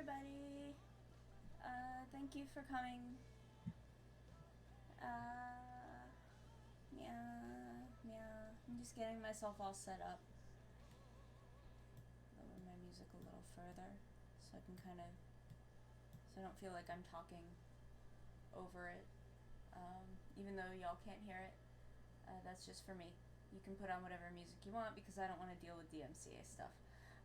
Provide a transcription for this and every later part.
everybody. Thank you for coming. Meow, meow. I'm just getting myself all set up. Lower my music a little further so I can so I don't feel like I'm talking over it. Even though y'all can't hear it, that's just for me. You can put on whatever music you want because I don't want to deal with DMCA stuff.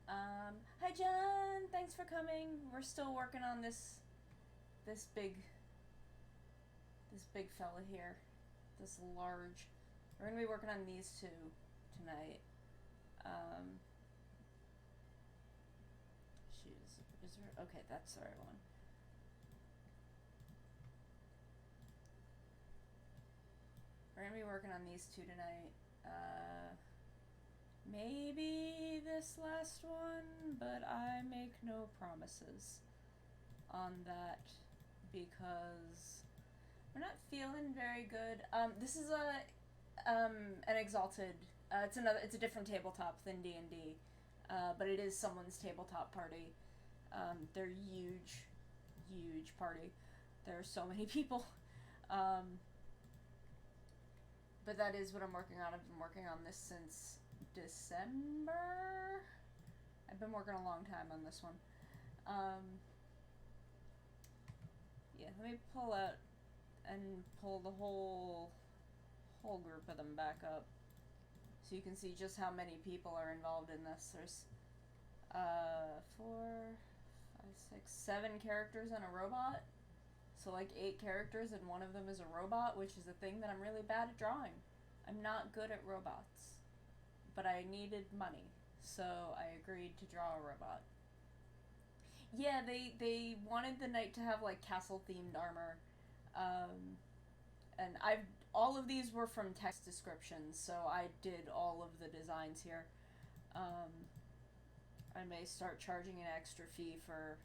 Hi John, thanks for coming. We're still working on this big fella here. This large. We're gonna be working on these two tonight. Okay, that's the right one. We're gonna be working on these two tonight. Maybe this last one, but I make no promises on that because we're not feeling very good. This is an Exalted. It's a different tabletop than D&D, but it is someone's tabletop party. They're huge party. There are so many people. But that is what I'm working on. I've been working on this since December. I've been working a long time on this one. Yeah, let me pull out and pull the whole group of them back up so you can see just how many people are involved in this. There's 4, 5, 6, 7 characters and a robot. So like 8 characters and one of them is a robot, which is a thing that I'm really bad at drawing. I'm not good at robots. But I needed money, so I agreed to draw a robot. Yeah, they wanted the knight to have like castle themed armor. And all of these were from text descriptions, so I did all of the designs here. I may start charging an extra fee for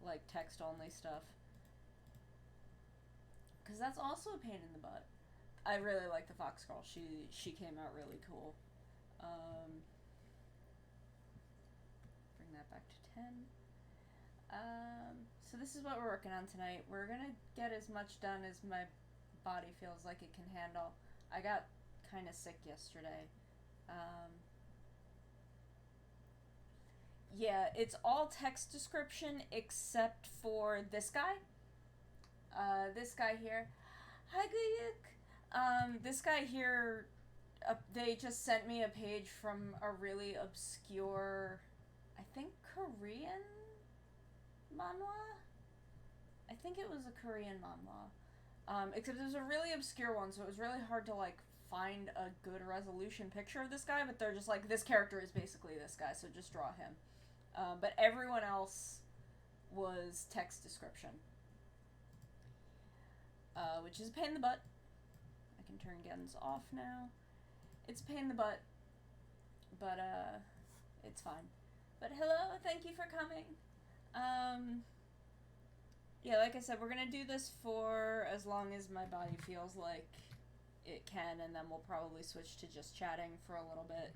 like text only stuff, because that's also a pain in the butt. I really like the Fox Girl. She came out really cool. Bring that back to 10. So this is what we're working on tonight. We're gonna get as much done as my body feels like it can handle. I got kind of sick yesterday. Yeah, it's all text description except for this guy. This guy here. Hi, Guyuk. This guy here, they just sent me a page from a really obscure, I think, Korean manhwa? I think it was a Korean manhwa. Except it was a really obscure one, so it was really hard to, like, find a good resolution picture of this guy, but they're just like, this character is basically this guy, so just draw him. But everyone else was text description. Which is a pain in the butt. I can turn guns off now. It's a pain in the butt, but, it's fine. But hello, thank you for coming. Yeah, like I said, we're gonna do this for as long as my body feels like it can, and then we'll probably switch to just chatting for a little bit.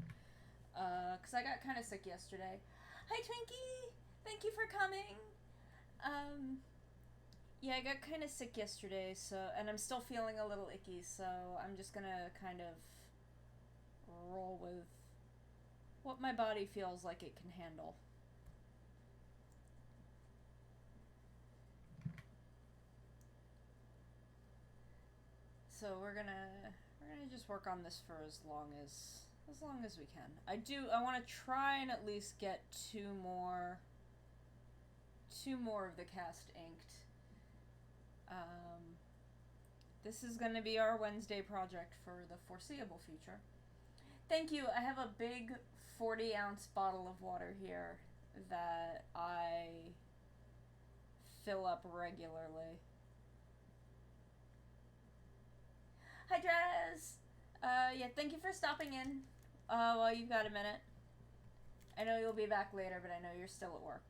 Because I got kind of sick yesterday. Hi, Twinkie! Thank you for coming! Yeah, I got kind of sick yesterday, and I'm still feeling a little icky, so I'm just gonna kind of roll with what my body feels like it can handle. So we're gonna just work on this for as long as we can. I want to try and at least get two more of the cast inked. This is going to be our Wednesday project for the foreseeable future. Thank you. I have a big 40-ounce bottle of water here that I fill up regularly. Hi, Drez! Yeah, thank you for stopping in while you've got a minute. I know you'll be back later, but I know you're still at work.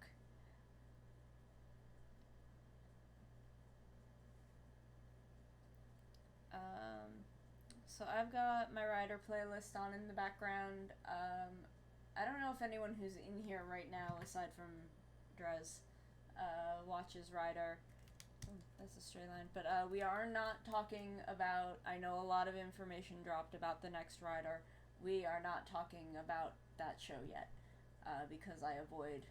So I've got my Rider playlist on in the background. I don't know if anyone who's in here right now, aside from Drez, watches Rider. That's a straight line. But we are not talking about. I know a lot of information dropped about the next Rider. We are not talking about that show yet, because I avoid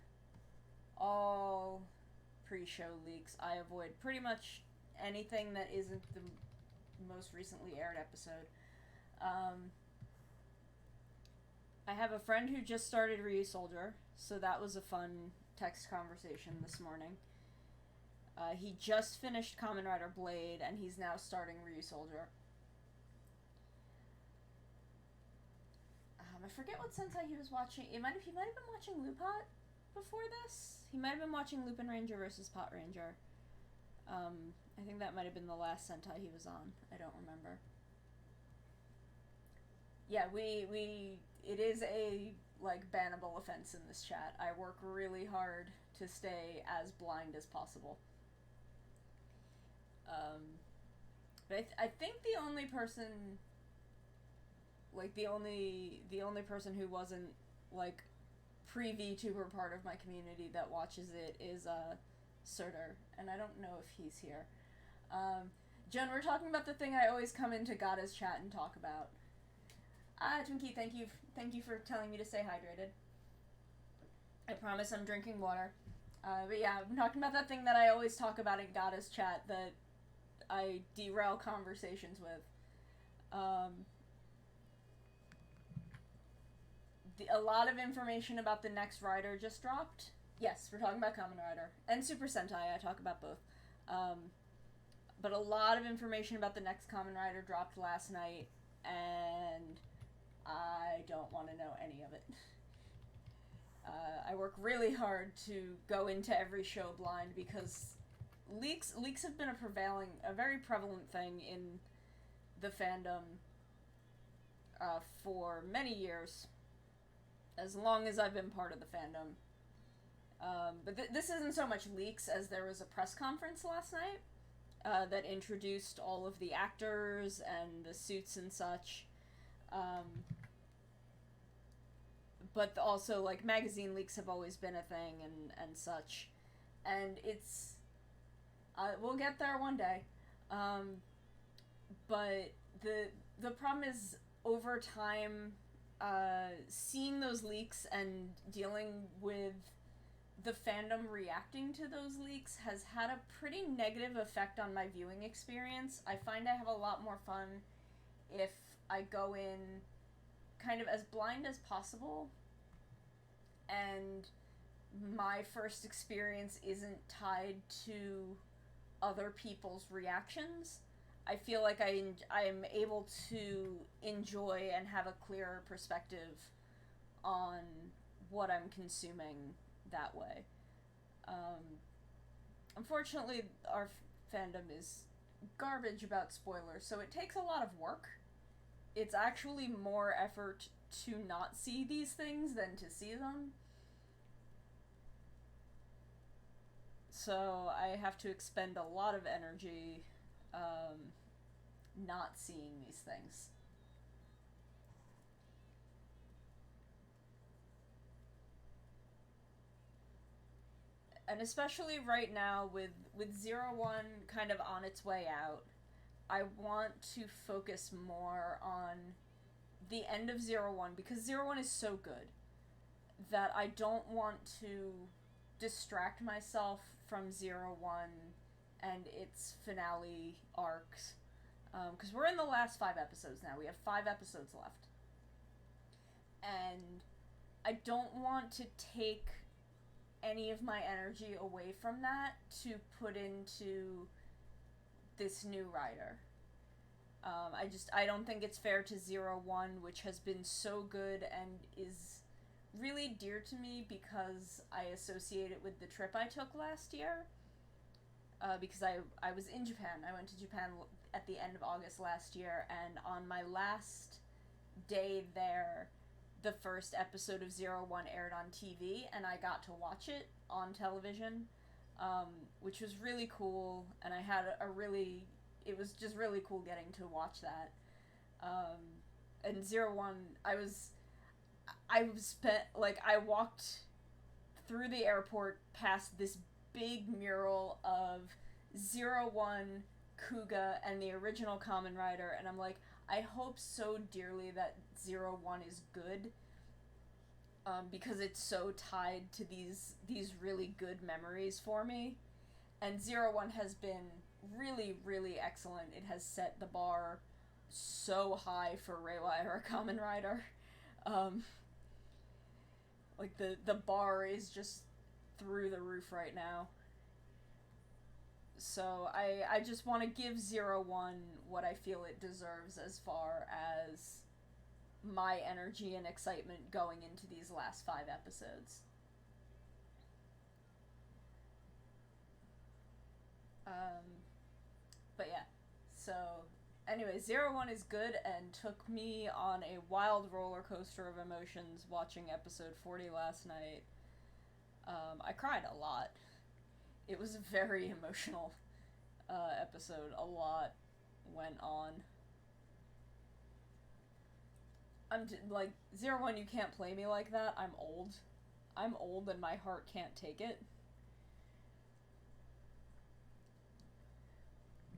all pre-show leaks. I avoid pretty much anything that isn't the most recently aired episode. I have a friend who just started Ryusoulger, so that was a fun text conversation this morning. He just finished Kamen Rider Blade, and he's now starting Ryusoulger. I forget what Sentai he was watching. He might have been watching Lupot before this. He might have been watching Lupin Ranger versus Pot Ranger. I think that might have been the last Sentai he was on. I don't remember. Yeah, it is a, like, bannable offense in this chat. I work really hard to stay as blind as possible. But I think the only person, like, the only person who wasn't, like, pre-VTuber part of my community that watches it is, Surtur, and I don't know if he's here. Jen, we're talking about the thing I always come into Gada's chat and talk about. Twinkie, thank you for telling me to stay hydrated. I promise I'm drinking water. But yeah, I'm talking about that thing that I always talk about in Gada's chat that I derail conversations with. A lot of information about the next Rider just dropped. Yes, we're talking about Kamen Rider. And Super Sentai, I talk about both. But a lot of information about the next Kamen Rider dropped last night, and I don't want to know any of it. I work really hard to go into every show blind because leaks have been a very prevalent thing in the fandom for many years, as long as I've been part of the fandom. But this isn't so much leaks as there was a press conference last night that introduced all of the actors and the suits and such. But also, like, magazine leaks have always been a thing and such. And it's... we'll get there one day. But the problem is, over time, seeing those leaks and dealing with the fandom reacting to those leaks has had a pretty negative effect on my viewing experience. I find I have a lot more fun if I go in kind of as blind as possible, and my first experience isn't tied to other people's reactions. I feel like I am able to enjoy and have a clearer perspective on what I'm consuming that way. Unfortunately, our fandom is garbage about spoilers, so it takes a lot of work. It's actually more effort to not see these things than to see them. So I have to expend a lot of energy not seeing these things. And especially right now with Zero One kind of on its way out, I want to focus more on the end of Zero One, because Zero One is so good that I don't want to distract myself from Zero One and its finale arcs. Because we're in the last 5 episodes now. We have 5 episodes left. And I don't want to take any of my energy away from that to put into this new Rider. I don't think it's fair to Zero One, which has been so good and is really dear to me because I associate it with the trip I took last year. Because I was in Japan. I went to Japan at the end of August last year, and on my last day there, the first episode of Zero One aired on TV, and I got to watch it on television, which was really cool, and I had it was just really cool getting to watch that. And Zero One, I walked through the airport past this big mural of 01, Kuga, and the original Kamen Rider, and I'm like, I hope so dearly that 01 is good, because it's so tied to these really good memories for me. And 01 has been really, really excellent. It has set the bar so high for Reiwa Kamen Rider. Um, like, the bar is just through the roof right now. So I just want to give 01 what I feel it deserves as far as my energy and excitement going into these last 5 episodes. But yeah, so anyway, 01 is good and took me on a wild roller coaster of emotions watching episode 40 last night. I cried a lot. It was a very emotional episode. A lot went on. Like, 01, you can't play me like that. I'm old. I'm old and my heart can't take it.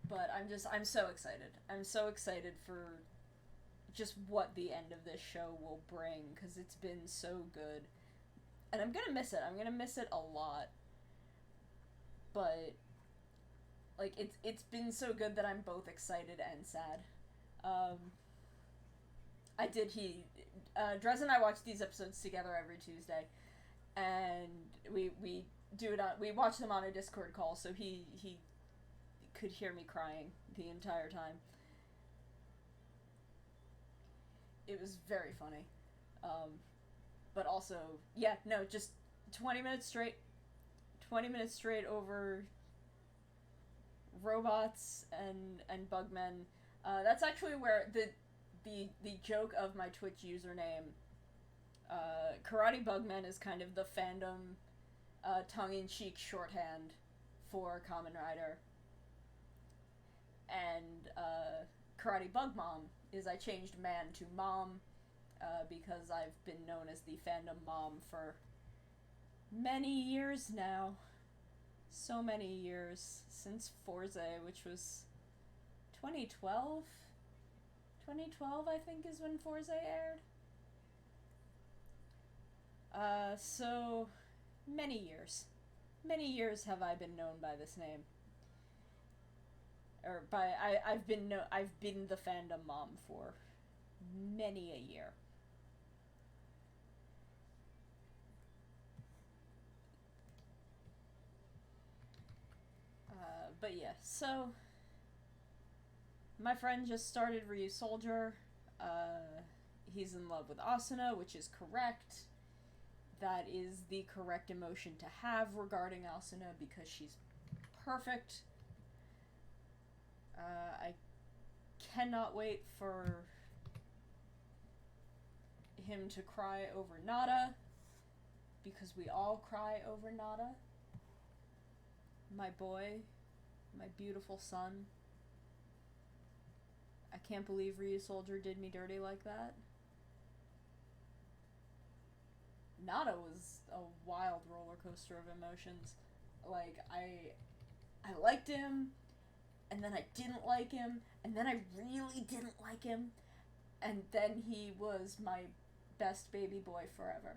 But I'm so excited. I'm so excited for just what the end of this show will bring, because it's been so good. And I'm gonna miss it. I'm gonna miss it a lot. But, like, it's been so good that I'm both excited and sad. Drez and I watch these episodes together every Tuesday, and we do it on, we watch them on a Discord call, so he could hear me crying the entire time. It was very funny. But also, yeah, no, just 20 minutes straight. 20 minutes straight over robots and bugmen. That's actually where the joke of my Twitch username, Karate Bugmen, is kind of the fandom tongue-in-cheek shorthand for Kamen Rider. And Karate Bug Mom is I changed man to mom, because I've been known as the fandom mom for many years now. So many years. Since Forze, which was 2012? 2012, I think, is when Forze aired. So many years. Many years have I been known by this name. Or by I've been the fandom mom for many a year. But yeah, so my friend just started Ryusoulger. He's in love with Asuna, which is correct. That is the correct emotion to have regarding Asuna, because she's perfect. I cannot wait for him to cry over Nada, because we all cry over Nada. My boy, my beautiful son. I can't believe Ryusoulger did me dirty like that. Nada was a wild roller coaster of emotions. Like, I liked him, and then I didn't like him, and then I really didn't like him, and then he was my best baby boy forever.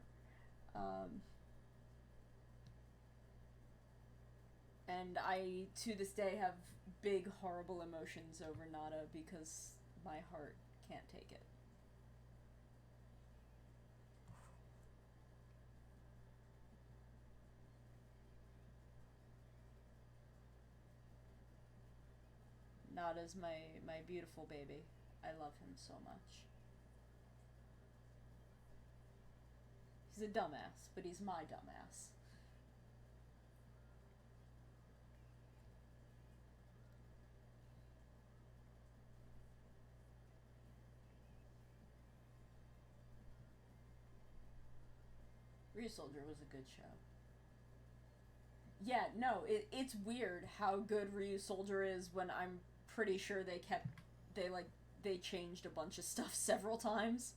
And I, to this day, have big, horrible emotions over Nada, because my heart can't take it. Nada's my beautiful baby. I love him so much. He's a dumbass, but he's my dumbass. Ryusoulger was a good show. Yeah, no, it's weird how good Ryusoulger is when I'm pretty sure they changed a bunch of stuff several times.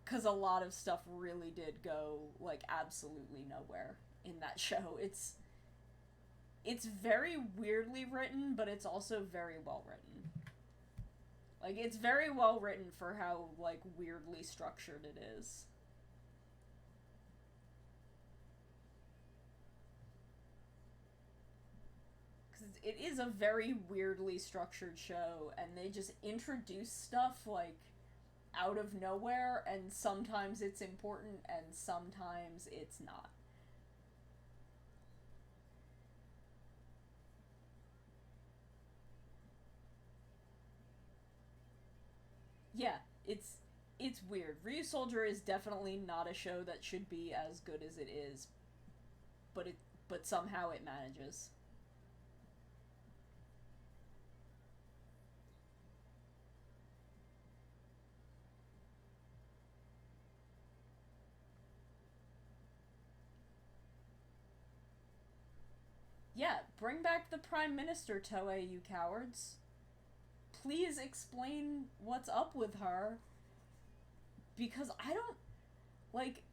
Because a lot of stuff really did go, like, absolutely nowhere in that show. It's very weirdly written, but it's also very well written. Like, it's very well written for how, like, weirdly structured it is. Because it is a very weirdly structured show, and they just introduce stuff, like, out of nowhere, and sometimes it's important, and sometimes it's not. Yeah, it's weird. Ryusoulger is definitely not a show that should be as good as it is, but somehow it manages. Yeah, bring back the Prime Minister, Toei, you cowards. Please explain what's up with her. Because I don't, like,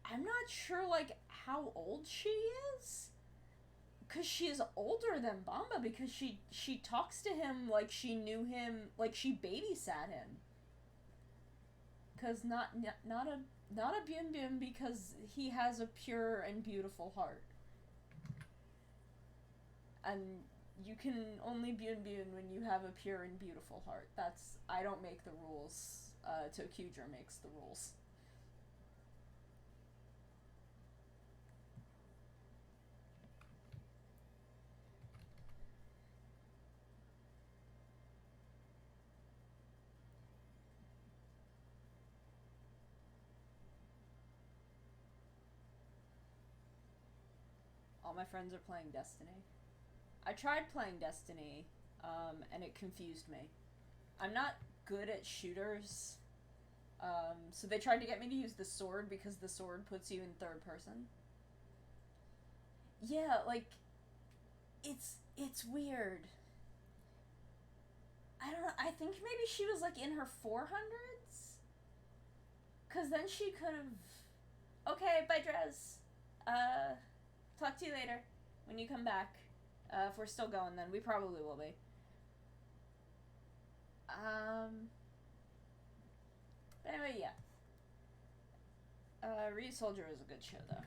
I'm not sure, like, how old she is. Because she's older than Bamba, because she talks to him like she knew him, like she babysat him. Because not a Byun Byun, because he has a pure and beautiful heart. And you can only Byun Byun when you have a pure and beautiful heart. That's, I don't make the rules. ToQger makes the rules. All my friends are playing Destiny. I tried playing Destiny, and it confused me. I'm not good at shooters, so they tried to get me to use the sword because the sword puts you in third person. Yeah, like, it's weird. I don't know. I think maybe she was like in her 400s, cause then she could have. Okay, bye, Drez. Uh, talk to you later when you come back. If we're still going, then we probably will be. But anyway, yeah. Ryusoulger is a good show, though.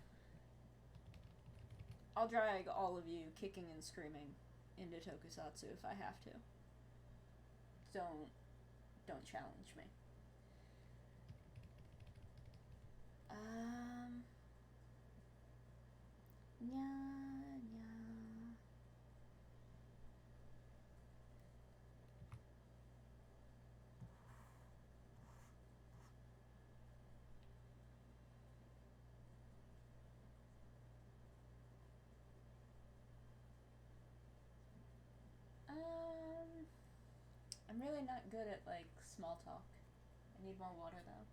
I'll drag all of you kicking and screaming into Tokusatsu if I have to. Don't challenge me. Yeah, yeah. I'm really not good at, like, small talk. I need more water, though.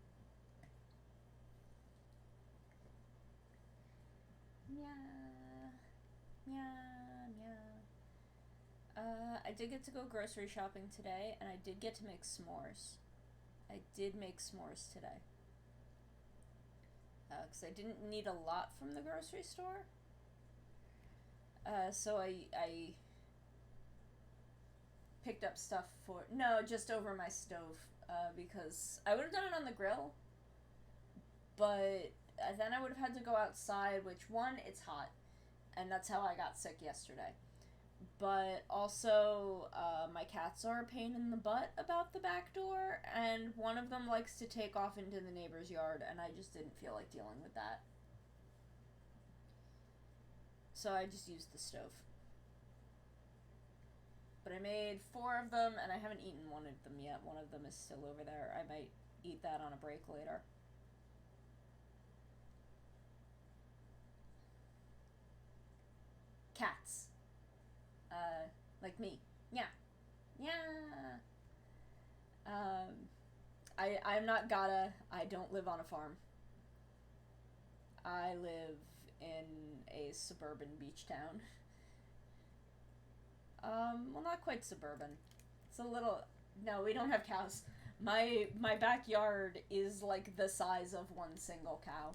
Yeah. Yeah, yeah. I did get to go grocery shopping today, and I did get to make s'mores. I did make s'mores today. Because I didn't need a lot from the grocery store. So I picked up stuff for... No, just over my stove. Because I would have done it on the grill, but then I would have had to go outside, which, one, it's hot, and that's how I got sick yesterday. But also, my cats are a pain in the butt about the back door, and one of them likes to take off into the neighbor's yard, and I just didn't feel like dealing with that. So I just used the stove. But I made 4 of them, and I haven't eaten one of them yet. One of them is still over there. I might eat that on a break later. Cats. Like me. Yeah. Yeah. I'm not gotta. I don't live on a farm. I live in a suburban beach town. Well, not quite suburban. It's a little. No, we don't have cows. My backyard is like the size of one single cow.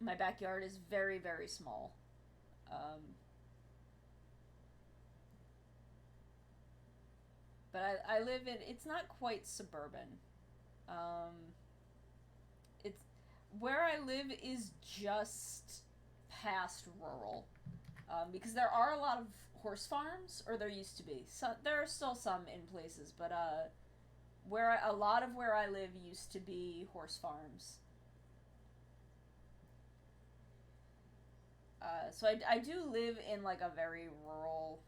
My backyard is very, very small. But I live in, it's not quite suburban. Um, it's, where I live is just past rural. Because there are a lot of horse farms, or there used to be. So, there are still some in places, but a lot of where I live used to be horse farms. So I do live in like a very rural,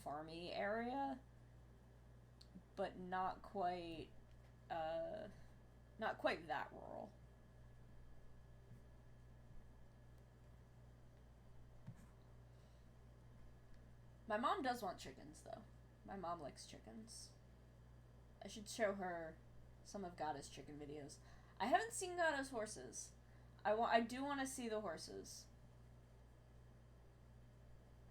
farmy area, but uh, not quite that rural. My mom does want chickens though. My mom likes chickens. I should show her some of Gada's chicken videos. I haven't seen Gada's horses. I do want to see the horses.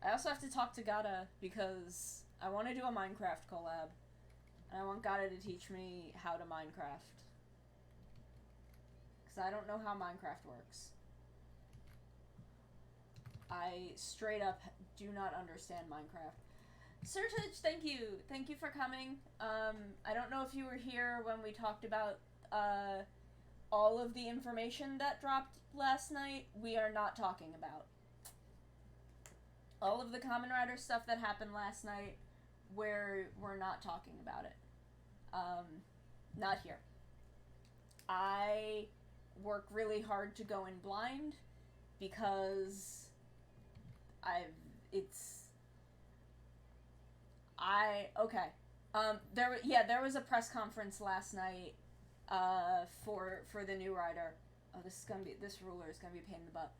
I also have to talk to Gada because I want to do a Minecraft collab. And I want Gada to teach me how to Minecraft. Because I don't know how Minecraft works. I straight up do not understand Minecraft. Sertage, thank you. Thank you for coming. I don't know if you were here when we talked about all of the information that dropped last night. We are not talking about all of the Kamen Rider stuff that happened last night. We're not talking about it. Not here. I work really hard to go in blind because I've it's I okay. There was a press conference last night for the new rider. Oh, this ruler is gonna be a pain in the butt.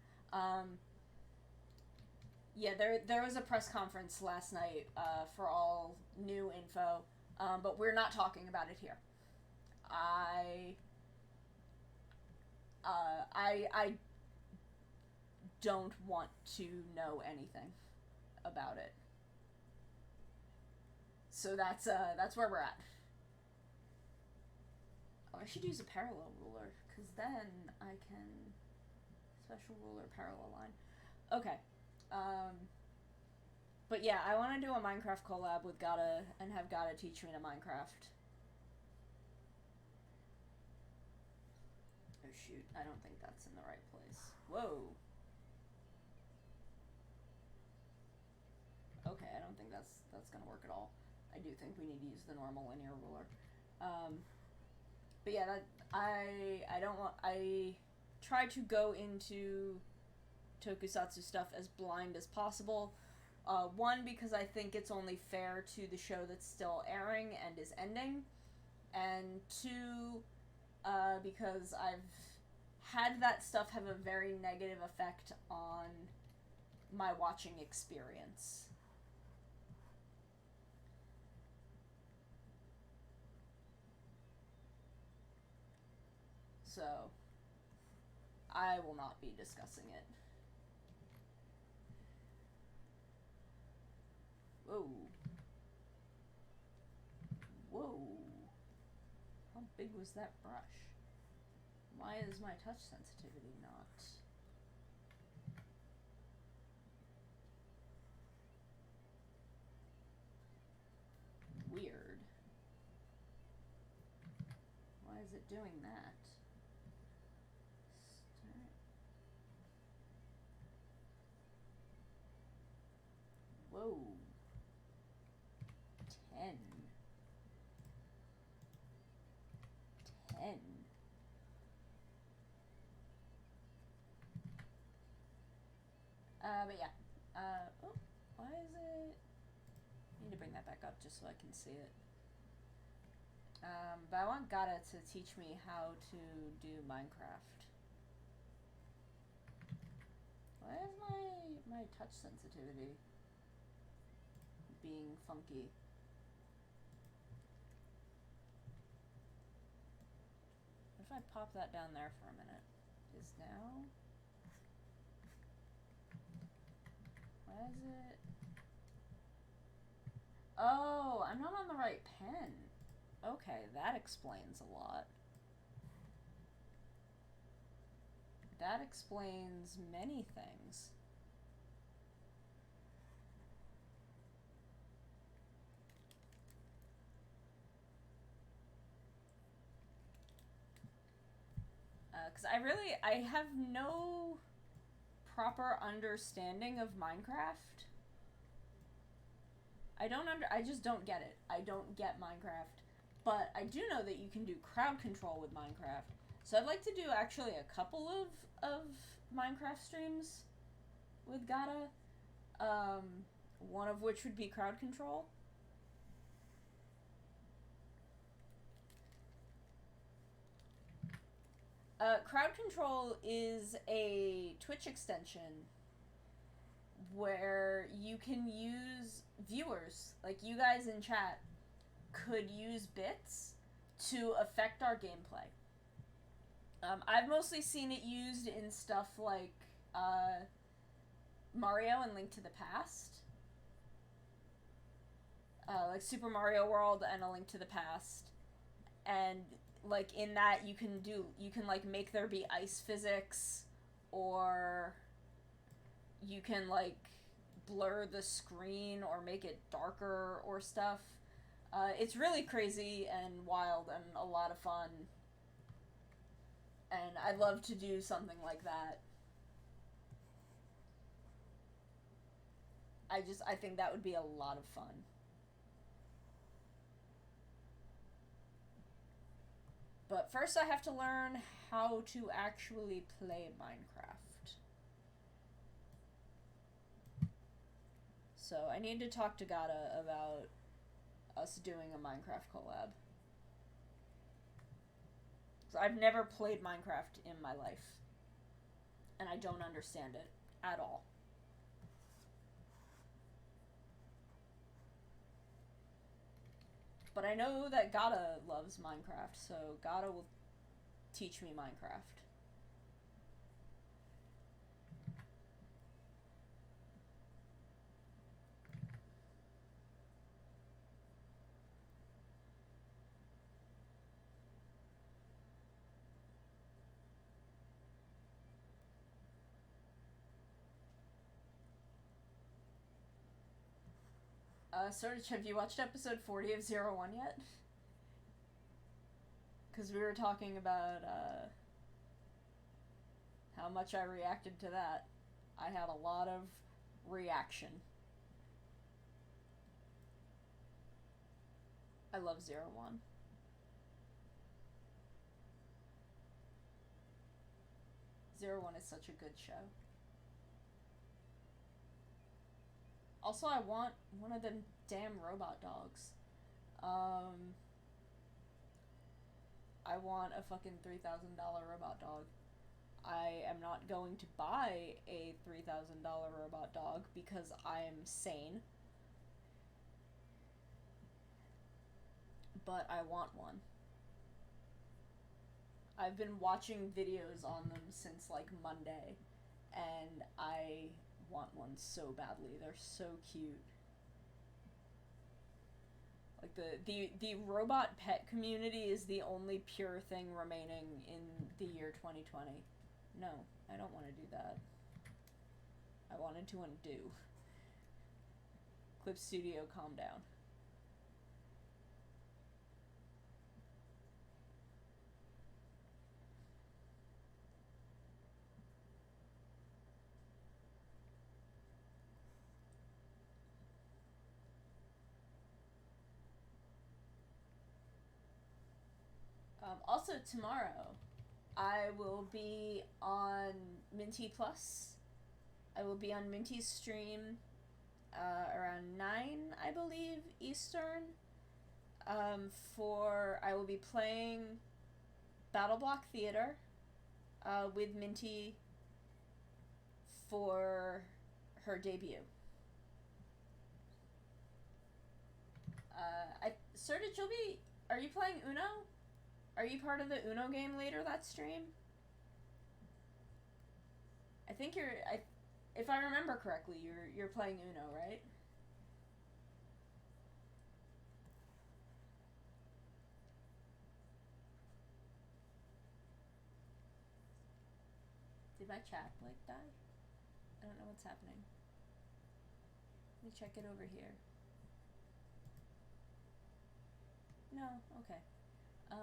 There was a press conference last night for all new info, but we're not talking about it here. I don't want to know anything about it. So that's where we're at. Oh, I should use a parallel ruler, because then I can special ruler parallel line. Okay. But yeah, I want to do a Minecraft collab with Gada and have Gada teach me to Minecraft. Oh shoot, I don't think that's in the right place. Whoa. Okay, I don't think that's gonna work at all. I do think we need to use the normal linear ruler. But yeah, I don't want, I try to go into tokusatsu stuff as blind as possible. One, because I think it's only fair to the show that's still airing and is ending, and two, because I've had that stuff have a very negative effect on my watching experience. So, I will not be discussing it. Whoa. Whoa. How big was that brush? Why is my touch sensitivity not? Weird. Why is it doing that? Whoa. 10. 10. But yeah. Oh, why is it? I need to bring that back up just so I can see it. But I want Gada to teach me how to do Minecraft. Why is my touch sensitivity being funky? What if I pop that down there for a minute? Is now? Why is it? Oh, I'm not on the right pen. Okay, that explains a lot. That explains many things. Because I have no proper understanding of Minecraft. I just don't get it. I don't get Minecraft. But I do know that you can do crowd control with Minecraft. So I'd like to do actually a couple of Minecraft streams with Gata. One of which would be crowd control. Crowd control is a Twitch extension where you can use viewers, like you guys in chat, could use bits to affect our gameplay. I've mostly seen it used in stuff like Mario and Link to the Past. Like Super Mario World and A Link to the Past. And like in that you can like make there be ice physics, or you can like blur the screen or make it darker or stuff. It's really crazy and wild and a lot of fun. And I'd love to do something like that. I think that would be a lot of fun. But first I have to learn how to actually play Minecraft. So I need to talk to Gata about us doing a Minecraft collab. So I've never played Minecraft in my life. And I don't understand it at all. But I know that Gata loves Minecraft, so Gata will teach me Minecraft. Serge, have you watched episode 40 of Zero One yet? Because we were talking about, how much I reacted to that. I had a lot of reaction. I love Zero One. Zero One is such a good show. Also, I want one of them damn robot dogs. I want a fucking $3,000 robot dog. I am not going to buy a $3,000 robot dog because I am sane. But I want one. I've been watching videos on them since like Monday, and I want one so badly. They're so cute. Like the robot pet community is the only pure thing remaining in the year 2020. No, I don't want to do that. I wanted to undo. Clip Studio, calm down. Also, tomorrow, I will be on Minty Plus. I will be on Minty's stream around 9, I believe, Eastern. I will be playing Battle Block Theater with Minty for her debut. Sertage, are you playing Uno? Are you part of the Uno game later that stream? I think if I remember correctly, you're playing Uno, right? Did my chat, like, die? I don't know what's happening. Let me check it over here. No, okay. Yeah,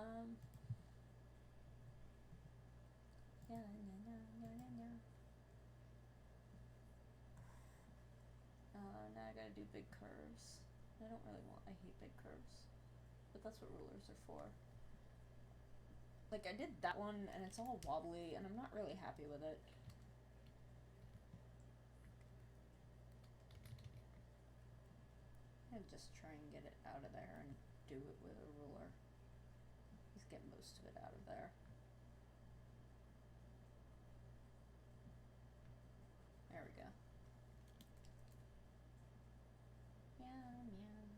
no. Now I gotta do big curves. I don't really want, I hate big curves. But that's what rulers are for. Like, I did that one, and it's all wobbly, and I'm not really happy with it. I'll just try and get it out of there and do it with a ruler. Just get most of it out of there. There we go. Meow, meow.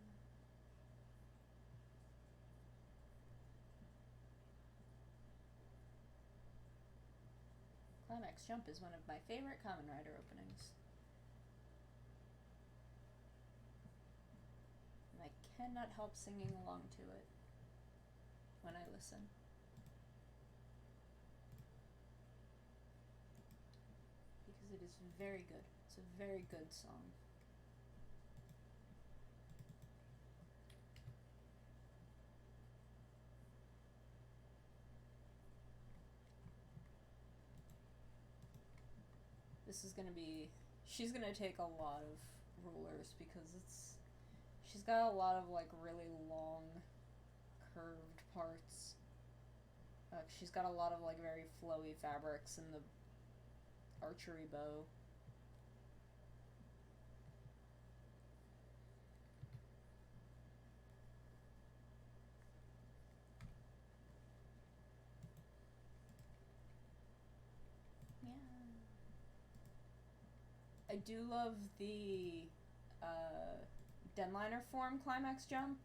Climax Jump is one of my favorite Kamen Rider openings. And I cannot help singing along to it when I listen. Because it is very good. It's a very good song. This is gonna be... She's gonna take a lot of rulers because she's got a lot of, like, really long, curved parts. She's got a lot of, like, very flowy fabrics in the archery bow. Yeah. I do love the Denliner form Climax Jump.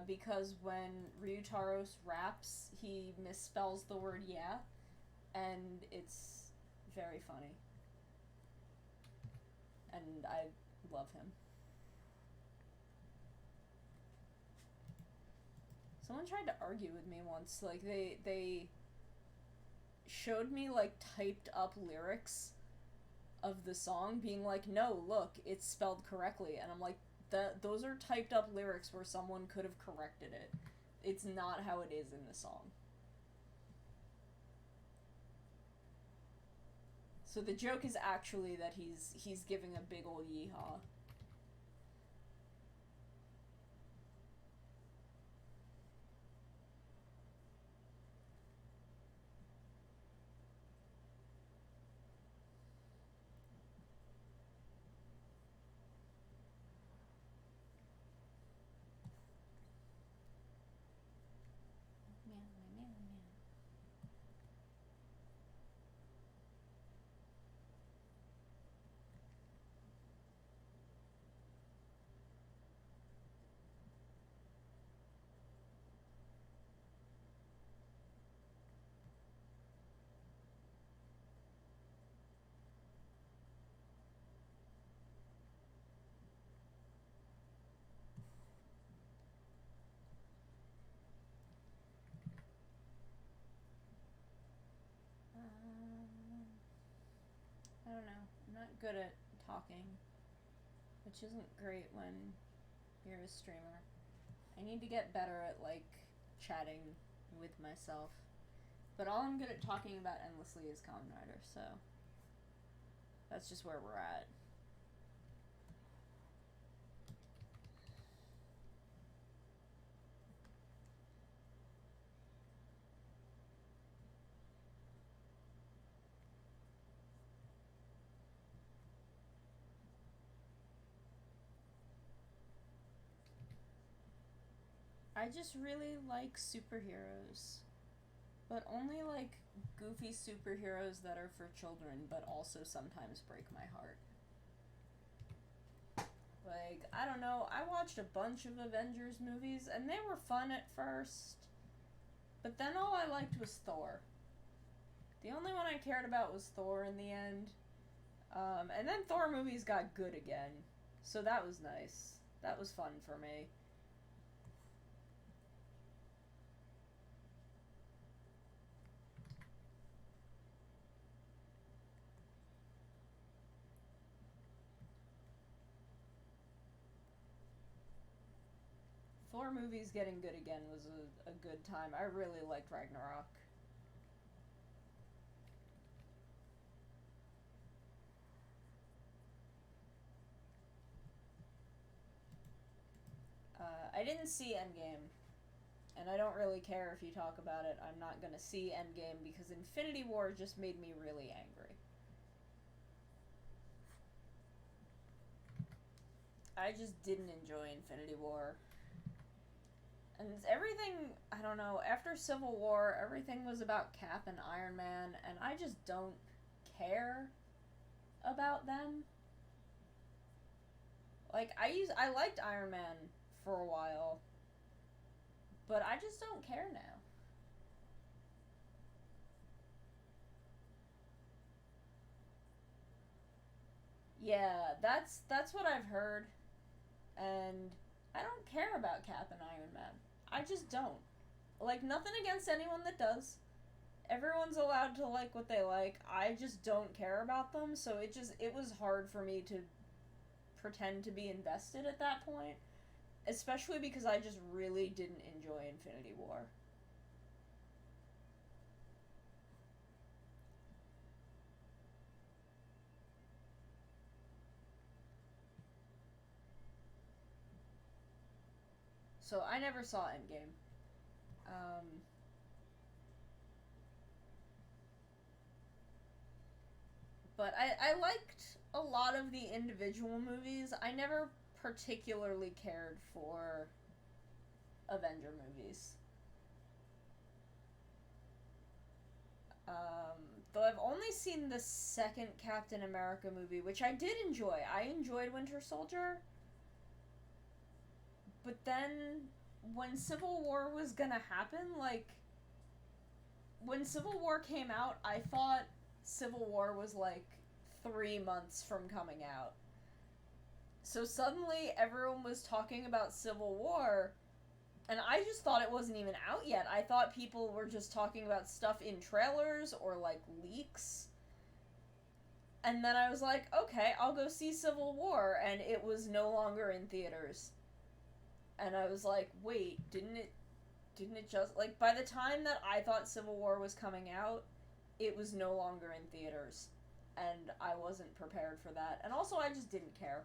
Because when Ryutaros raps, he misspells the word yeah, and it's very funny. And I love him. Someone tried to argue with me once, like, they showed me, like, typed up lyrics of the song, being like, no, look, it's spelled correctly, and I'm like, those are typed up lyrics where someone could have corrected it. It's not how it is in the song. So the joke is actually that he's giving a big ol' yeehaw. I don't know. I'm not good at talking, which isn't great when you're a streamer. I need to get better at, like, chatting with myself. But all I'm good at talking about endlessly is Kamen Rider, so that's just where we're at. I just really like superheroes. But only, like, goofy superheroes that are for children, but also sometimes break my heart. Like, I don't know, I watched a bunch of Avengers movies, and they were fun at first. But then all I liked was Thor. The only one I cared about was Thor in the end. And then Thor movies got good again. So that was nice. That was fun for me. Thor movies getting good again was a good time. I really liked Ragnarok. I didn't see Endgame, and I don't really care if you talk about it. I'm not gonna see Endgame because Infinity War just made me really angry. I just didn't enjoy Infinity War. And everything, I don't know, after Civil War, everything was about Cap and Iron Man, and I just don't care about them. Like, I liked Iron Man for a while, but I just don't care now. Yeah, that's what I've heard, and I don't care about Cap and Iron Man. I just don't. Like, nothing against anyone that does. Everyone's allowed to like what they like. I just don't care about them, so it was hard for me to pretend to be invested at that point, especially because I just really didn't enjoy Infinity War. So I never saw Endgame. Um, but I liked a lot of the individual movies. I never particularly cared for Avenger movies. Um, though I've only seen the second Captain America movie, which I did enjoy. I enjoyed Winter Soldier, but then when Civil War was gonna happen, like, when Civil War came out, I thought Civil War was like 3 months from coming out. So suddenly everyone was talking about Civil War, and I just thought it wasn't even out yet. I thought people were just talking about stuff in trailers or like leaks. And then I was like, okay, I'll go see Civil War, and it was no longer in theaters. And I was like, wait, didn't it just like by the time that I thought Civil War was coming out, it was no longer in theaters. And I wasn't prepared for that. And also I just didn't care.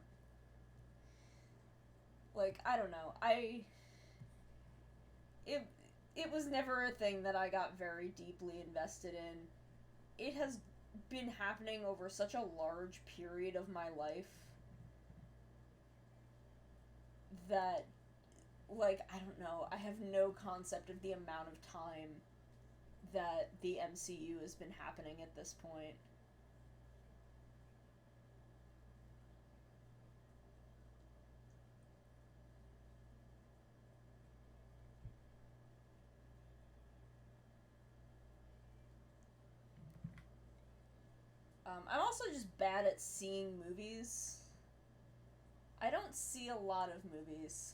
Like, I don't know. It it was never a thing that I got very deeply invested in. It has been happening over such a large period of my life that, like, I don't know, I have no concept of the amount of time that the MCU has been happening at this point. I'm also just bad at seeing movies. I don't see a lot of movies.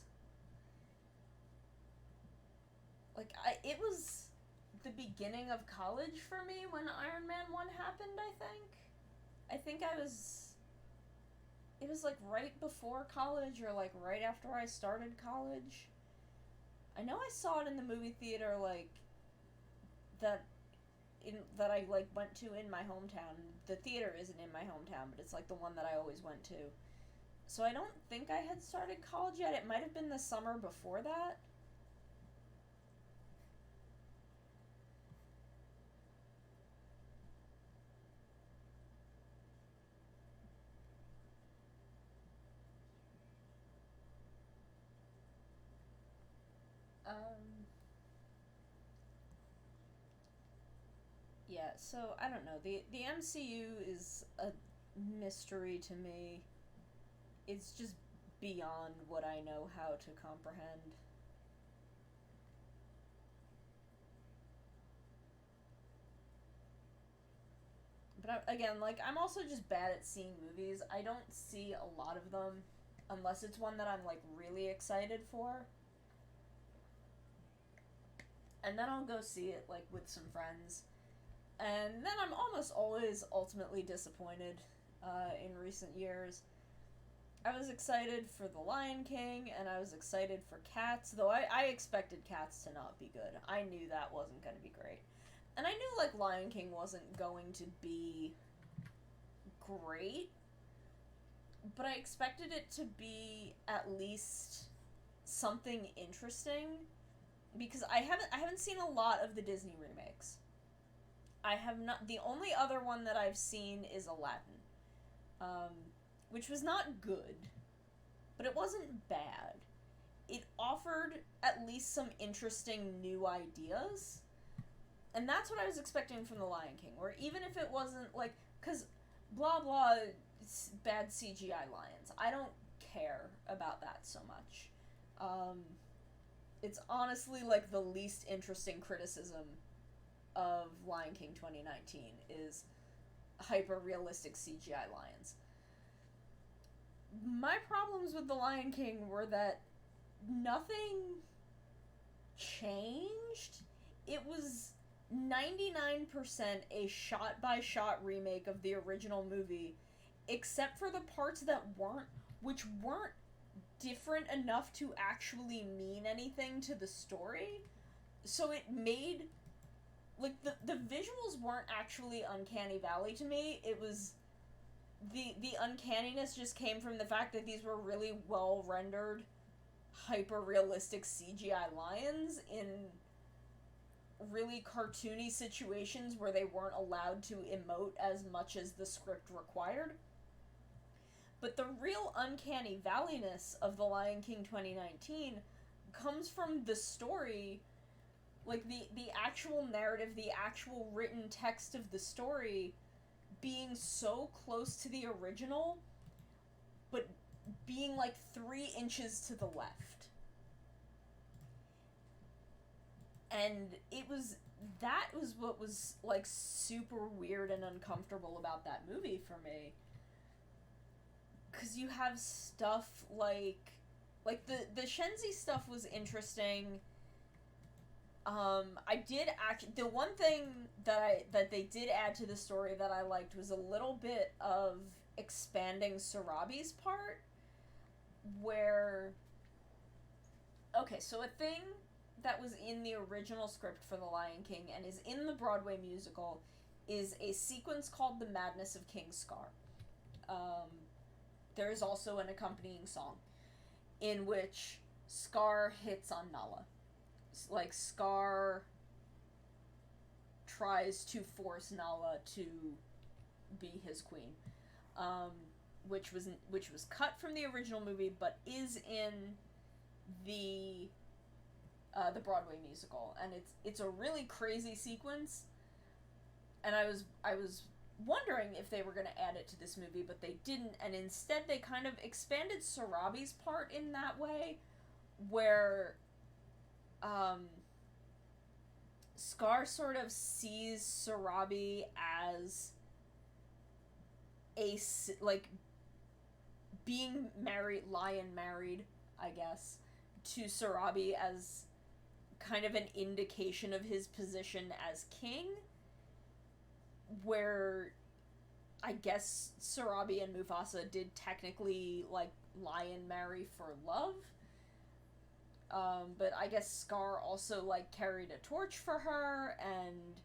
Like, it was the beginning of college for me when Iron Man 1 happened, I think. I think I was. It was like right before college or like right after I started college. I know I saw it in the movie theater, like, that that I like went to in my hometown. The theater isn't in my hometown, but it's like the one that I always went to. So I don't think I had started college yet. It might have been the summer before that. Um, yeah, so I don't know. The MCU is a mystery to me. It's just beyond what I know how to comprehend. But again, like, I'm also just bad at seeing movies. I don't see a lot of them unless it's one that I'm like really excited for. And then I'll go see it like with some friends. And then I'm almost always ultimately disappointed in recent years. I was excited for The Lion King, and I was excited for Cats, though I expected Cats to not be good. I knew that wasn't going to be great. And I knew, like, Lion King wasn't going to be great, but I expected it to be at least something interesting, because I haven't seen a lot of the Disney remakes. I have not. The only other one that I've seen is Aladdin, um, which was not good, but it wasn't bad. It offered at least some interesting new ideas, and that's what I was expecting from The Lion King. Where even if it wasn't like, because blah blah, bad CGI lions. I don't care about that so much. Um, it's honestly like the least interesting criticism of Lion King 2019 is hyper realistic CGI lions. My problems with The Lion King were that nothing changed. It was 99% a shot by shot remake of the original movie, except for the parts that weren't, which weren't different enough to actually mean anything to the story. So it made, like, the visuals weren't actually Uncanny Valley to me. It was the uncanniness just came from the fact that these were really well rendered, hyper realistic CGI lions in really cartoony situations where they weren't allowed to emote as much as the script required. But the real Uncanny Valleyness of The Lion King 2019 comes from the story, like the actual narrative, the actual written text of the story being so close to the original, but being like 3 inches to the left. And that was what was like super weird and uncomfortable about that movie for me. Because you have stuff the Shenzi stuff was interesting. I did actually, the one thing that they did add to the story that I liked was a little bit of expanding Sarabi's part, where, okay, so a thing that was in the original script for The Lion King and is in the Broadway musical is a sequence called The Madness of King Scar. There is also an accompanying song in which Scar hits on Nala. Like, Scar tries to force Nala to be his queen, which was cut from the original movie, but is in the Broadway musical, and it's a really crazy sequence. And I was wondering if they were going to add it to this movie, but they didn't, and instead they kind of expanded Sarabi's part in that way, where Scar sort of sees Sarabi as like, being lion married, I guess, to Sarabi as kind of an indication of his position as king, where I guess Sarabi and Mufasa did technically, like, lion marry for love. But I guess Scar also, like, carried a torch for her, and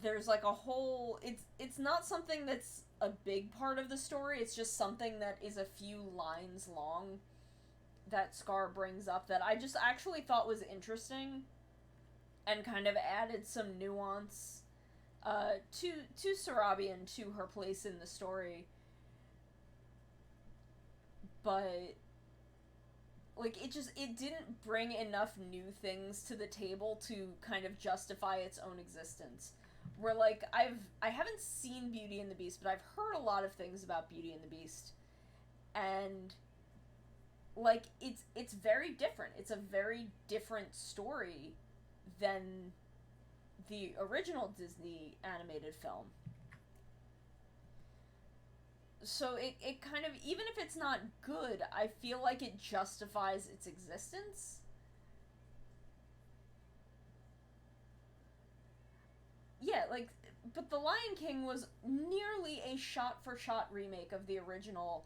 there's, like, a whole, it's not something that's a big part of the story, it's just something that is a few lines long that Scar brings up that I just actually thought was interesting, and kind of added some nuance to Sarabi and to her place in the story. But, like, it didn't bring enough new things to the table to kind of justify its own existence. Where, like, I haven't seen Beauty and the Beast, but I've heard a lot of things about Beauty and the Beast, and, like, it's very different. It's a very different story than the original Disney animated film. So it kind of, even if it's not good, I feel like it justifies its existence. Yeah, like, But The Lion King was nearly a shot-for-shot remake of the original,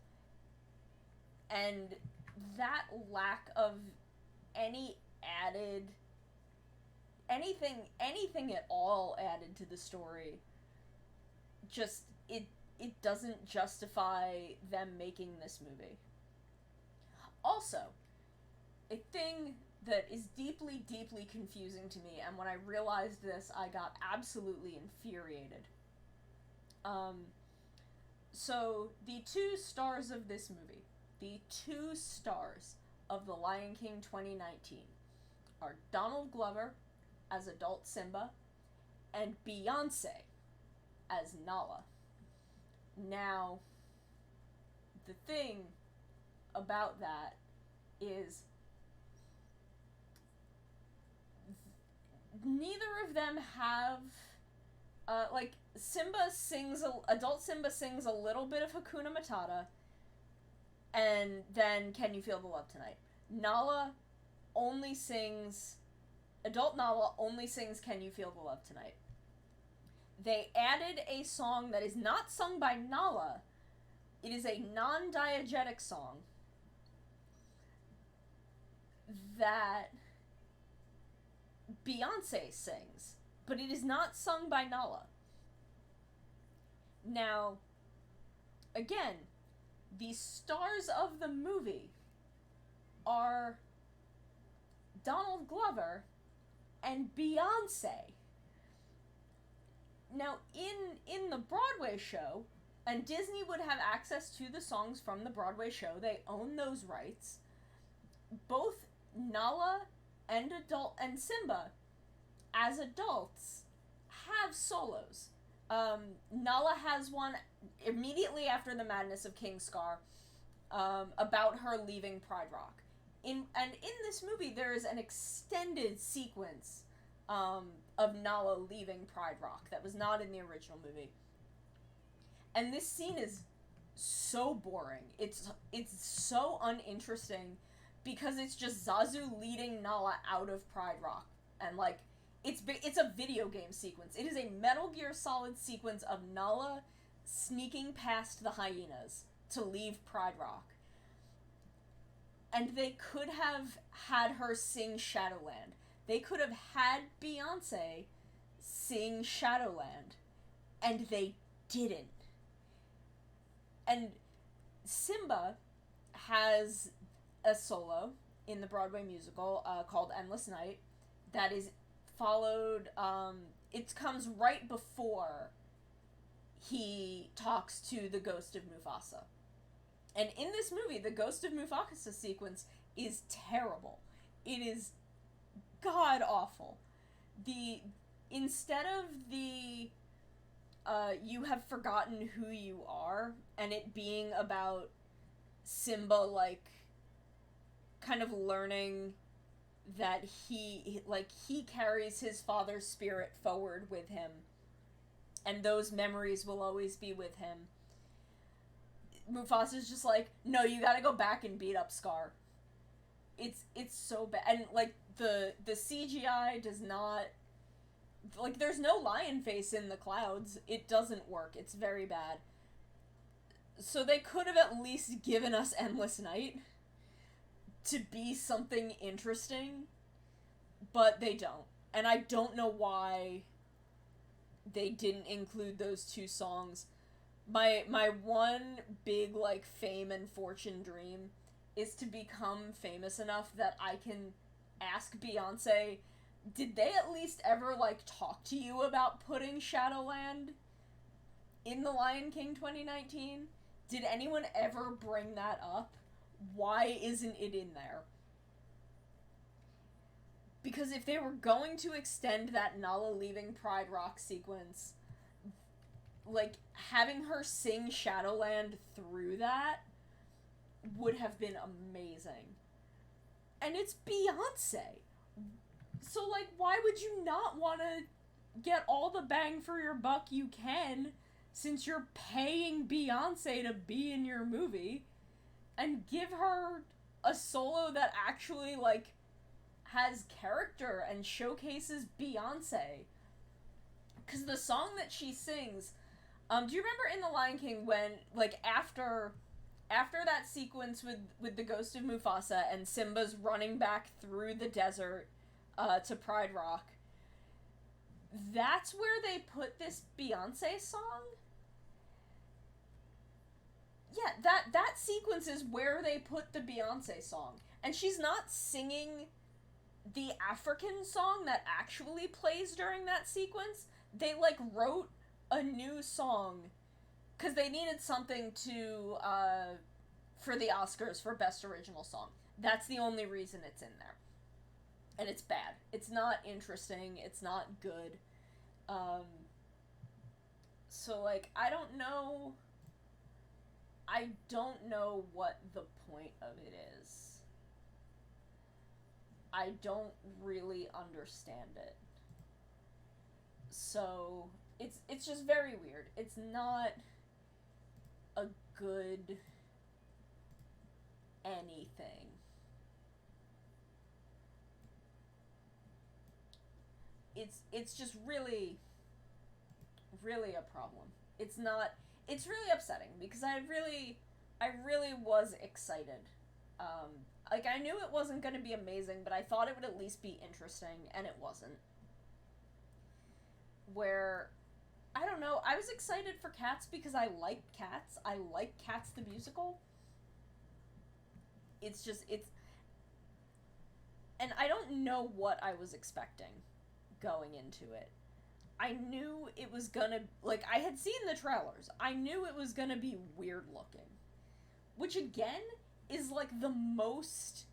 and that lack of any added anything at all added to the story, just it doesn't justify them making this movie. Also, a thing that is deeply, deeply confusing to me, and when I realized this, I got absolutely infuriated. So the two stars of this movie, the two stars of The Lion King 2019, are Donald Glover as adult Simba and Beyonce as Nala. Now, the thing about that is neither of them have like adult Simba sings a little bit of Hakuna Matata, and then Can You Feel the Love Tonight. Adult Nala only sings Can You Feel the Love Tonight. They added a song that is not sung by Nala. It is a non-diegetic song that Beyonce sings, but it is not sung by Nala. Now, again, the stars of the movie are Donald Glover and Beyonce. Now, in the Broadway show, and Disney would have access to the songs from the Broadway show, they own those rights, both Nala and Simba, as adults, have solos. Nala has one immediately after the madness of King Scar, about her leaving Pride Rock. In this movie, there is an extended sequence of Nala leaving Pride Rock that was not in the original movie. And this scene is so boring. It's so uninteresting because it's just Zazu leading Nala out of Pride Rock, and like it's a video game sequence. It is a Metal Gear Solid sequence of Nala sneaking past the hyenas to leave Pride Rock. And they could have had her sing Shadowland. They could have had Beyonce sing Shadowland, and they didn't. And Simba has a solo in the Broadway musical called Endless Night that is followed, it comes right before he talks to the ghost of Mufasa. And in this movie, the Ghost of Mufasa sequence is terrible. It is god awful. Instead of the you have forgotten who you are, and it being about Simba, like, kind of learning that he carries his father's spirit forward with him, and those memories will always be with him. Mufasa's just like, no, you gotta go back and beat up Scar. It's so bad. And, like, the CGI does not... Like, there's no lion face in the clouds. It doesn't work. It's very bad. So they could have at least given us Endless Night to be something interesting, but they don't. And I don't know why they didn't include those two songs. My one big, like, fame and fortune dream is to become famous enough that I can ask Beyonce, did they at least ever, like, talk to you about putting Shadowland in The Lion King 2019? Did anyone ever bring that up? Why isn't it in there? Because if they were going to extend that Nala leaving Pride Rock sequence, like, having her sing Shadowland through that would have been amazing. And it's Beyonce. So, like, why would you not want to get all the bang for your buck you can, since you're paying Beyonce to be in your movie, and give her a solo that actually, like, has character and showcases Beyonce? because the song that she sings, do you remember in The Lion King when, like, after that sequence with the ghost of Mufasa and Simba's running back through the desert to Pride Rock, that's where they put this Beyonce song? Yeah, that sequence is where they put the Beyonce song. And she's not singing the African song that actually plays during that sequence. They, like, wrote a new song because they needed something to, for the Oscars for Best Original Song. That's the only reason it's in there. And it's bad. It's not interesting. It's not good. So, like, I don't know what the point of it is. I don't really understand it. So, it's just very weird. It's not a good anything. It's just really, really a problem. It's really upsetting because I really was excited. Like, I knew it wasn't going to be amazing, but I thought it would at least be interesting, and it wasn't. Where, I don't know, I was excited for Cats because I like Cats. I like Cats the musical. And I don't know what I was expecting going into it. I knew it was gonna, like, I had seen the trailers. I knew it was gonna be weird looking. Which, again, is, like, the most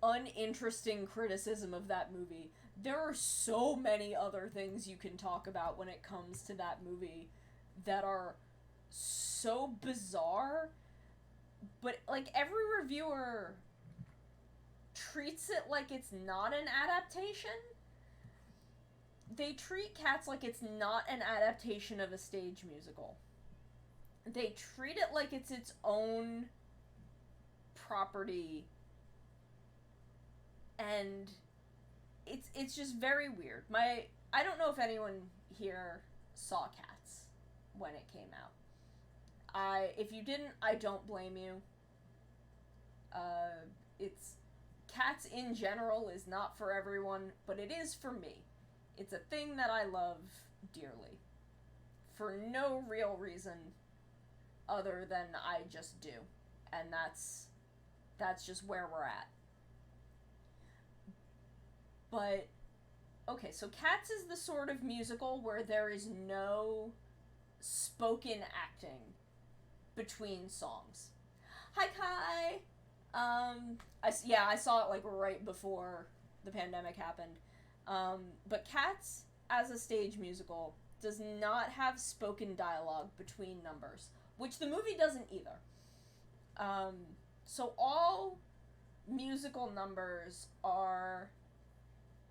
uninteresting criticism of that movie. There are so many other things you can talk about when it comes to that movie that are so bizarre, but, like, every reviewer treats it like it's not an adaptation. They treat Cats like it's not an adaptation of a stage musical. They treat it like it's its own property, and it's just very weird. I don't know if anyone here saw Cats when it came out. If you didn't, I don't blame you. It's Cats in general is not for everyone, but it is for me. It's a thing that I love dearly. For no real reason other than I just do. And that's just where we're at. But, okay, so Cats is the sort of musical where there is no spoken acting between songs. Hi, Kai! I saw it, like, right before the pandemic happened. But Cats, as a stage musical, does not have spoken dialogue between numbers, which the movie doesn't either. So all musical numbers are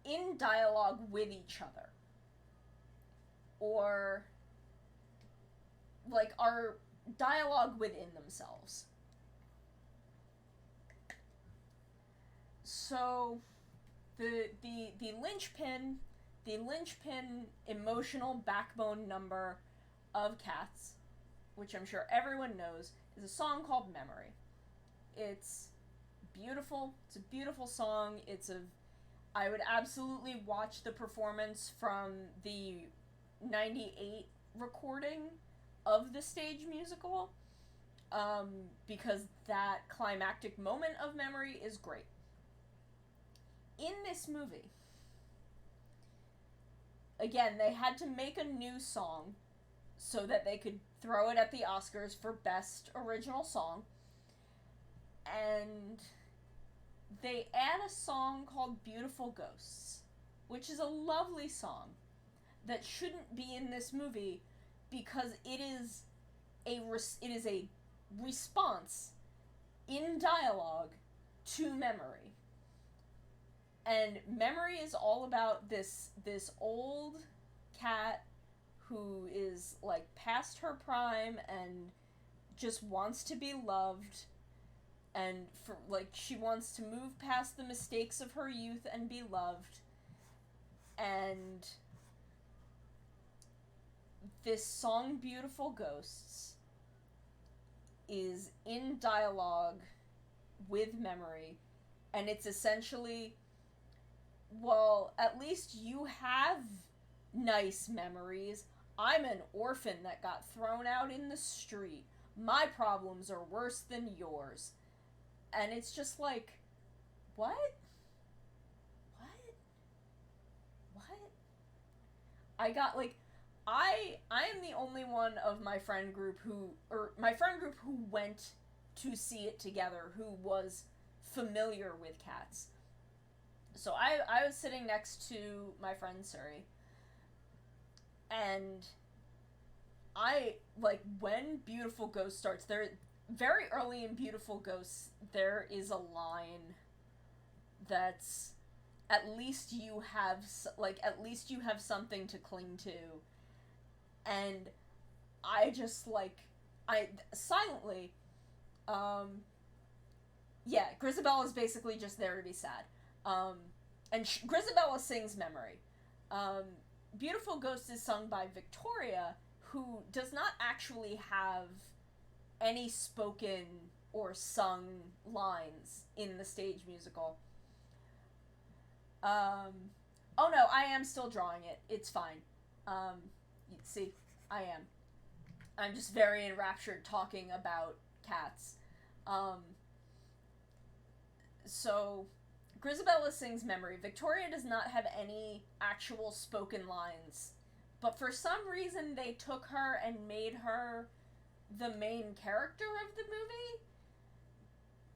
in dialogue with each other. Or, like, are dialogue within themselves. So, the linchpin emotional backbone number of Cats, which I'm sure everyone knows, is a song called Memory. It's beautiful. It's a beautiful song. I would absolutely watch the performance from the 98 recording of the stage musical, because that climactic moment of Memory is great. In this movie, again, they had to make a new song so that they could throw it at the Oscars for Best Original Song. And they add a song called Beautiful Ghosts, which is a lovely song that shouldn't be in this movie because it is a response in dialogue to Memory. And Memory is all about this old cat who is, like, past her prime and just wants to be loved, and she wants to move past the mistakes of her youth and be loved. And this song Beautiful Ghosts is in dialogue with memory, and it's essentially, well, at least you have nice memories. I'm an orphan that got thrown out in the street. My problems are worse than yours. And it's just like, what? What? What? I got like, I am the only one of my friend group who went to see it together, who was familiar with Cats. So I was sitting next to my friend Suri, and I, like, when Beautiful Ghost starts, there, very early in Beautiful Ghosts, there is a line that's, at least you have something to cling to. And I just, like, I silently, yeah, Grisabella is basically just there to be sad. And Grisabella sings Memory. Um, Beautiful Ghost is sung by Victoria, who does not actually have any spoken or sung lines in the stage musical. Oh no, I am still drawing it. It's fine. See, I am. I'm just very enraptured talking about cats. Um, so, Grisabella sings Memory. Victoria does not have any actual spoken lines, but for some reason they took her and made her the main character of the movie,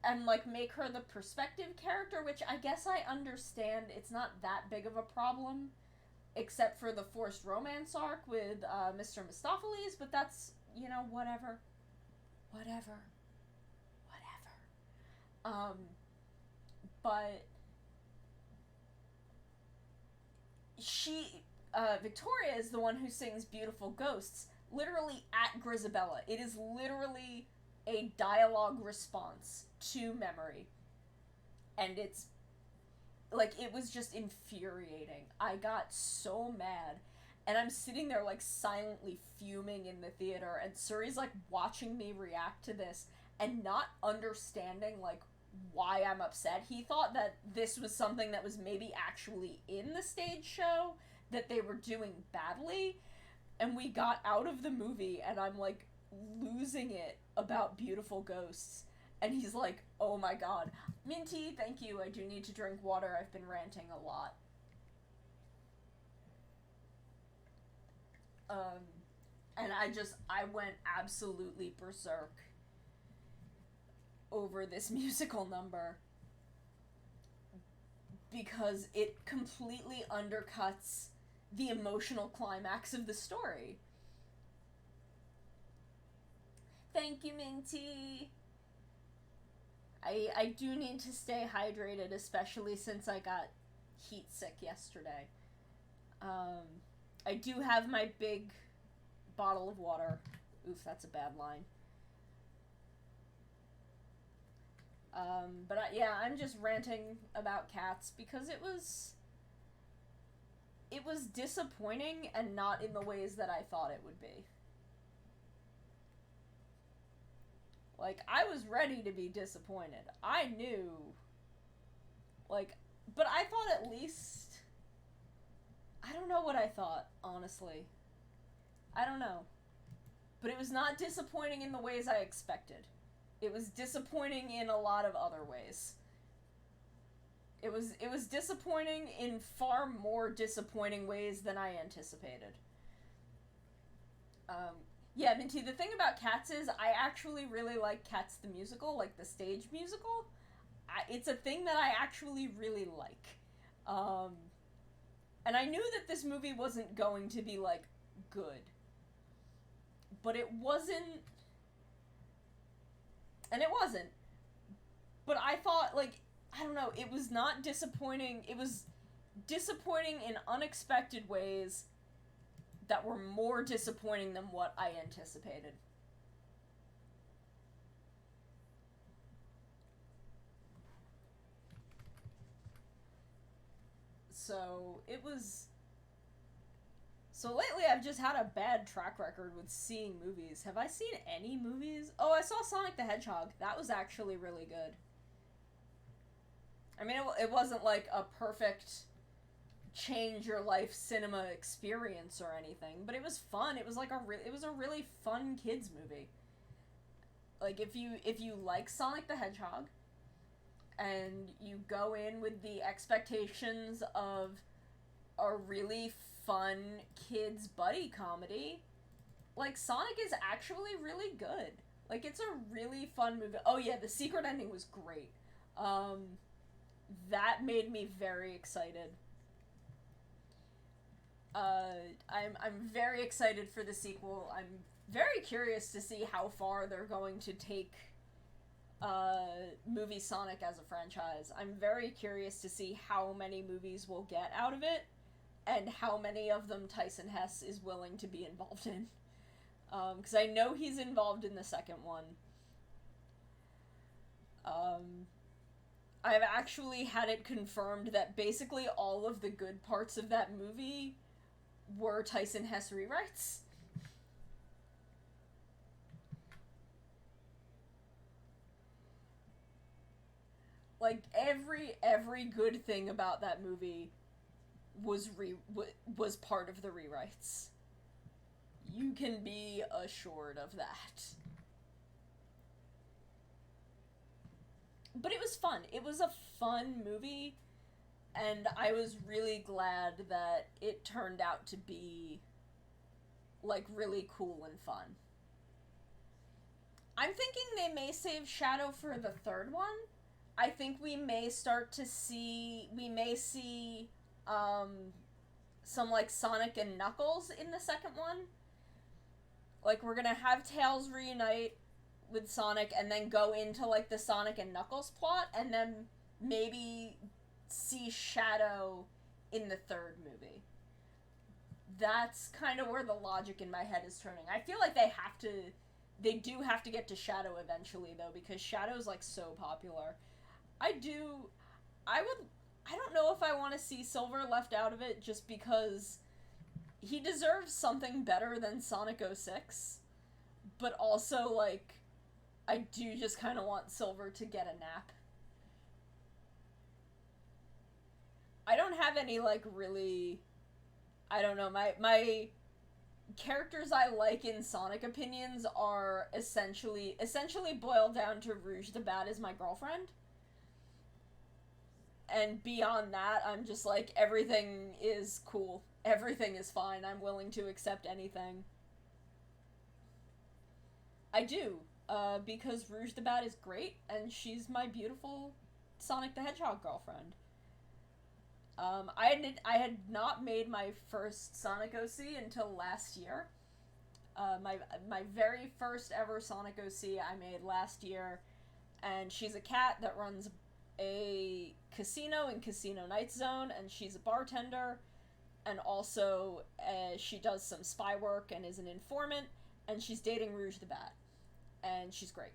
and, like, make her the perspective character, which I guess I understand. It's not that big of a problem, except for the forced romance arc with Mr. Mistopheles, but that's, whatever. Whatever. But Victoria is the one who sings Beautiful Ghosts, literally at Grisabella. It is literally a dialogue response to Memory. And it's, like, it was just infuriating. I got so mad. And I'm sitting there, like, silently fuming in the theater, and Suri's, like, watching me react to this and not understanding, like, why I'm upset. He thought that this was something that was maybe actually in the stage show, that they were doing badly, and we got out of the movie, and I'm, like, losing it about Beautiful Ghosts. And he's like, oh my god. Minty, thank you. I do need to drink water. I've been ranting a lot. And I went absolutely berserk over this musical number because it completely undercuts the emotional climax of the story. Thank you, Minty. I do need to stay hydrated, especially since I got heat sick yesterday. I do have my big bottle of water. Oof, that's a bad line. But I'm just ranting about cats because it was disappointing, and not in the ways that I thought it would be. Like, I was ready to be disappointed. I knew. Like, but I thought at least... I don't know what I thought, honestly. I don't know. But it was not disappointing in the ways I expected. It was disappointing in a lot of other ways. It was disappointing in far more disappointing ways than I anticipated. Yeah, Minty, the thing about Cats is I actually really like Cats the musical, like the stage musical. It's a thing that I actually really like. And I knew that this movie wasn't going to be, like, good. But it wasn't... And it wasn't. But I thought, like, I don't know, it was not disappointing. It was disappointing in unexpected ways that were more disappointing than what I anticipated. So, it was So lately I've just had a bad track record with seeing movies. Have I seen any movies? Oh, I saw Sonic the Hedgehog. That was actually really good. I mean, it wasn't like a perfect change your life cinema experience or anything, but it was fun. It was like it was a really fun kids movie. Like if you like Sonic the Hedgehog and you go in with the expectations of a really fun kids buddy comedy, like Sonic is actually really good. Like it's a really fun movie. Oh yeah, the secret ending was great. That made me very excited. I'm very excited for the sequel. I'm very curious to see how far they're going to take movie Sonic as a franchise. I'm very curious to see how many movies we'll get out of it and how many of them Tyson Hess is willing to be involved in. Because I know he's involved in the second one. I've actually had it confirmed that basically all of the good parts of that movie were Tyson Hess rewrites. Like every good thing about that movie was part of the rewrites. You can be assured of that. But it was fun. It was a fun movie, and I was really glad that it turned out to be like really cool and fun. I'm thinking they may save Shadow for the third one. I think we may see some like Sonic and Knuckles in the second one. Like we're gonna have Tails reunite with Sonic and then go into like the Sonic and Knuckles plot and then maybe see Shadow in the third movie. That's kind of where the logic in my head is turning. I feel like they do have to get to Shadow eventually though, because Shadow's like so popular. I don't know if I want to see Silver left out of it just because he deserves something better than Sonic 06, but also like I do just kind of want Silver to get a nap. I don't have any like really, I don't know, my characters I like in Sonic opinions are essentially boiled down to Rouge the Bat is my girlfriend. And beyond that, I'm just like, everything is cool. Everything is fine. I'm willing to accept anything. I do, because Rouge the Bat is great, and she's my beautiful Sonic the Hedgehog girlfriend. I had not made my first Sonic OC until last year. My very first ever Sonic OC I made last year, and she's a cat that runs a casino in Casino Night Zone, and she's a bartender, and also she does some spy work and is an informant, and she's dating Rouge the Bat, and she's great.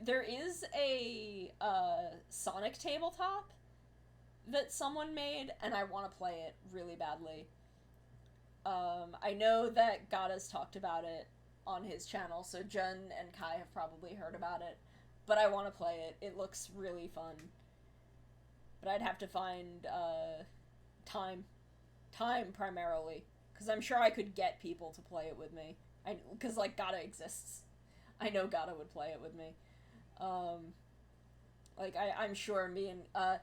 There is a Sonic tabletop that someone made, and I want to play it really badly. I know that Gada's talked about it on his channel, so Jen and Kai have probably heard about it, but I want to play it. It looks really fun. But I'd have to find time primarily, because I'm sure I could get people to play it with me. Because like Gada exists. I know Gada would play it with me. Like I'm sure me and a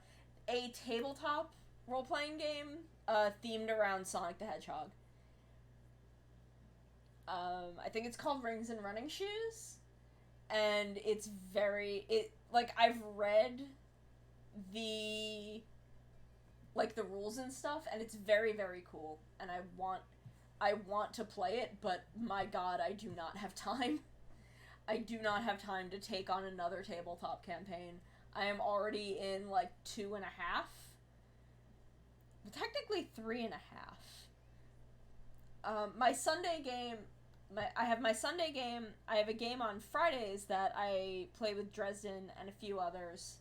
tabletop role-playing game themed around Sonic the Hedgehog. I think it's called Rings and Running Shoes, and it's I've read the the rules and stuff, and it's very, very cool, and I want to play it, but my god, I do not have time. I do not have time to take on another tabletop campaign. I am already in like 2.5. Well, technically 3.5. My Sunday game, I have my Sunday game. I have a game on Fridays that I play with Dresden and a few others.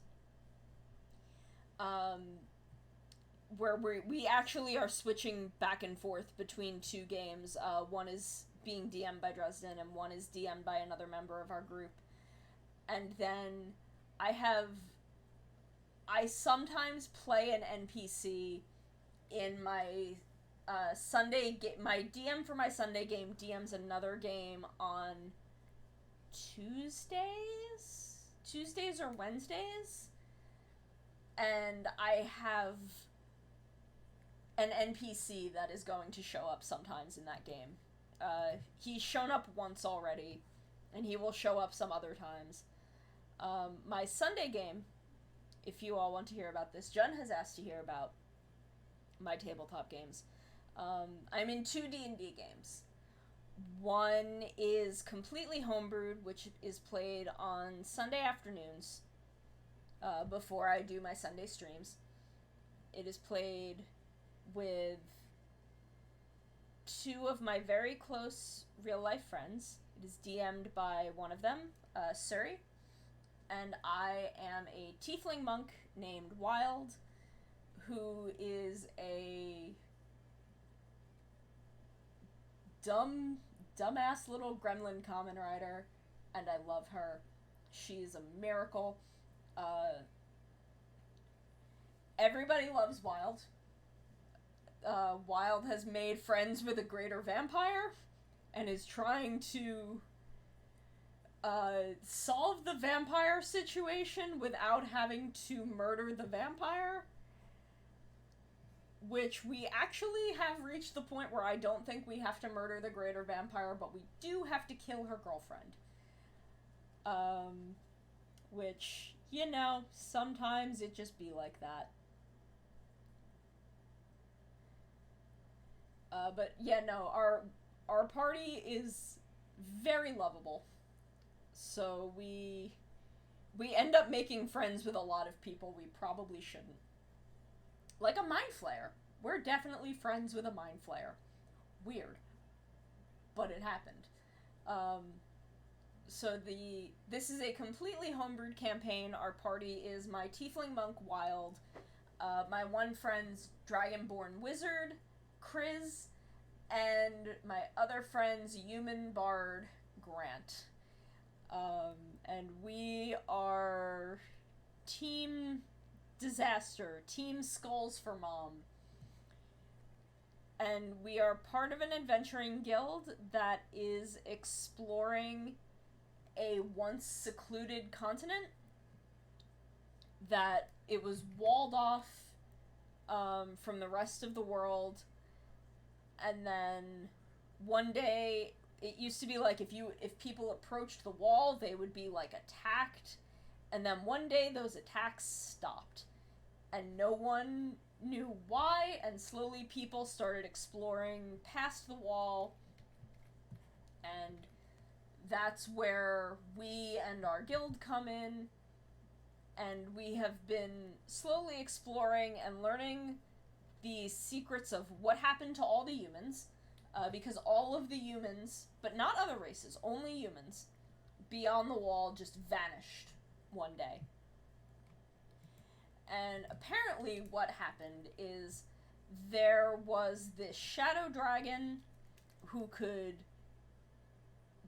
where we actually are switching back and forth between two games. One is being DM'd by Dresden, and one is DM'd by another member of our group. And then I sometimes play an NPC in my my DM for my Sunday game DMs another game on Tuesdays or Wednesdays, and I have an NPC that is going to show up sometimes in that game. He's shown up once already, and he will show up some other times. My Sunday game, if you all want to hear about this, Jen has asked to hear about my tabletop games. I'm in two D&D games. One is completely homebrewed, which is played on Sunday afternoons before I do my Sunday streams. It is played with two of my very close real-life friends. It is DM'd by one of them, Suri, and I am a tiefling monk named Wild, who is a dumbass little gremlin common rider, and I love her. She's a miracle. Everybody loves Wild. Wild has made friends with a greater vampire and is trying to solve the vampire situation without having to murder the vampire, which we actually have reached the point where I don't think we have to murder the greater vampire, but we do have to kill her girlfriend. Which, you know, sometimes it just be like that. But yeah, no, our party is very lovable. So we end up making friends with a lot of people we probably shouldn't. Like a Mind Flayer. We're definitely friends with a Mind Flayer. Weird. But it happened. So this is a completely homebrewed campaign. Our party is my Tiefling Monk Wild, my one friend's Dragonborn Wizard, Kriz, and my other friend's Human Bard, Grant. And we are Team Disaster, Team Skulls for Mom. And we are part of an adventuring guild that is exploring a once secluded continent that it was walled off from the rest of the world, and then one day it used to be like if people approached the wall, they would be like attacked, and then one day those attacks stopped and no one knew why, and slowly people started exploring past the wall, and that's where we and our guild come in, and we have been slowly exploring and learning the secrets of what happened to all the humans, because all of the humans, but not other races, only humans, beyond the wall just vanished one day. And apparently what happened is there was this shadow dragon who could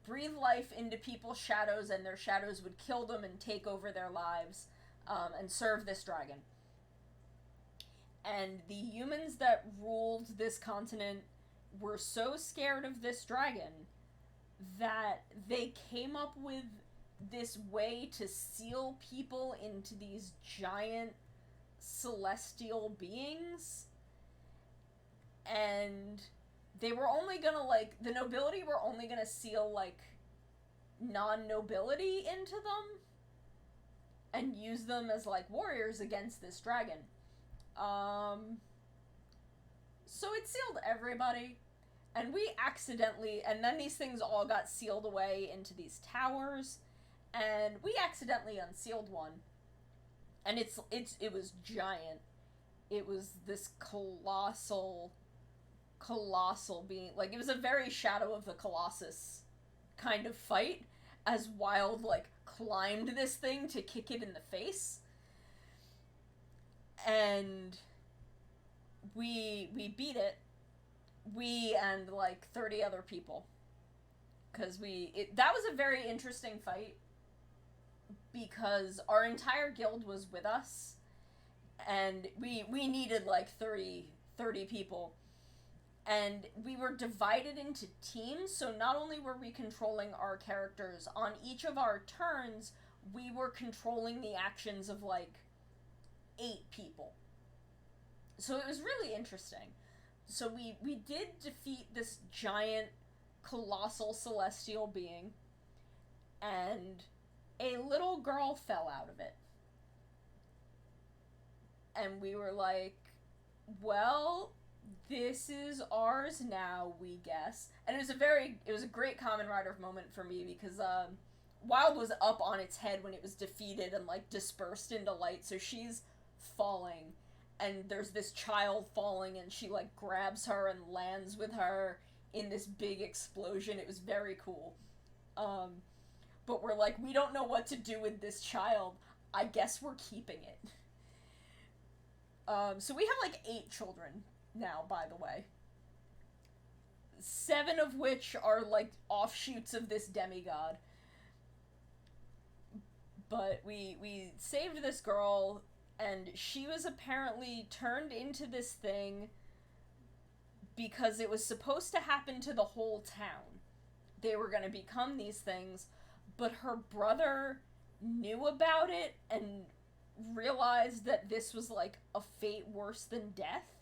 breathe life into people's shadows, and their shadows would kill them and take over their lives, and serve this dragon. And the humans that ruled this continent were so scared of this dragon that they came up with this way to seal people into these giant celestial beings, and they were only gonna, like, the nobility were only gonna seal, like, non-nobility into them and use them as, like, warriors against this dragon. So it sealed everybody, and we accidentally, and then these things all got sealed away into these towers, and we accidentally unsealed one, and it was giant. It was this colossal being, like, it was a very Shadow of the Colossus kind of fight, as Wild, like, climbed this thing to kick it in the face. And we beat it. We and like 30 other people. Because that was a very interesting fight because our entire guild was with us and we needed like 30 people, and we were divided into teams. So not only were we controlling our characters on each of our turns, we were controlling the actions of like 8 people. So it was really interesting. So we did defeat this giant colossal celestial being, and a little girl fell out of it. And we were like, well, this is ours now, we guess. And it was a great Kamen Rider moment for me because Wild was up on its head when it was defeated and like dispersed into light, so she's falling and there's this child falling and she like grabs her and lands with her in this big explosion. It was very cool. But we're like, we don't know what to do with this child. I guess we're keeping it. So we have like 8 children now, by the way. 7 of which are like offshoots of this demigod. But we saved this girl, and she was apparently turned into this thing because it was supposed to happen to the whole town. They were going to become these things, but her brother knew about it and realized that this was like a fate worse than death,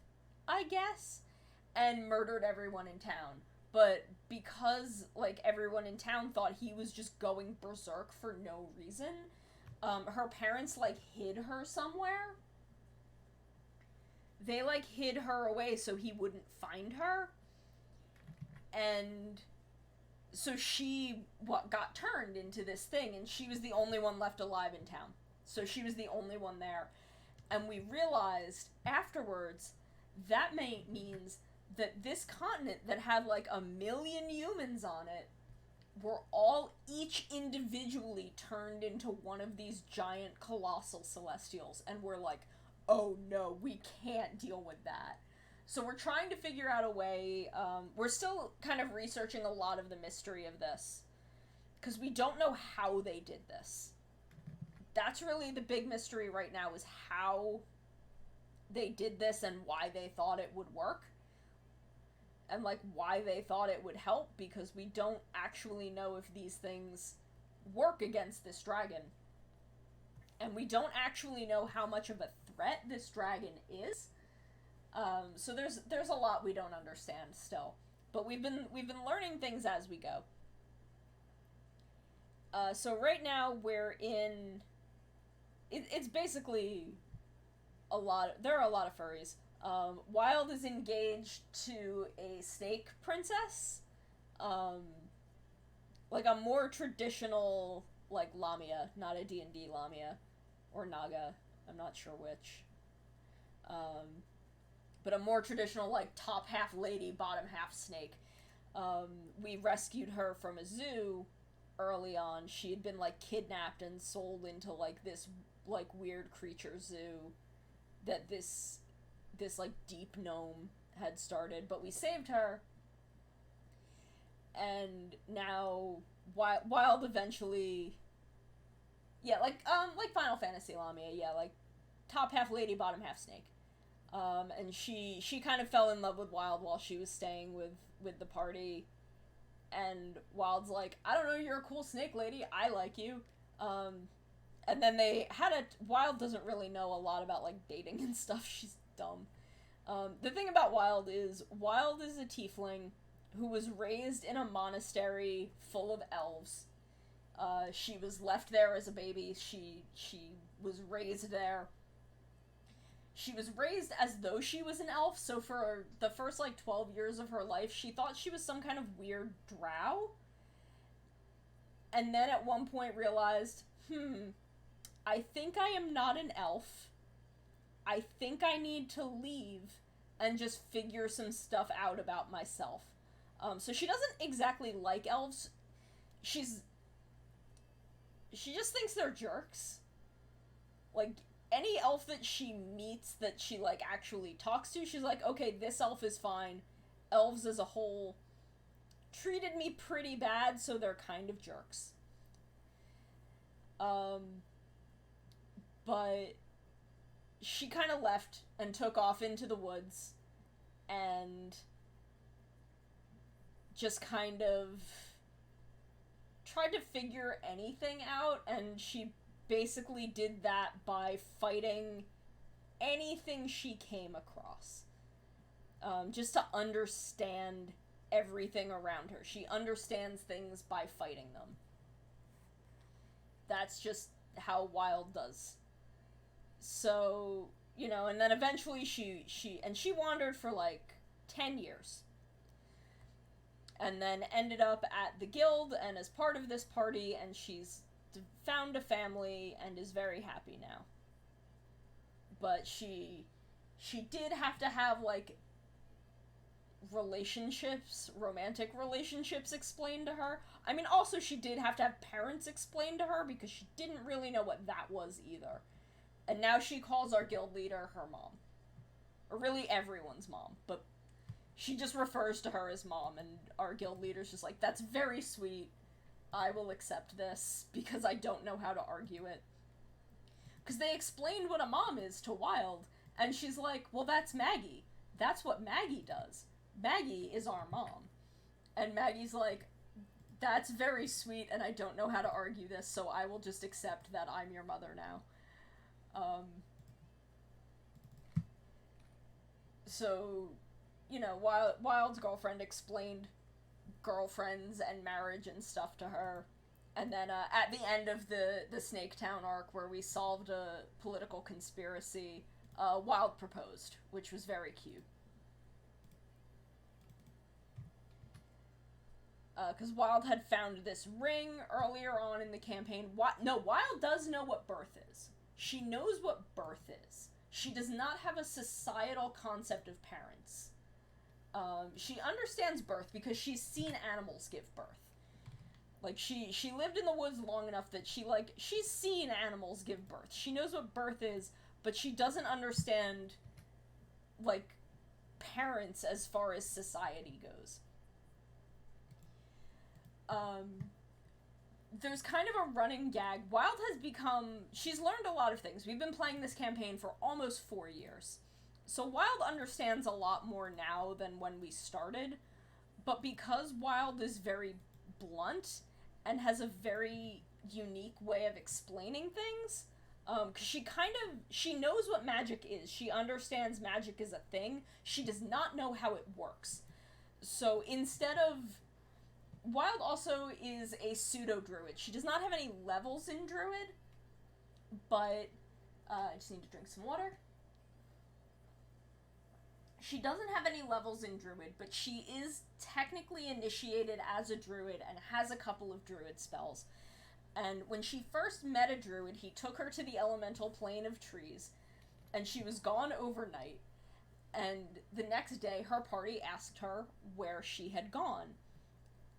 I guess, and murdered everyone in town. But because like everyone in town thought he was just going berserk for no reason, her parents like hid her somewhere. They like hid her away so he wouldn't find her. And so she got turned into this thing, and she was the only one left alive in town. So she was the only one there. And we realized afterwards that means that this continent that had like 1 million humans on it were all each individually turned into one of these giant colossal celestials. And we're like, oh no, we can't deal with that. So we're trying to figure out a way. We're still kind of researching a lot of the mystery of this, because we don't know how they did this. That's really the big mystery right now, is how they did this and why they thought it would work. And like why they thought it would help, because we don't actually know if these things work against this dragon. And we don't actually know how much of a threat this dragon is. So there's a lot we don't understand still. But we've been learning things as we go. So right now we're in... It's basically there are a lot of furries. Wild is engaged to a snake princess. Like a more traditional, like, Lamia, not a D&D Lamia. Or Naga, I'm not sure which. But a more traditional, like, top half lady, bottom half snake. We rescued her from a zoo early on. She had been, like, kidnapped and sold into, like, this, like, weird creature zoo that this like, deep gnome had started. But we saved her. And now, Wild eventually... Yeah, like Final Fantasy Lamia, yeah, like, top half lady, bottom half snake. And she kind of fell in love with Wild while she was staying with the party. And Wild's like, I don't know, you're a cool snake lady, I like you. And then Wild doesn't really know a lot about, like, dating and stuff, she's dumb. The thing about Wild is a tiefling who was raised in a monastery full of elves. She was left there as a baby. She was raised there. She was raised as though she was an elf, so for the first, like, 12 years of her life, she thought she was some kind of weird drow. And then at one point realized, I think I am not an elf. I think I need to leave and just figure some stuff out about myself. So she doesn't exactly like elves. She just thinks they're jerks. Like, any elf that she meets that she, like, actually talks to, she's like, okay, this elf is fine. Elves as a whole treated me pretty bad, so they're kind of jerks. But she kind of left and took off into the woods and just kind of tried to figure anything out, and she basically did that by fighting anything she came across. Just to understand everything around her. She understands things by fighting them. That's just how Wild does. So, and then eventually she wandered for like 10 years. And then ended up at the guild and as part of this party, and she's found a family and is very happy now. But she did have to have, like, romantic relationships explained to her. I mean, also she did have to have parents explained to her because she didn't really know what that was either. And now she calls our guild leader her mom. Or really everyone's mom, but she just refers to her as mom, and our guild leader's just like, that's very sweet. I will accept this because I don't know how to argue it. Because they explained what a mom is to Wild, and she's like, well, that's Maggie. That's what Maggie does. Maggie is our mom. And Maggie's like, that's very sweet, and I don't know how to argue this, so I will just accept that I'm your mother now. So, Wild's girlfriend explained girlfriends and marriage and stuff to her. And then at the end of the Snake Town arc, where we solved a political conspiracy, Wild proposed, which was very cute. Because Wild had found this ring earlier on in the campaign. Wild does know what birth is. She knows what birth is. She does not have a societal concept of parents. She understands birth because she's seen animals give birth. Like, she lived in the woods long enough that she's seen animals give birth. She knows what birth is, but she doesn't understand, like, parents as far as society goes. There's kind of a running gag. Wild she's learned a lot of things. We've been playing this campaign for almost 4 years. So Wild understands a lot more now than when we started, but because Wild is very blunt and has a very unique way of explaining things, because she knows what magic is. She understands magic is a thing. She does not know how it works. So instead of... Wild also is a pseudo-druid. She does not have any levels in druid, but I just need to drink some water. She doesn't have any levels in druid, but she is technically initiated as a druid and has a couple of druid spells. And when she first met a druid, he took her to the elemental plane of trees, and she was gone overnight. And the next day, her party asked her where she had gone.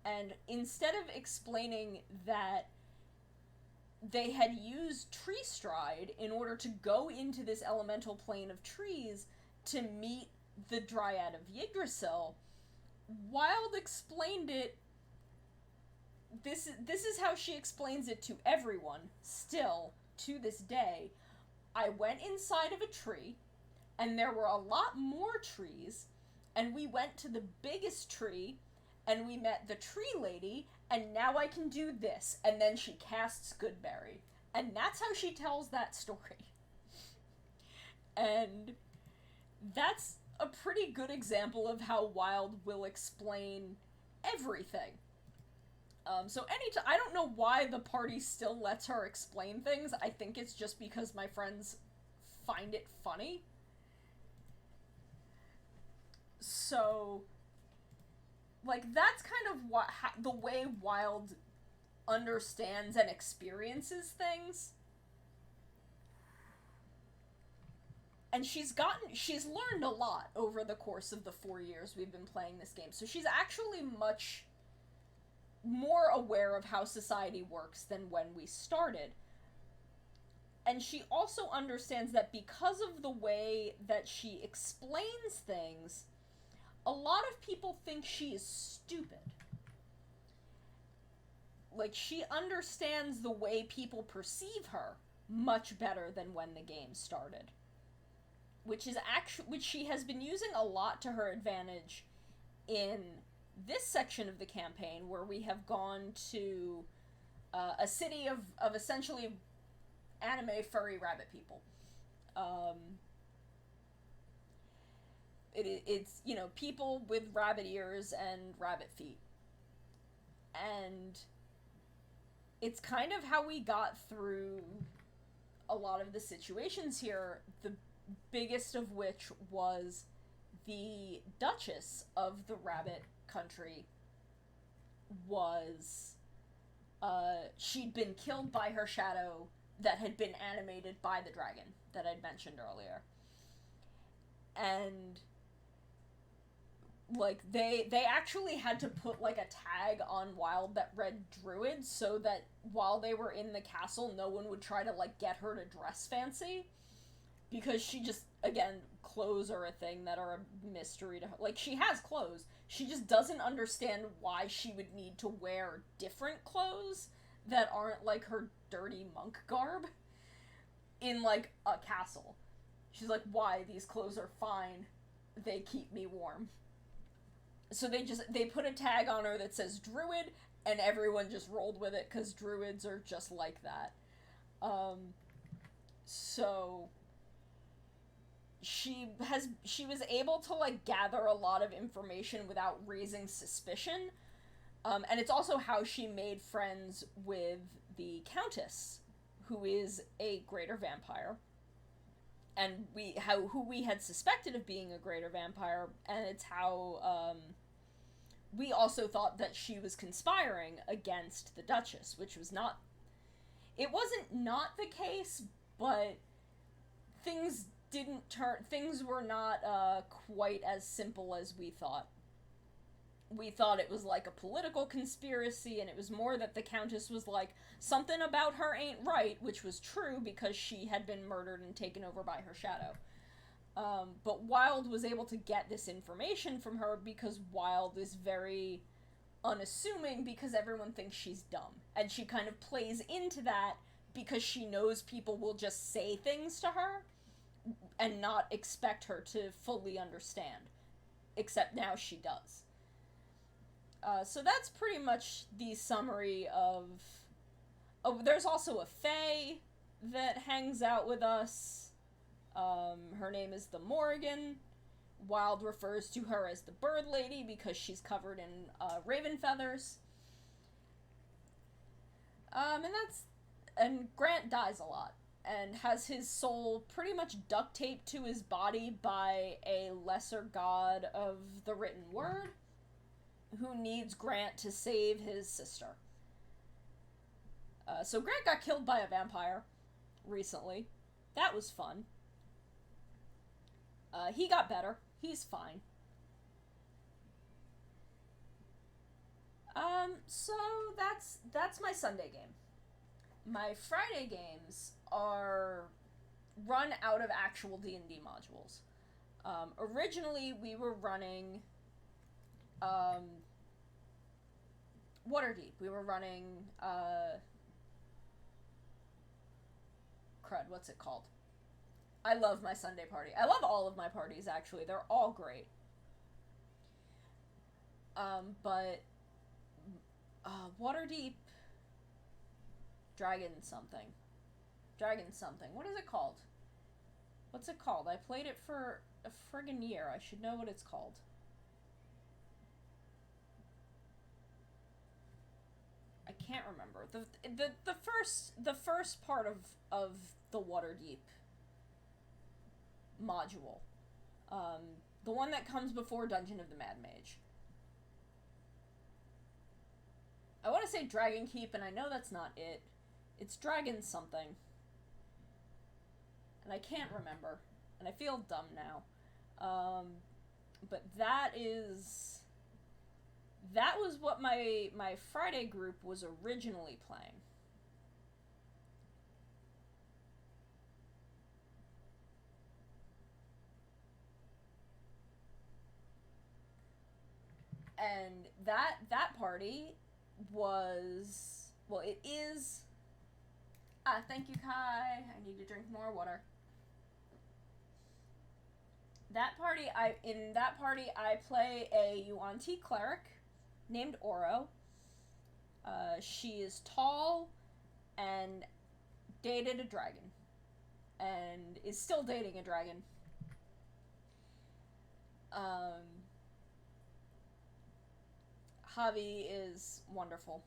And instead of explaining that they had used Tree Stride in order to go into this elemental plane of trees to meet the Dryad of Yggdrasil, Wild explained it... This is how she explains it to everyone, still, to this day. I went inside of a tree, and there were a lot more trees, and we went to the biggest tree, and we met the tree lady, and now I can do this. And then she casts Goodberry. And that's how she tells that story. And that's a pretty good example of how Wild will explain everything. So anytime... I don't know why the party still lets her explain things. I think it's just because my friends find it funny. So... like, that's kind of the way Wild understands and experiences things. And she's learned a lot over the course of the 4 years we've been playing this game. So she's actually much more aware of how society works than when we started. and she also understands that because of the way that she explains things, a lot of people think she is stupid. Like, she understands the way people perceive her much better than when the game started. Which she has been using a lot to her advantage in this section of the campaign, where we have gone to a city of essentially anime furry rabbit people. It's, you know, people with rabbit ears and rabbit feet. And it's kind of how we got through a lot of the situations here, the biggest of which was the Duchess of the Rabbit Country was, she'd been killed by her shadow that had been animated by the dragon that I'd mentioned earlier. And, like, they actually had to put, like, a tag on Wild that read Druid, so that while they were in the castle, no one would try to, like, get her to dress fancy. Because she just, again, clothes are a thing that are a mystery to her. Like, she has clothes. She just doesn't understand why she would need to wear different clothes that aren't, like, her dirty monk garb in, like, a castle. She's like, why? These clothes are fine. They keep me warm. So they put a tag on her that says Druid, and everyone just rolled with it, because Druids are just like that. So she was able to, like, gather a lot of information without raising suspicion. And it's also how she made friends with the Countess, who is a greater vampire. And who we had suspected of being a greater vampire, and it's how, we also thought that she was conspiring against the Duchess, which was not... It wasn't not the case, but things were not, quite as simple as we thought. We thought it was like a political conspiracy, and it was more that the Countess was like, something about her ain't right, which was true because she had been murdered and taken over by her shadow. But Wild was able to get this information from her because Wild is very unassuming because everyone thinks she's dumb. And she kind of plays into that because she knows people will just say things to her and not expect her to fully understand. Except now she does. So that's pretty much the summary of... Oh, there's also a fae that hangs out with us. Her name is the Morrigan. Wild refers to her as the Bird Lady because she's covered in raven feathers. And Grant dies a lot and has his soul pretty much duct taped to his body by a lesser god of the written word who needs Grant to save his sister. So Grant got killed by a vampire recently. That was fun. He got better. He's fine. So that's my Sunday game. My Friday games are run out of actual D&D modules. Originally, we were running Waterdeep. We were running crud, what's it called? I love my Sunday party. I love all of my parties, actually. They're all great. But Waterdeep Dragon something. What is it called? What's it called? I played it for a friggin' year. I should know what it's called. I can't remember. The first part of the Waterdeep module. The one that comes before Dungeon of the Mad Mage. I want to say Dragon Keep, and I know that's not it. It's Dragon something. And I can't remember. And I feel dumb now. But that was what my Friday group was originally playing. And that party was, well, it is. Thank you, Kai. I need to drink more water. In that party I play a Yuan-Ti cleric named Oro. She is tall and dated a dragon, and is still dating a dragon. Javi is wonderful.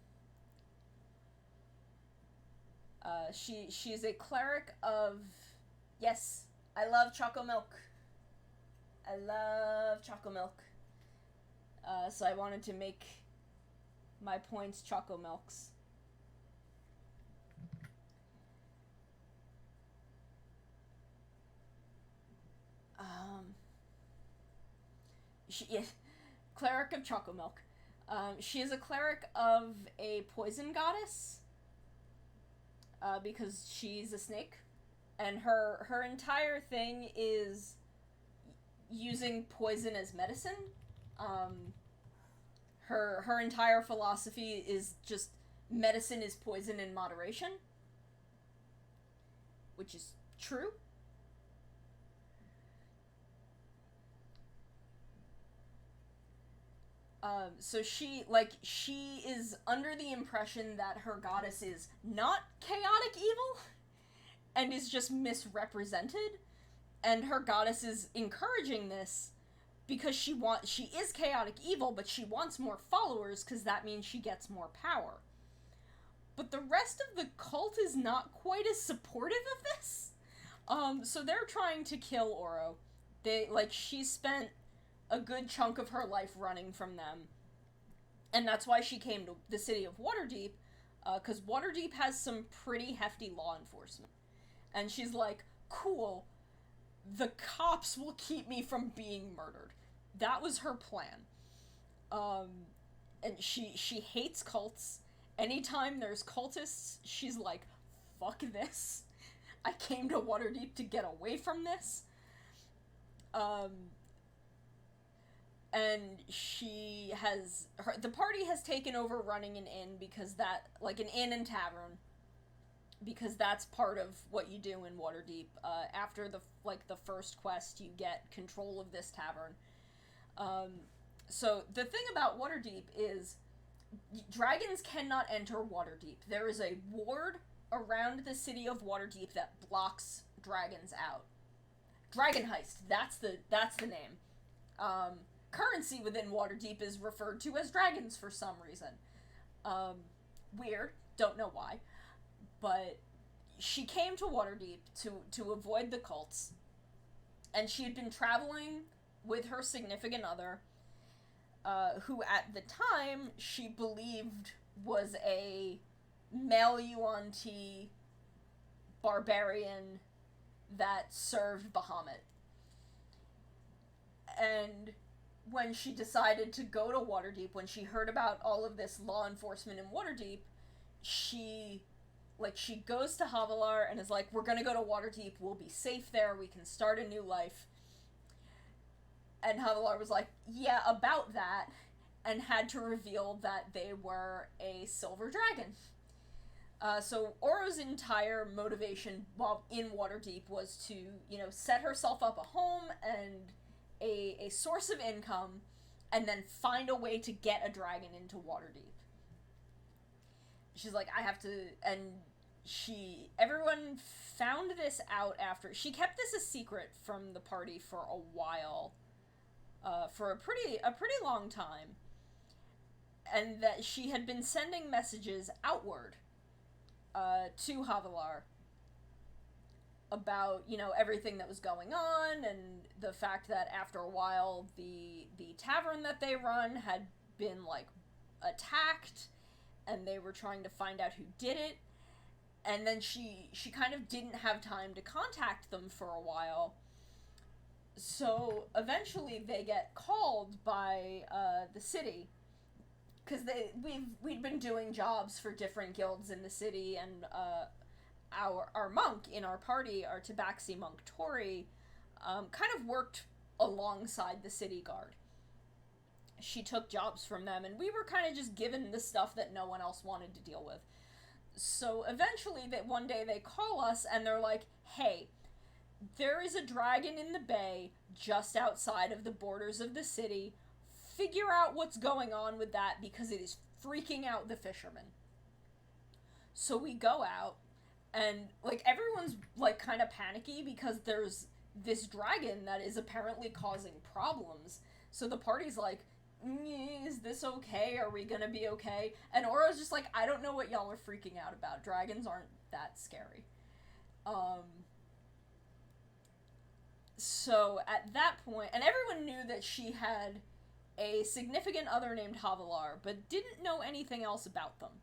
She's a cleric of, yes, I love Choco Milk. I love Choco Milk. So I wanted to make my points Choco Milks. Yeah, cleric of Choco Milk. She is a cleric of a poison goddess. Because she's a snake, and her entire thing is using poison as medicine. Her entire philosophy is just medicine is poison in moderation, which is true. So she is under the impression that her goddess is not chaotic evil, and is just misrepresented, and her goddess is encouraging this because she is chaotic evil, but she wants more followers because that means she gets more power. But the rest of the cult is not quite as supportive of this. So they're trying to kill Oro. She spent a good chunk of her life running from them. And that's why she came to the city of Waterdeep, because Waterdeep has some pretty hefty law enforcement. And she's like, cool, the cops will keep me from being murdered. That was her plan. And she hates cults. Anytime there's cultists, she's like, fuck this. I came to Waterdeep to get away from this. And the party has taken over running an inn, because an inn and tavern, because that's part of what you do in Waterdeep. After the first quest, you get control of this tavern. So the thing about Waterdeep is dragons cannot enter Waterdeep. There is a ward around the city of Waterdeep that blocks dragons out. Dragon Heist, that's the name. Currency within Waterdeep is referred to as dragons for some reason. Weird, don't know why. But she came to Waterdeep to avoid the cults, and she had been traveling with her significant other, who at the time she believed was a male Yuan-Ti barbarian that served Bahamut. And when she decided to go to Waterdeep, when she heard about all of this law enforcement in Waterdeep, she goes to Havilar and is like, we're gonna go to Waterdeep, we'll be safe there, we can start a new life. And Havilar was like, yeah, about that, and had to reveal that they were a silver dragon. So Oro's entire motivation while in Waterdeep was to, set herself up a home and a source of income, and then find a way to get a dragon into Waterdeep. She's like, I have to, and everyone found this out after. She kept this a secret from the party for a while, for a pretty long time, and that she had been sending messages outward, to Havilar, about, everything that was going on, and the fact that after a while the tavern that they run had been, attacked, and they were trying to find out who did it. And then she kind of didn't have time to contact them for a while. So eventually they get called by the city, because we'd been doing jobs for different guilds in the city, and our monk in our party, our Tabaxi monk Tori, kind of worked alongside the city guard. she took jobs from them, and we were kind of just given the stuff that no one else wanted to deal with. So eventually, that one day they call us and they're like, "Hey, there is a dragon in the bay just outside of the borders of the city. Figure out what's going on with that because it is freaking out the fishermen." So we go out, and like everyone's like kind of panicky because there's this dragon that is apparently causing problems. So the party's like, is this okay? Are we gonna be okay? And Oro's just like, I don't know what y'all are freaking out about. Dragons aren't that scary. So at that point, and everyone knew that she had a significant other named Havilar, but didn't know anything else about them.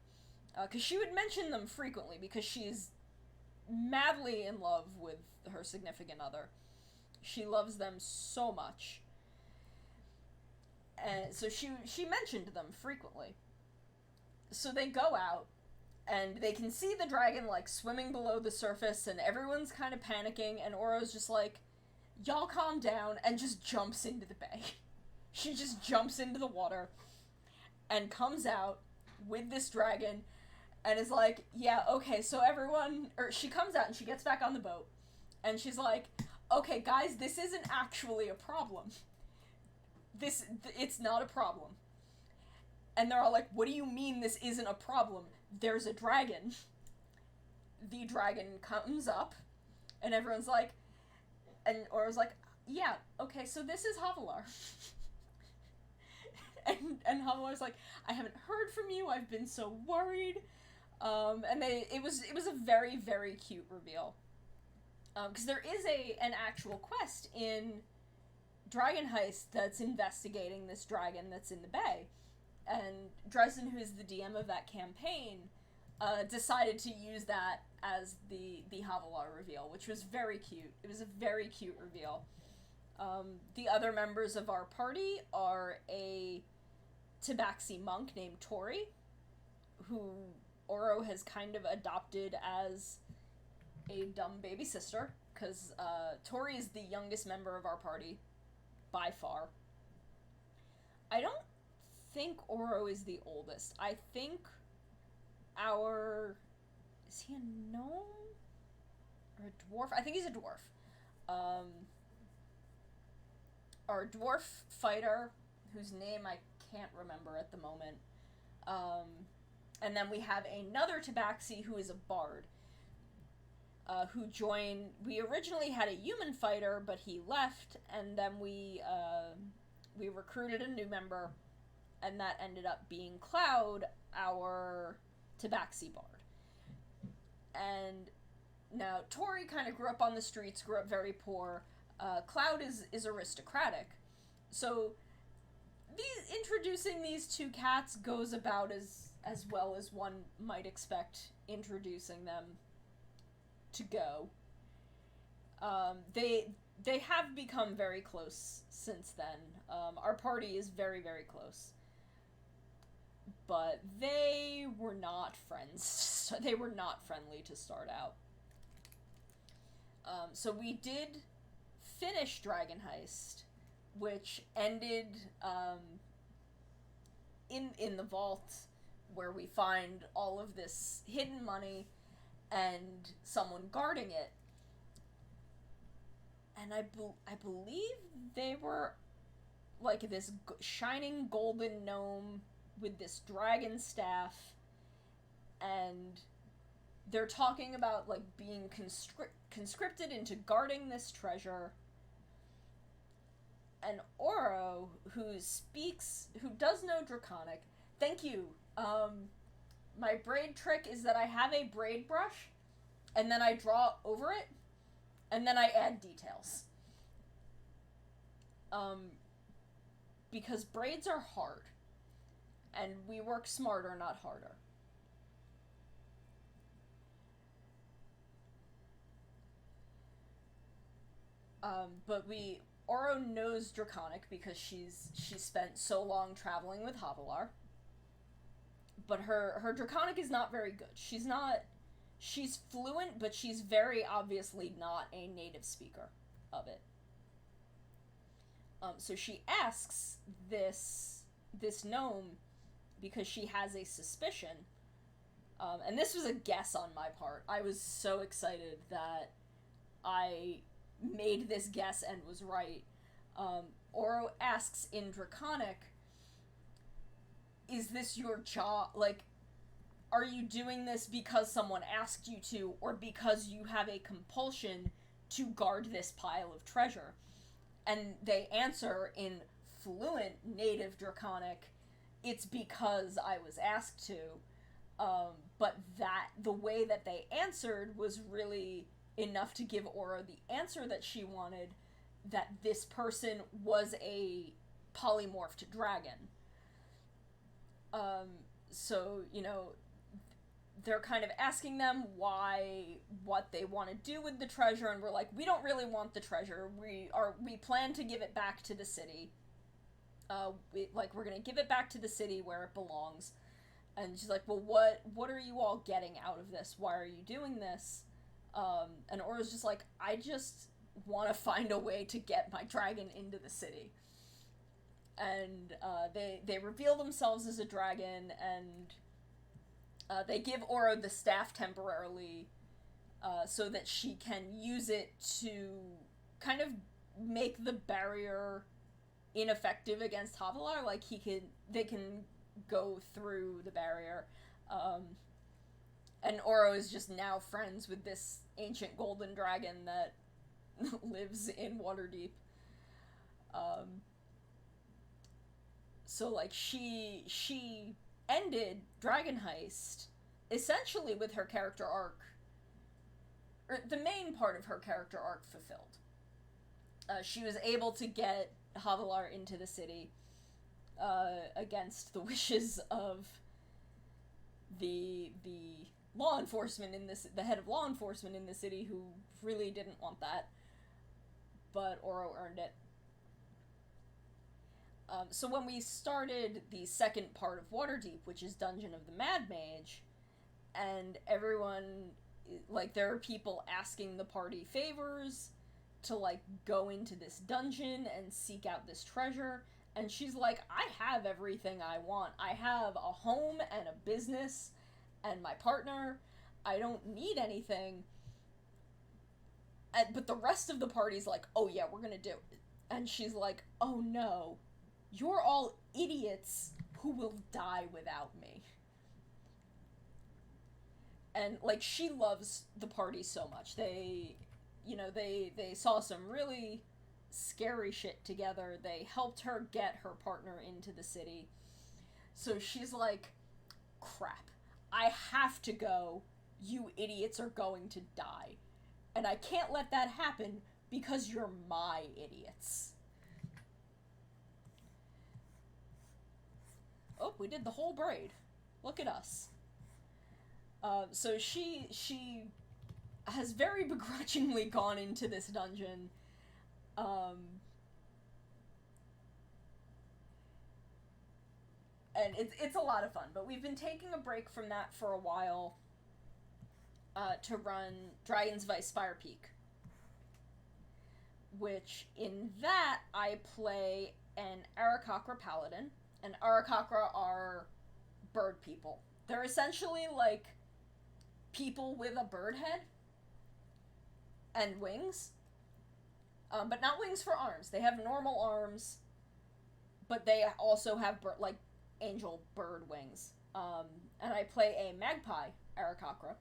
Because she would mention them frequently because she's madly in love with her significant other. She loves them so much. And so she mentioned them frequently. So they go out, and they can see the dragon, like, swimming below the surface, and everyone's kind of panicking, and Oro's just like, y'all calm down, and just jumps into the bay. She just jumps into the water, and comes out with this dragon, and is like, yeah, okay, so everyone, or she comes out, and she gets back on the boat, and she's like, okay, guys, this isn't actually a problem. It's not a problem. And they're all like, what do you mean this isn't a problem? There's a dragon. The dragon comes up, and everyone's like, and Oro's like, yeah, okay, so this is Havilar. and Havilar's like, I haven't heard from you, I've been so worried. And it was a very, very cute reveal. Because there is an actual quest in Dragon Heist that's investigating this dragon that's in the bay. And Dresden, who is the DM of that campaign, decided to use that as the Havilar reveal, which was very cute. It was a very cute reveal. The other members of our party are a Tabaxi monk named Tori, who Oro has kind of adopted as a dumb baby sister, because Tori is the youngest member of our party, by far. I don't think Oro is the oldest. I think is he a gnome? Or a dwarf? I think he's a dwarf. Our dwarf fighter, whose name I can't remember at the moment. And then we have another Tabaxi who is a bard. Who joined. We originally had a human fighter, but he left, and then we recruited a new member, and that ended up being Cloud, our Tabaxi bard. And now Tori kind of grew up on the streets, grew up very poor. Cloud is aristocratic, so introducing these two cats goes about as well as one might expect introducing them to go. They have become very close since then. Our party is very, very close. But they were not friends. They were not friendly to start out. So we did finish Dragon Heist, which ended in the vault, where we find all of this hidden money and someone guarding it. And I believe they were like this shining golden gnome with this dragon staff, and they're talking about like being conscripted into guarding this treasure. And Oro, who does know Draconic, thank you. My braid trick is that I have a braid brush, and then I draw over it, and then I add details. Because braids are hard, and we work smarter, not harder. But Oro knows Draconic because she's spent so long traveling with Havilar. But her Draconic is not very good. She's fluent, but she's very obviously not a native speaker of it. So she asks this this gnome because she has a suspicion. And this was a guess on my part. I was so excited that I made this guess and was right. Oro asks in Draconic, is this your job? Like, are you doing this because someone asked you to, or because you have a compulsion to guard this pile of treasure? And they answer in fluent native Draconic, it's because I was asked to. But the way that they answered was really enough to give Oro the answer that she wanted, that this person was a polymorphed dragon. So, they're kind of asking them what they want to do with the treasure, and we're like, we don't really want the treasure. We plan to give it back to the city. We're gonna give it back to the city where it belongs. And she's like, well, what are you all getting out of this? Why are you doing this? And Oro's just like, I just want to find a way to get my dragon into the city. And they reveal themselves as a dragon, and they give Oro the staff temporarily so that she can use it to kind of make the barrier ineffective against Havilar. Like, they can go through the barrier. And Oro is just now friends with this ancient golden dragon that lives in Waterdeep. So, like, she ended Dragon Heist essentially with her character arc, or the main part of her character arc fulfilled. She was able to get Havilar into the city against the wishes of the law enforcement the head of law enforcement in the city, who really didn't want that, but Oro earned it. So when we started the second part of Waterdeep, which is Dungeon of the Mad Mage, and everyone, like, there are people asking the party favors to, like, go into this dungeon and seek out this treasure, and she's like, I have everything I want. I have a home and a business and my partner. I don't need anything. But the rest of the party's like, oh yeah, we're gonna do it. And she's like, oh no, you're all idiots who will die without me. And, like, she loves the party so much. They saw some really scary shit together. They helped her get her partner into the city. So she's like, crap, I have to go. You idiots are going to die. And I can't let that happen because you're my idiots. Oh, we did the whole braid. Look at us. So she has very begrudgingly gone into this dungeon. And it's a lot of fun, but we've been taking a break from that for a while to run Dragon's Vice Fire Peak, which in that I play an Aarakocra paladin, and Aarakocra are bird people. They're essentially like people with a bird head and wings, but not wings for arms. They have normal arms, but they also have like angel bird wings. And I play a magpie Aarakocra.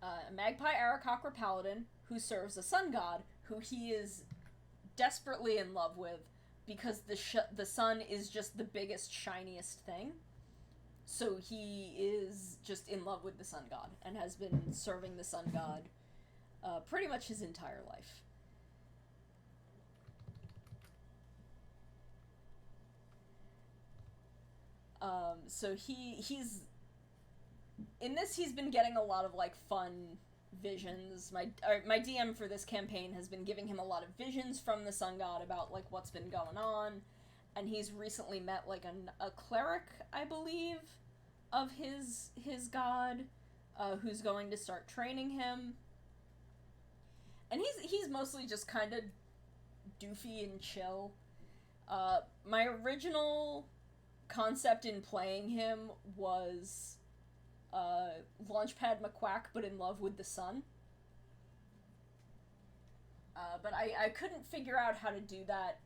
A magpie Aarakocra paladin who serves a sun god who he is desperately in love with because the sun is just the biggest, shiniest thing. So he is just in love with the sun god and has been serving the sun god pretty much his entire life. So he's in this. He's been getting a lot of like fun visions. My DM for this campaign has been giving him a lot of visions from the sun god about like what's been going on, and he's recently met like a cleric, I believe, of his god, who's going to start training him. And he's mostly just kind of doofy and chill. My original concept in playing him was Launchpad McQuack, but in love with the sun. But I couldn't figure out how to do that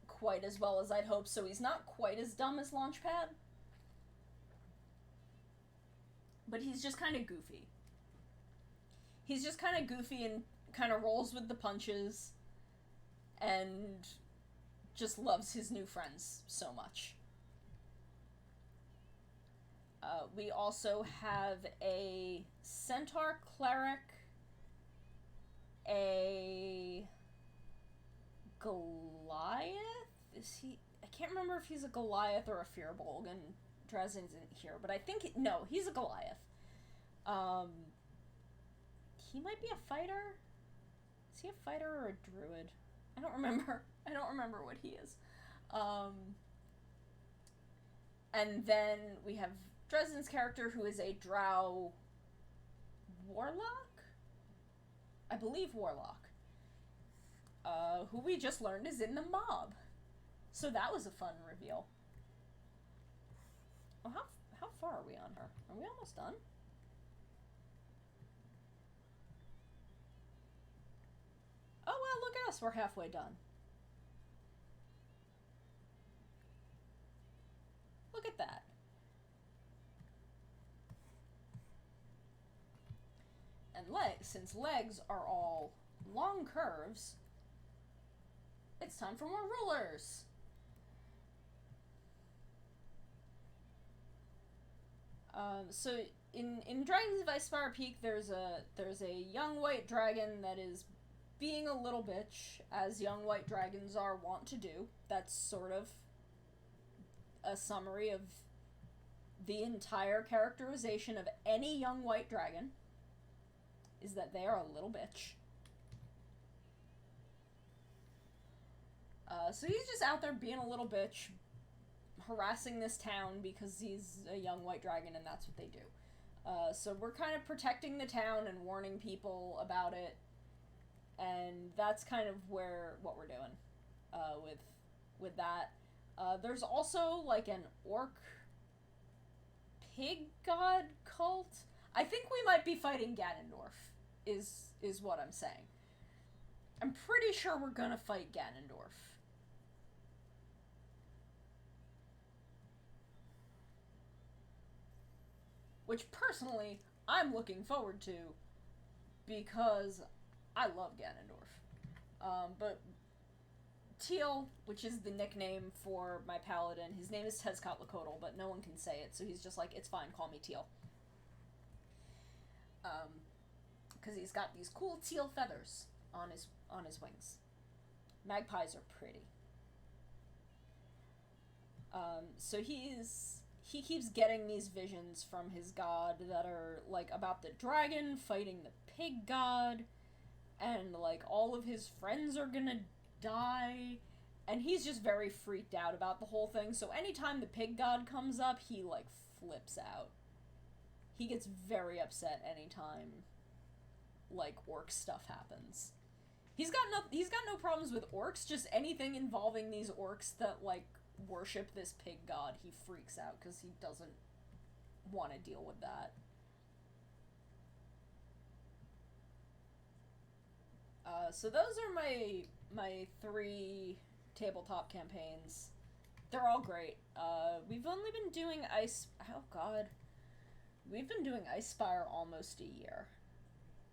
quite as well as I'd hoped, so he's not quite as dumb as Launchpad. But he's just kind of goofy. He's just kind of goofy and kind of rolls with the punches and just loves his new friends so much. We also have a Centaur Cleric, a Goliath? Is he... I can't remember if he's a Goliath or a Firbolg, and Drazen isn't here, but I think... no, he's a Goliath. He might be a fighter? Is he a fighter or a druid? I don't remember. I don't remember what he is. And then we have Dresden's character, who is a drow warlock? I believe warlock. Who we just learned is in the mob. So that was a fun reveal. Oh, how far are we on her? Are we almost done? Oh, well, look at us. We're halfway done. Look at that. And since legs are all long curves, it's time for more rulers. So in Dragons of Icespire Peak, there's a young white dragon that is being a little bitch, as young white dragons are wont to do. That's sort of a summary of the entire characterization of any young white dragon, is that they are a little bitch. So he's just out there being a little bitch, harassing this town because he's a young white dragon and that's what they do. So we're kind of protecting the town and warning people about it, and that's kind of what we're doing with that. There's also like an orc pig god cult. I think we might be fighting Ganondorf, is what I'm saying. I'm pretty sure we're gonna fight Ganondorf. Which, personally, I'm looking forward to, because I love Ganondorf. But Teal, which is the nickname for my paladin, his name is Tezcatlicoatl, but no one can say it, so he's just like, it's fine, call me Teal. Because he's got these cool teal feathers on his wings. Magpies are pretty. So he keeps getting these visions from his god that are like about the dragon fighting the pig god, and like all of his friends are gonna die, and he's just very freaked out about the whole thing. So anytime the pig god comes up, he like flips out. He gets very upset anytime like orc stuff happens. He's got no problems with orcs, just anything involving these orcs that like worship this pig god, he freaks out because he doesn't want to deal with that. So those are my 3 tabletop campaigns. They're all great. We've only been doing we've been doing Icespire almost a year,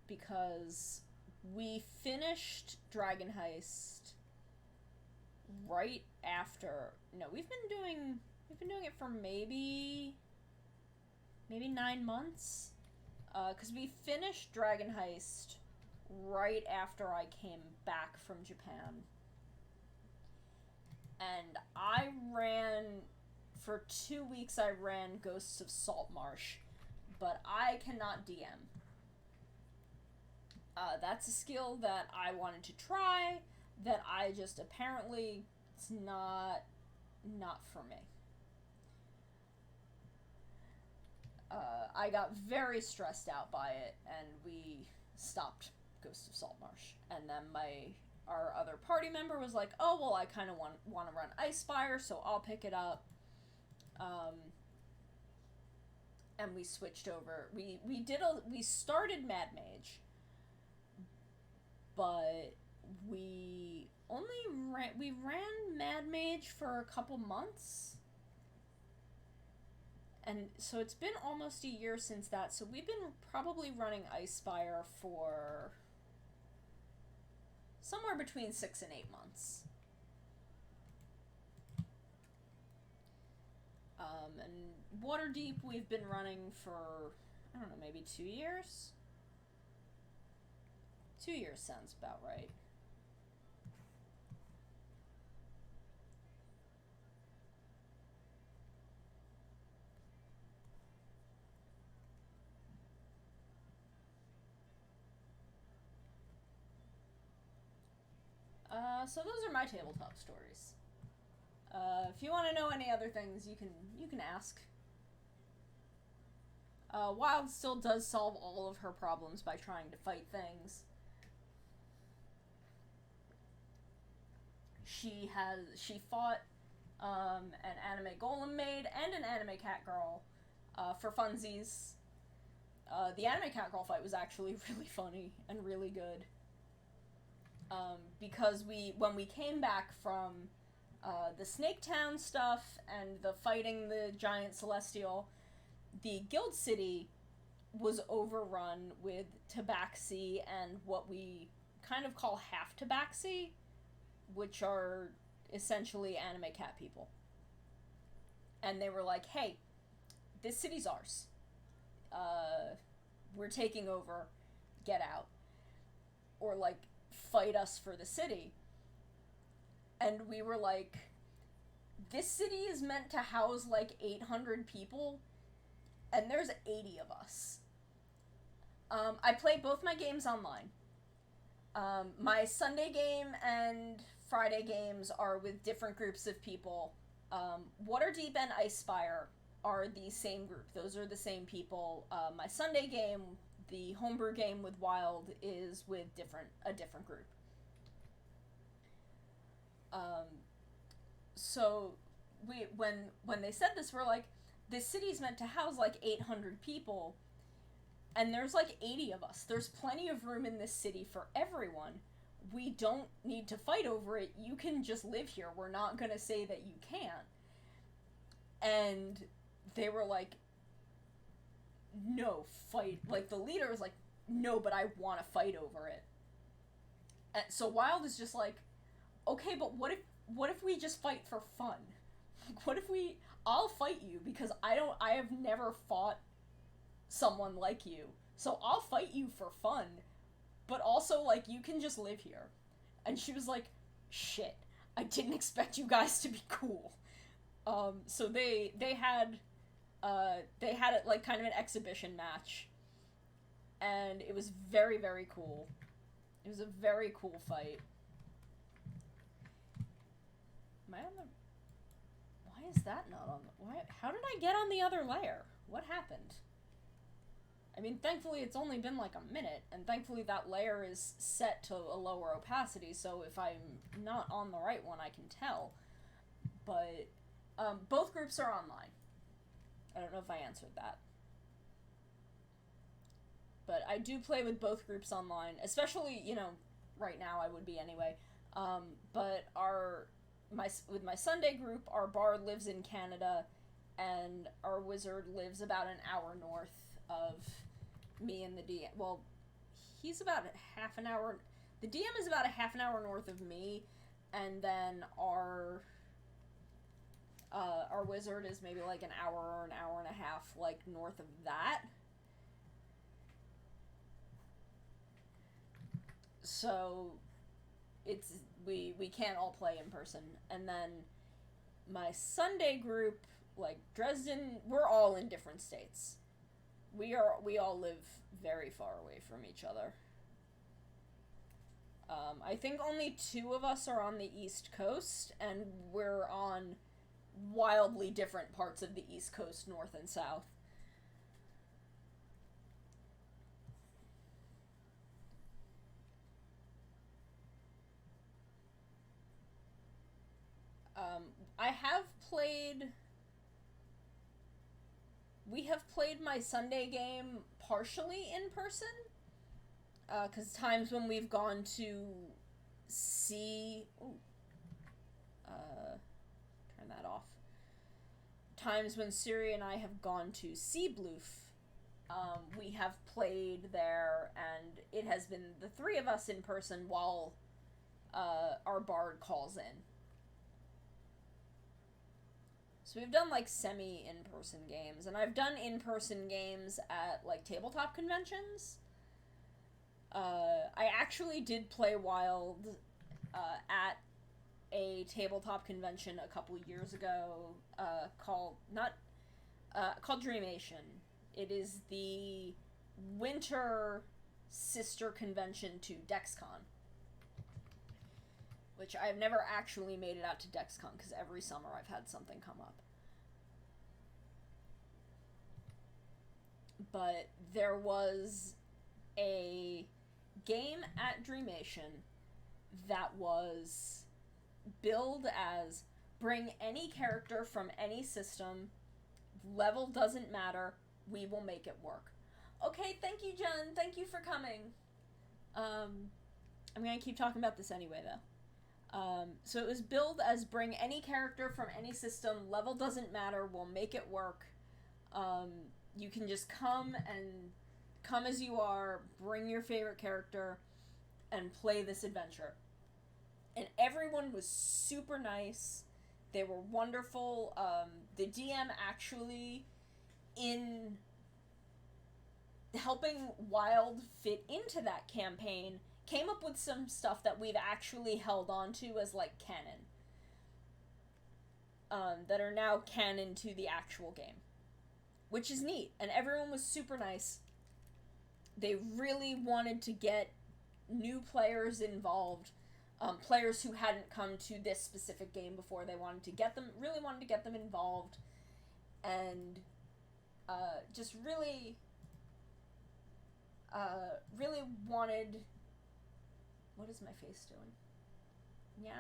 because we finished Dragon Heist right after. No, we've been doing it for maybe 9 months, because we finished Dragon Heist right after I came back from Japan, and I ran for 2 weeks. I ran Ghosts of Saltmarsh, but I cannot DM. That's a skill that I wanted to try, that I just apparently, it's not for me. I got very stressed out by it, and we stopped Ghost of Saltmarsh. And then our other party member was like, oh, well, I kind of want to run Icespire, so I'll pick it up. And we switched over. We started Mad Mage, but we ran Mad Mage for a couple months. And so it's been almost a year since that, so we've been probably running Icespire for somewhere between 6 and 8 months. And Waterdeep we've been running for, I don't know, maybe 2 years? 2 years sounds about right. So those are my tabletop stories. If you want to know any other things, you can ask. Wild still does solve all of her problems by trying to fight things. She fought an anime golem maid and an anime cat girl for funsies. The anime cat girl fight was actually really funny and really good. Because when we came back from the Snake Town stuff and the fighting the giant celestial, the guild city was overrun with tabaxi and what we kind of call half tabaxi, which are essentially anime cat people. And they were like, hey, this city's ours. We're taking over. Get out. Or, like, fight us for the city. And we were like, this city is meant to house, like, 800 people, and there's 80 of us. I play both my games online. My Sunday game and Friday games are with different groups of people. Waterdeep and Icespire are the same group. Those are the same people. My Sunday game, the homebrew game with Wild, is with a different group. So when they said this, we're like, this city's meant to house like 800 people, and there's like 80 of us. There's plenty of room in this city for everyone. We don't need to fight over it. You can just live here. We're not gonna say that you can't. And they were like, no, fight. Like, the leader was like, no, but I want to fight over it. And so Wild is just like, okay, but what if we just fight for fun? What if I'll fight you because I have never fought someone like you. So I'll fight you for fun, but also, like, you can just live here. And she was like, shit, I didn't expect you guys to be cool. So they had it like kind of an exhibition match, and it was very, very cool. It was a very cool fight. Am I on the... Why is that not on the... How did I get on the other layer? What happened? I mean, thankfully it's only been like a minute, and thankfully that layer is set to a lower opacity, so if I'm not on the right one, I can tell. But, both groups are online. I don't know if I answered that. But I do play with both groups online, especially, right now I would be anyway. But with my Sunday group, our bard lives in Canada, and our wizard lives about an hour north of me and the DM. Well, he's about half an hour. The DM is about a half an hour north of me, and then our wizard is maybe like an hour or an hour and a half, like, north of that. So we can't all play in person. And then my Sunday group, like Dresden, we're all in different states. We all live very far away from each other. I think only 2 of us are on the East Coast, and we're on wildly different parts of the East Coast, north and south. I have played. We have played my Sunday game partially in person. Because times when we've gone to see. Ooh. Turn that off. Times when Siri and I have gone to see Bloof, we have played there, and it has been the three of us in person while our bard calls in. So we've done like semi in-person games, and I've done in-person games at like tabletop conventions. I actually did play Wild at a tabletop convention a couple years ago called Dreamation. It is the winter sister convention to DexCon, which I've never actually made it out to DexCon because every summer I've had something come up. But there was a game at Dreamation that was billed as bring any character from any system, level doesn't matter, we will make it work. Okay, thank you, Jen. Thank you for coming. I'm gonna keep talking about this anyway, though. So it was billed as bring any character from any system, level doesn't matter, we'll make it work. You can just come as you are, bring your favorite character, and play this adventure. And everyone was super nice. They were wonderful. The DM actually, in helping Wild fit into that campaign, came up with some stuff that we've actually held on to as like canon. That are now canon to the actual game. Which is neat. And everyone was super nice. They really wanted to get new players involved. Players who hadn't come to this specific game before. They wanted to get them involved. And just really wanted... What is my face doing? Yeah?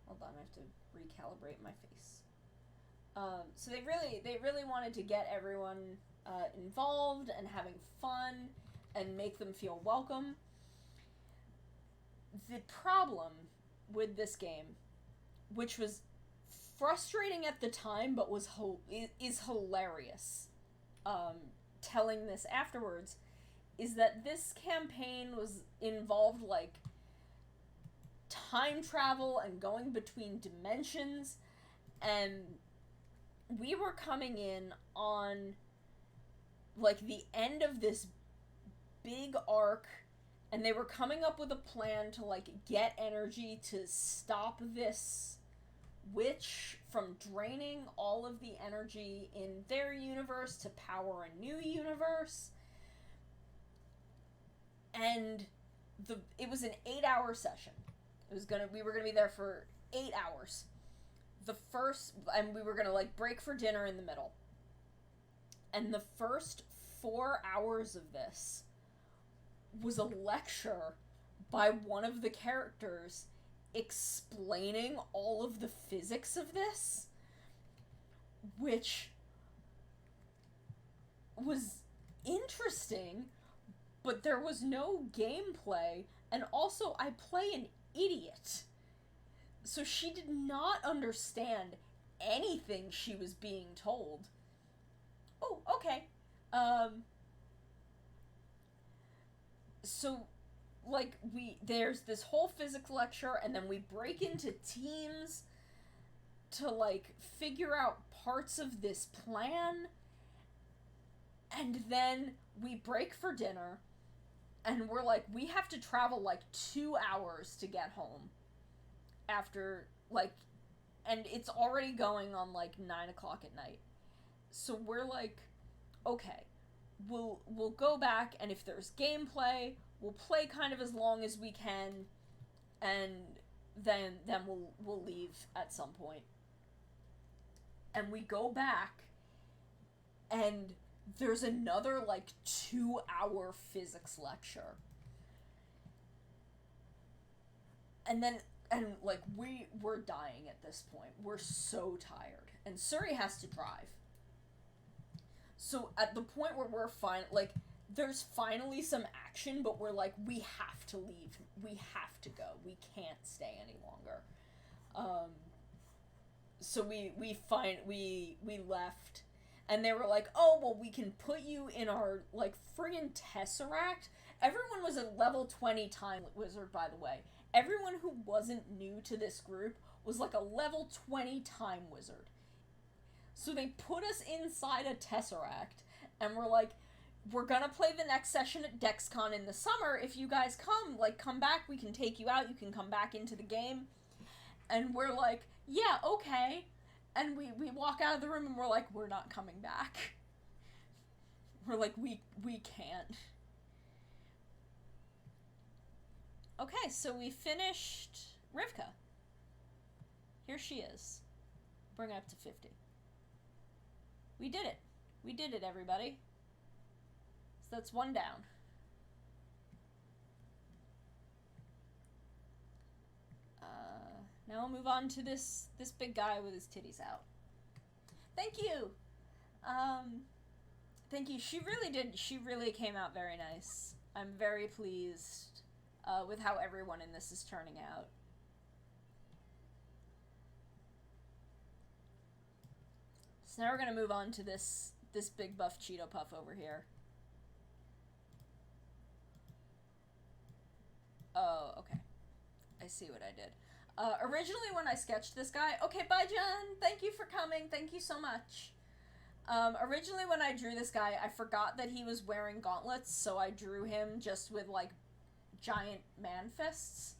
Hold on, I have to recalibrate my face. So they really wanted to get everyone involved and having fun and make them feel welcome. The problem with this game, which was frustrating at the time but is hilarious, telling this afterwards, is that this campaign involved like time travel and going between dimensions, and we were coming in on like the end of this big arc, and they were coming up with a plan to like get energy to stop this witch from draining all of the energy in their universe to power a new universe. And it was an 8-hour session. We were gonna be there for 8 hours. And we were gonna like break for dinner in the middle. And the first 4 hours of this was a lecture by one of the characters explaining all of the physics of this, which was interesting, but there was no gameplay, and also I play an idiot. So she did not understand anything she was being told. Oh, okay. So, like, there's this whole physics lecture, and then we break into teams to, like, figure out parts of this plan, and then we break for dinner, and we're like, we have to travel, like, 2 hours to get home after, like, and it's already going on, like, 9 o'clock at night. So we're like, okay, we'll go back, and if there's gameplay, we'll play kind of as long as we can, and then we'll leave at some point. And we go back, and there's another like 2-hour physics lecture. And then, and like, we're dying at this point. We're so tired. And Suri has to drive. So at the point where we're fine, like, there's finally some action, but we're like, we have to leave. We have to go. We can't stay any longer. So we left, and they were like, oh, well, we can put you in our, like, friggin' Tesseract. Everyone was a level 20 time wizard, by the way. Everyone who wasn't new to this group was like a level 20 time wizard. So they put us inside a Tesseract, and we're like, we're gonna play the next session at DexCon in the summer. If you guys come, like, come back, we can take you out, you can come back into the game. And we're like, yeah, okay. And we walk out of the room and we're like, we're not coming back. We're like, we can't. Okay, so we finished Rivka. Here she is. Bring it up to 50. We did it. We did it, everybody. So that's one down. Now we'll move on to this big guy with his titties out. Thank you! Thank you. She really came out very nice. I'm very pleased with how everyone in this is turning out. So now we're gonna move on to this big buff Cheeto Puff over here. Oh, okay. I see what I did. Originally when I sketched this guy... Okay, bye, Jen! Thank you for coming. Thank you so much. Originally when I drew this guy, I forgot that he was wearing gauntlets, so I drew him just with, like, giant man fists.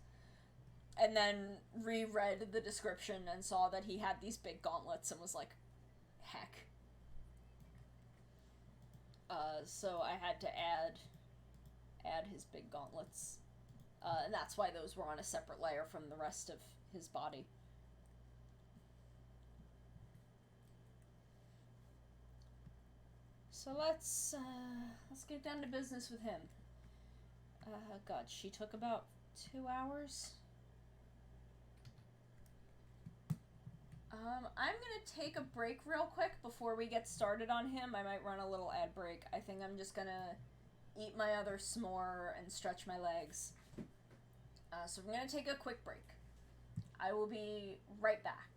And then reread the description and saw that he had these big gauntlets and was like, heck. So I had to add his big gauntlets. And that's why those were on a separate layer from the rest of his body. So let's get down to business with him. God, she took about 2 hours. I'm gonna take a break real quick before we get started on him. I might run a little ad break. I think I'm just gonna eat my other s'more and stretch my legs. So we're going to take a quick break. I will be right back.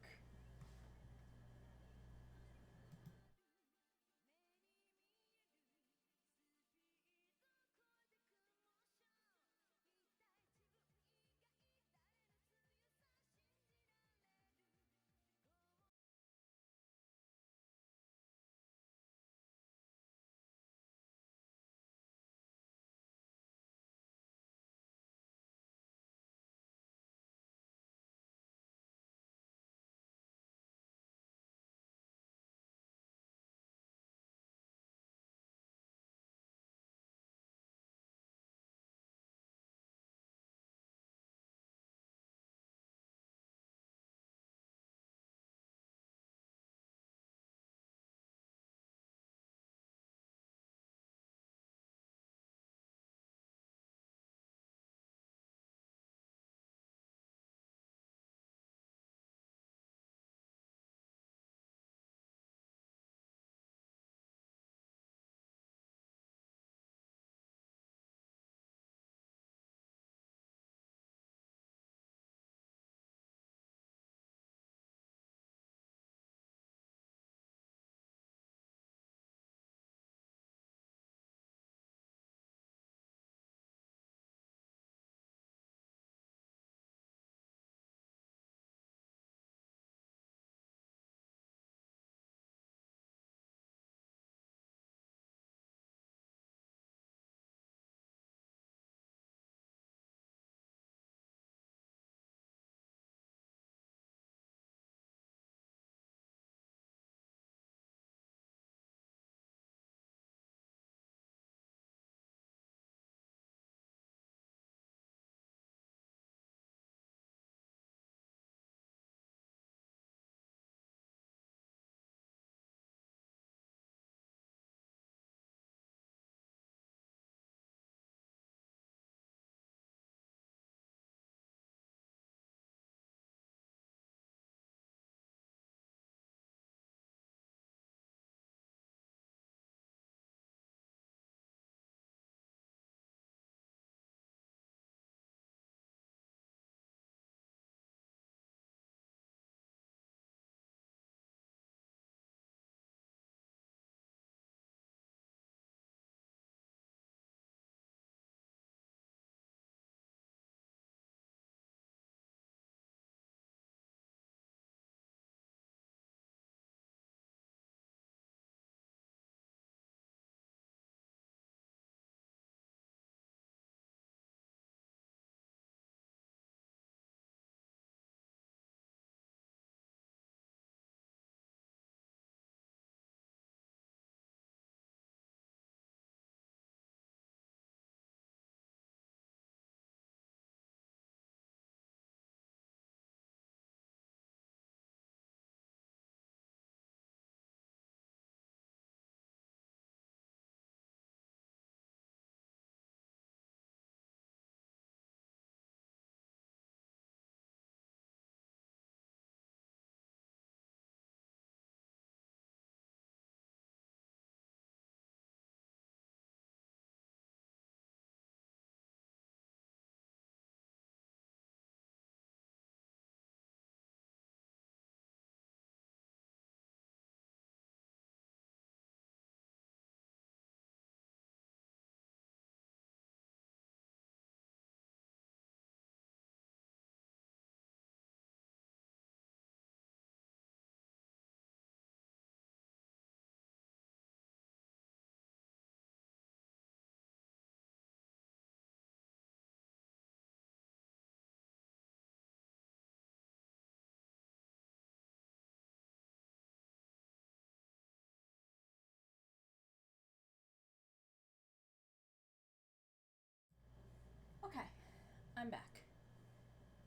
I'm back.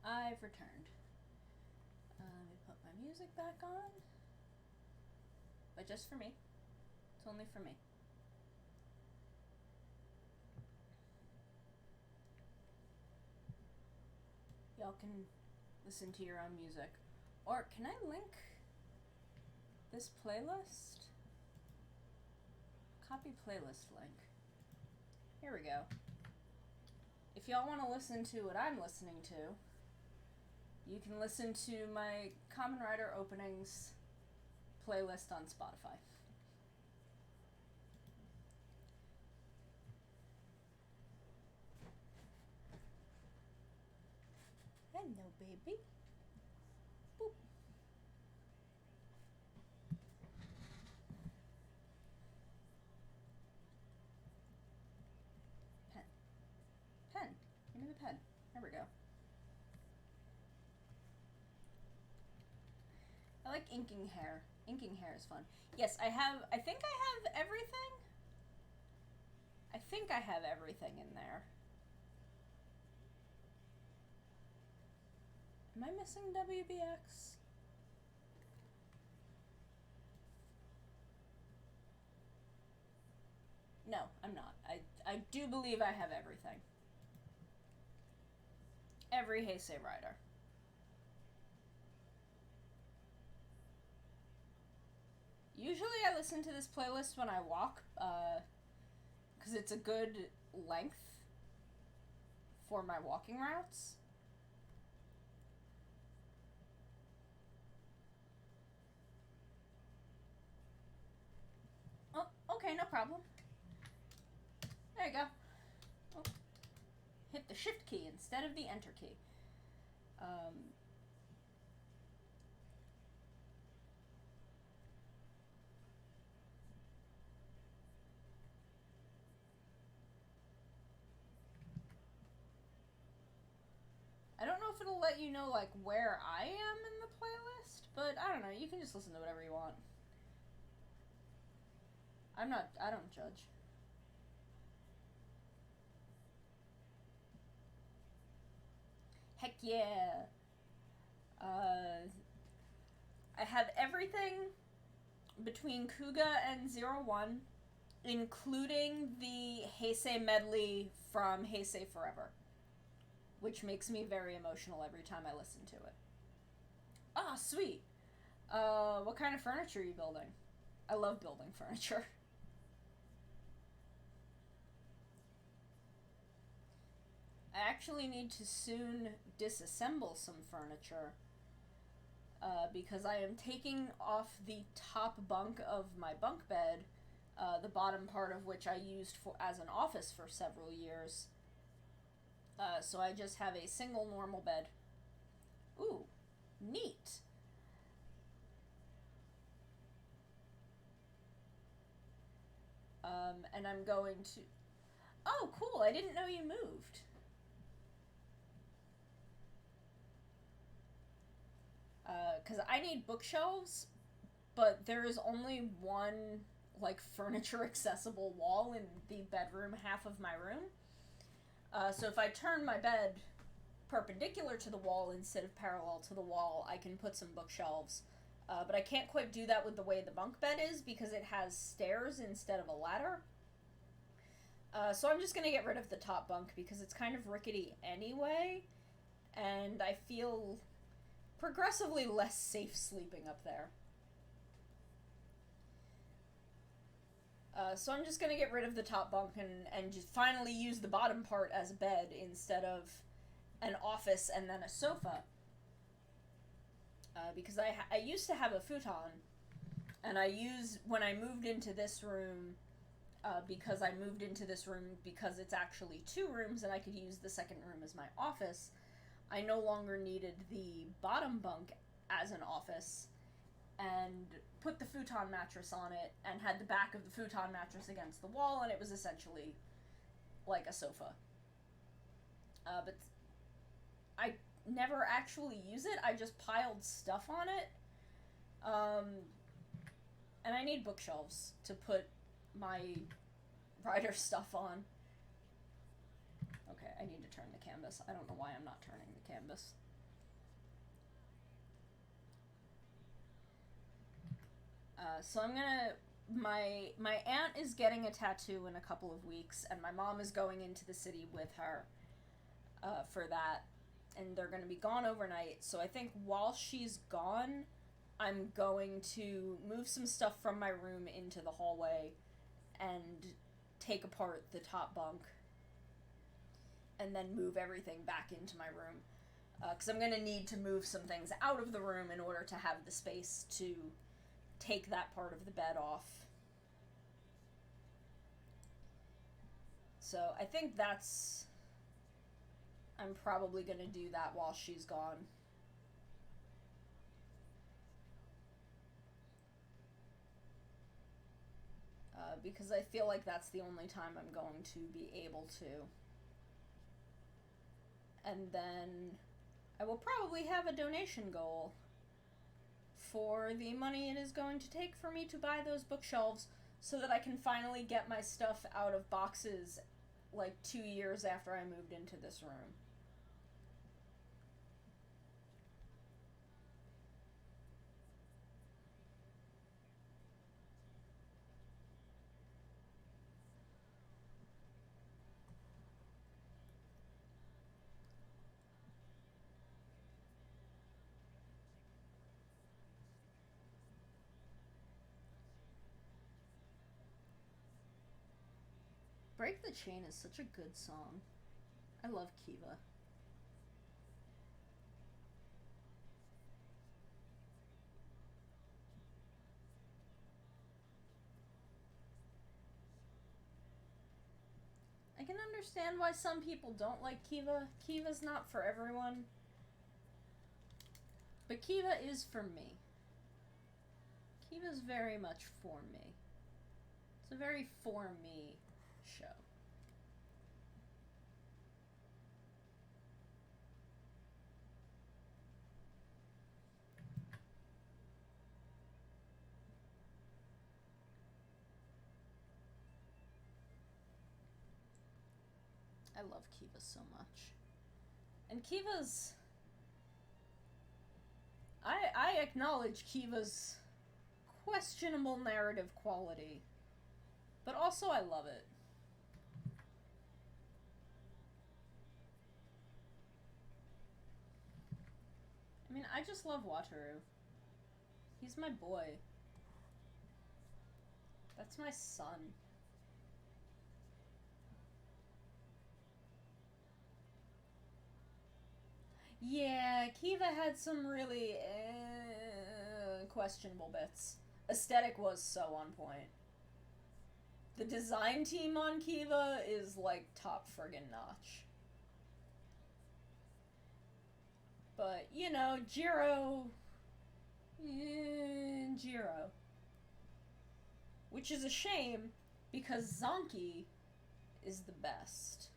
I've returned. Let me put my music back on. But just for me. It's only for me. Y'all can listen to your own music. Or can I link this playlist? Copy playlist link. Here we go. If y'all want to listen to what I'm listening to, you can listen to my Kamen Rider openings playlist on Spotify. Hello, baby. Boop. Pen. Pen. Give me the pen. There we go. I like inking hair. Inking hair is fun. Yes, I think I have everything. I think I have everything in there. Am I missing WBX? No, I'm not. I do believe I have everything. Every Heisei Rider. Usually I listen to this playlist when I walk, because it's a good length for my walking routes. Oh, okay, no problem. There you go. Oh. Hit the shift key instead of the enter key. I don't know if it'll let you know, like, where I am in the playlist, but I don't know, you can just listen to whatever you want. I don't judge. Heck yeah. I have everything between Kuga and 01, including the Heisei medley from Heisei Forever, which makes me very emotional every time I listen to it. Ah, sweet. What kind of furniture are you building? I love building furniture. I actually need to soon disassemble some furniture, because I am taking off the top bunk of my bunk bed, the bottom part of which I used as an office for several years. So I just have a single normal bed. Ooh, neat. And I'm going to... Oh, cool, I didn't know you moved. Because I need bookshelves, but there is only one, like, furniture accessible wall in the bedroom half of my room. So if I turn my bed perpendicular to the wall instead of parallel to the wall, I can put some bookshelves. But I can't quite do that with the way the bunk bed is because it has stairs instead of a ladder. So I'm just going to get rid of the top bunk because it's kind of rickety anyway, and I feel progressively less safe sleeping up there. So I'm just going to get rid of the top bunk and just finally use the bottom part as a bed instead of an office and then a sofa. Because I used to have a futon, and when I moved into this room, because I moved into this room because it's actually 2 rooms and I could use the second room as my office, I no longer needed the bottom bunk as an office, and put the futon mattress on it and had the back of the futon mattress against the wall, and it was essentially like a sofa. But I never actually use it. I just piled stuff on it. And I need bookshelves to put my rider stuff on. Okay. I need to turn the canvas. I don't know why I'm not turning the canvas. So I'm gonna... My aunt is getting a tattoo in a couple of weeks, and my mom is going into the city with her for that, and they're gonna be gone overnight. So I think while she's gone, I'm going to move some stuff from my room into the hallway and take apart the top bunk and then move everything back into my room. Because I'm going to need to move some things out of the room in order to have the space to take that part of the bed off. So I think that's... I'm probably going to do that while she's gone. Because I feel like that's the only time I'm going to be able to. And then I will probably have a donation goal for the money it is going to take for me to buy those bookshelves so that I can finally get my stuff out of boxes like 2 years after I moved into this room. Break the Chain is such a good song. I love Kiva. I can understand why some people don't like Kiva. Kiva's not for everyone. But Kiva is for me. Kiva's very much for me. It's a very for me show. I love Kiva so much. And Kiva's... I acknowledge Kiva's questionable narrative quality. But also I love it. I mean, I just love Wataru. He's my boy. That's my son. Yeah, Kiva had some really questionable bits. Aesthetic was so on point. The design team on Kiva is like top friggin' notch. But, you know, Jiro... Jiro. Which is a shame, because Zanki is the best.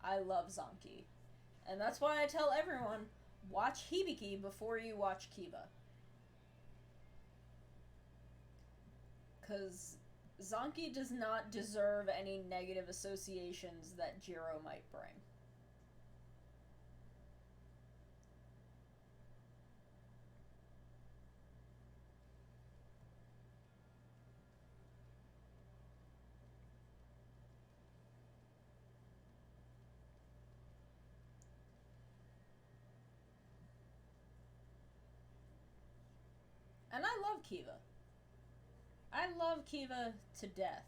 I love Zanki. And that's why I tell everyone, watch Hibiki before you watch Kiva. Because Zanki does not deserve any negative associations that Jiro might bring. And I love Kiva. I love Kiva to death.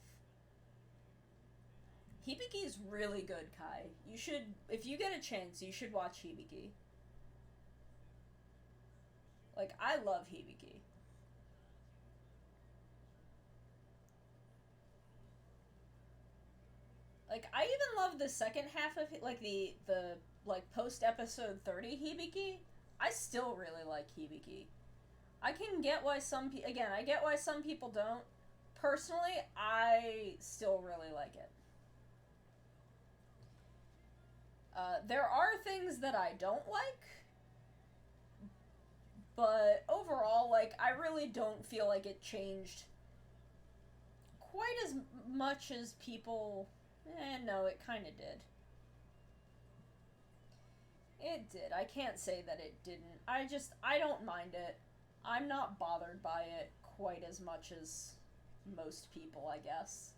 Hibiki is really good, Kai. You should, if you get a chance, you should watch Hibiki. Like, I love Hibiki. Like, I even love the second half of, like, the like, post-episode 30 Hibiki. I still really like Hibiki. I can get why some people... Again, I get why some people don't. Personally, I still really like it. There are things that I don't like. But overall, like, I really don't feel like it changed quite as much as people... no, it kind of did. It did. I can't say that it didn't. I don't mind it. I'm not bothered by it quite as much as most people, I guess.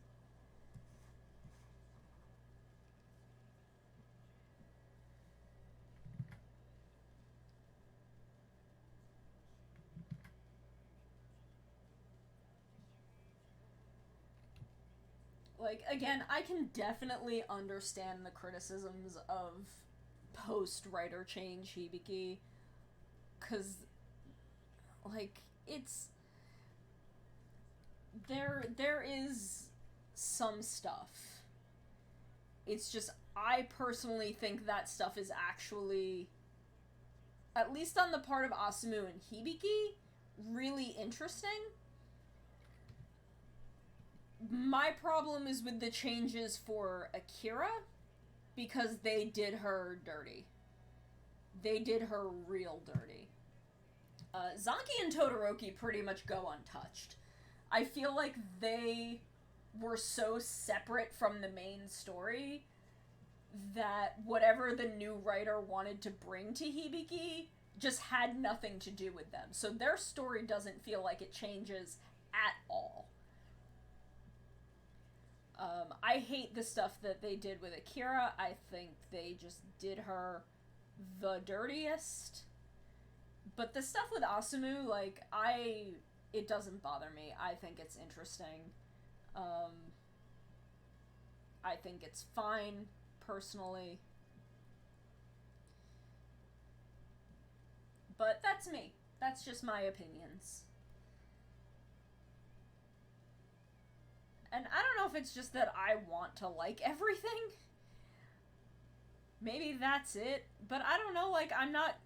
Like, again, I can definitely understand the criticisms of post writer change Hibiki, because, like, it's. There is some stuff. It's just, I personally think that stuff is actually, at least on the part of Asumu and Hibiki, really interesting. My problem is with the changes for Akira, because they did her dirty. They did her real dirty. Zanki and Todoroki pretty much go untouched. I feel like they were so separate from the main story that whatever the new writer wanted to bring to Hibiki just had nothing to do with them. So their story doesn't feel like it changes at all. I hate the stuff that they did with Akira. I think they just did her the dirtiest. But the stuff with Asumu, like, it doesn't bother me. I think it's interesting. I think it's fine, personally. But that's me. That's just my opinions. And I don't know if it's just that I want to like everything. Maybe that's it. But I don't know, like, I'm not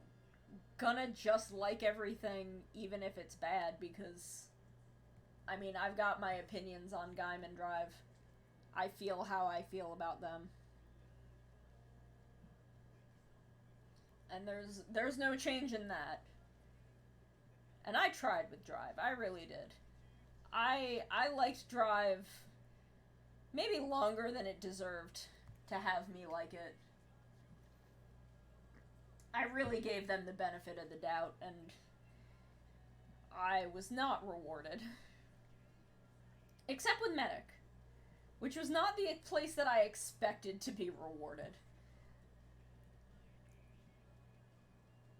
gonna just like everything even if it's bad, because, I mean, I've got my opinions on Gaiman Drive. I feel how I feel about them. And there's no change in that. And I tried with Drive. I really did. I liked Drive maybe longer than it deserved to have me like it. I really gave them the benefit of the doubt, and I was not rewarded. Except with Medic, which was not the place that I expected to be rewarded.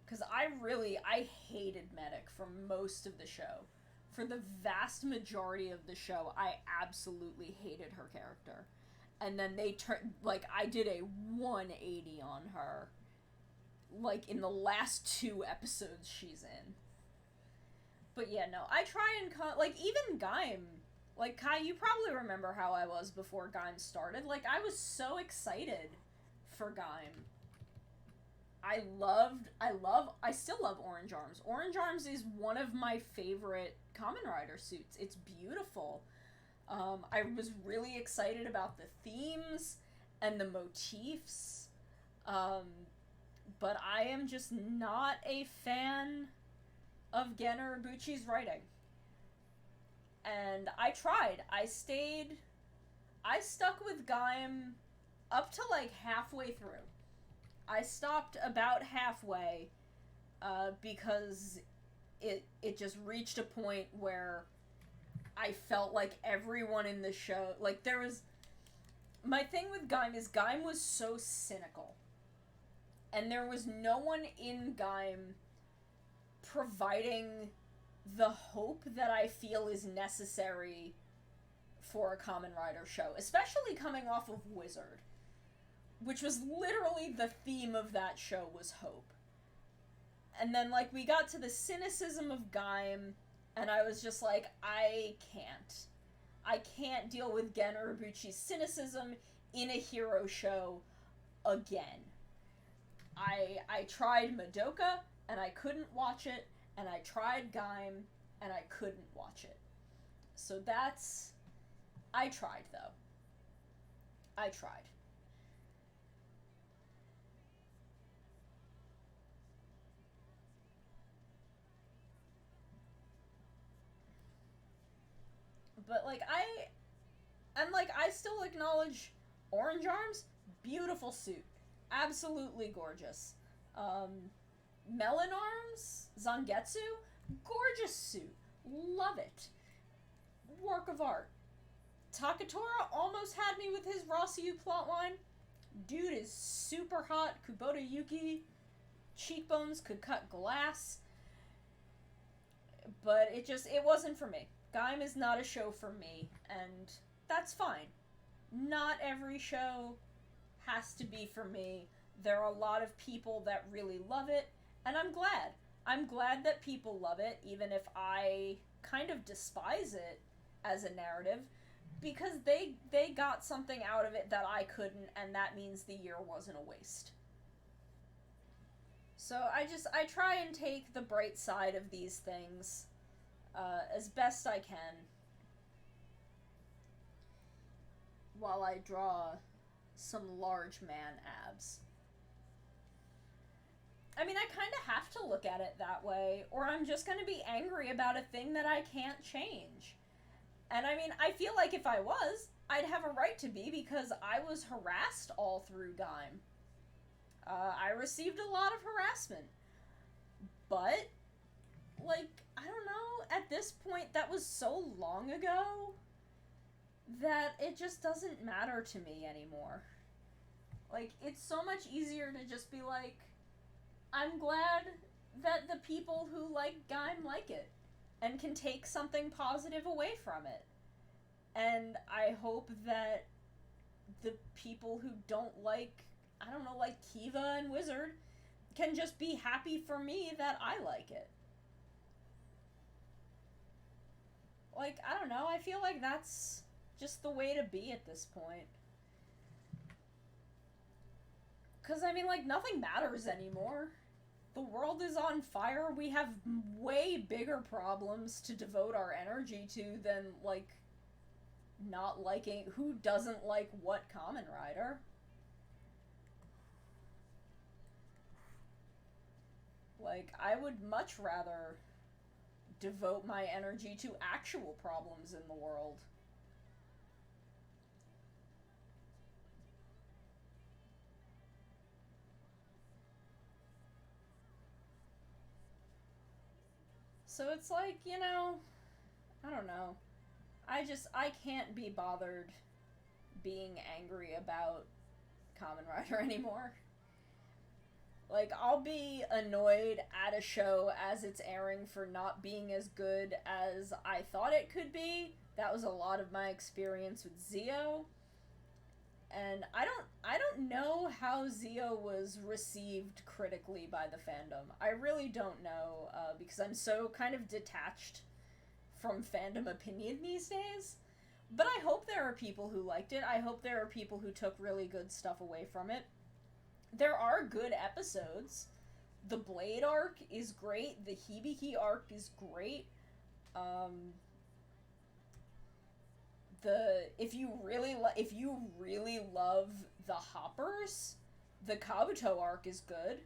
Because I hated Medic for most of the show. For the vast majority of the show, I absolutely hated her character. And then they turned, like, I did a 180 on her, like, in the last 2 episodes she's in. But yeah, no, I try and, like, even Gaim, like, Kai, you probably remember how I was before Gaim started. Like, I was so excited for Gaim. I still love Orange Arms. Orange Arms is one of my favorite Kamen Rider suits. It's beautiful. I was really excited about the themes and the motifs. But I am just not a fan of Gen Urobuchi's writing. And I tried. I stuck with Gaim up to, like, halfway through. I stopped about halfway, because it just reached a point where I felt like everyone in the show, like, there was, my thing with Gaim is Gaim was so cynical, and there was no one in Gaim providing the hope that I feel is necessary for a Kamen Rider show, especially coming off of Wizard, which was literally the theme of that show, was hope. And then, like, we got to the cynicism of Gaim, and I was just like, I can't deal with Gen Urobuchi's cynicism in a hero show again. I tried Madoka, and I couldn't watch it, and I tried Gaim, and I couldn't watch it. So that's... I tried, though. I tried. But, like, I still acknowledge Orange Arms, beautiful suit. Absolutely gorgeous. Um, Melon Arms, Zangetsu, gorgeous suit. Love it. Work of art. Takatora almost had me with his Rossiu plotline. Dude is super hot. Kubota Yuki, cheekbones could cut glass. But it wasn't for me. Gaim is not a show for me, and that's fine. Not every show has to be for me. There are a lot of people that really love it, and I'm glad. I'm glad that people love it, even if I kind of despise it as a narrative, because they got something out of it that I couldn't, and that means the year wasn't a waste. So I try and take the bright side of these things as best I can while I draw some large man abs. I mean, I kind of have to look at it that way, or I'm just going to be angry about a thing that I can't change. And I mean, I feel like if I was, I'd have a right to be because I was harassed all through Gaim. I received a lot of harassment. But, like, I don't know, at this point, that was so long ago that it just doesn't matter to me anymore. Like, it's so much easier to just be like, I'm glad that the people who like Gaim like it and can take something positive away from it. And I hope that the people who don't like, I don't know, like Kiva and Wizard can just be happy for me that I like it. Like, I don't know, I feel like that's just the way to be at this point. Because, I mean, like, nothing matters anymore. The world is on fire. We have way bigger problems to devote our energy to than, like, not liking... Who doesn't like what Kamen Rider? Like, I would much rather devote my energy to actual problems in the world. So it's like, you know, I don't know. I can't be bothered being angry about Kamen Rider anymore. Like, I'll be annoyed at a show as it's airing for not being as good as I thought it could be. That was a lot of my experience with Zio. And I don't know how Zio was received critically by the fandom. I really don't know, because I'm so kind of detached from fandom opinion these days. But I hope there are people who liked it. I hope there are people who took really good stuff away from it. There are good episodes. The Blade arc is great. The Hibiki arc is great. If you really love the Hoppers, the Kabuto arc is good.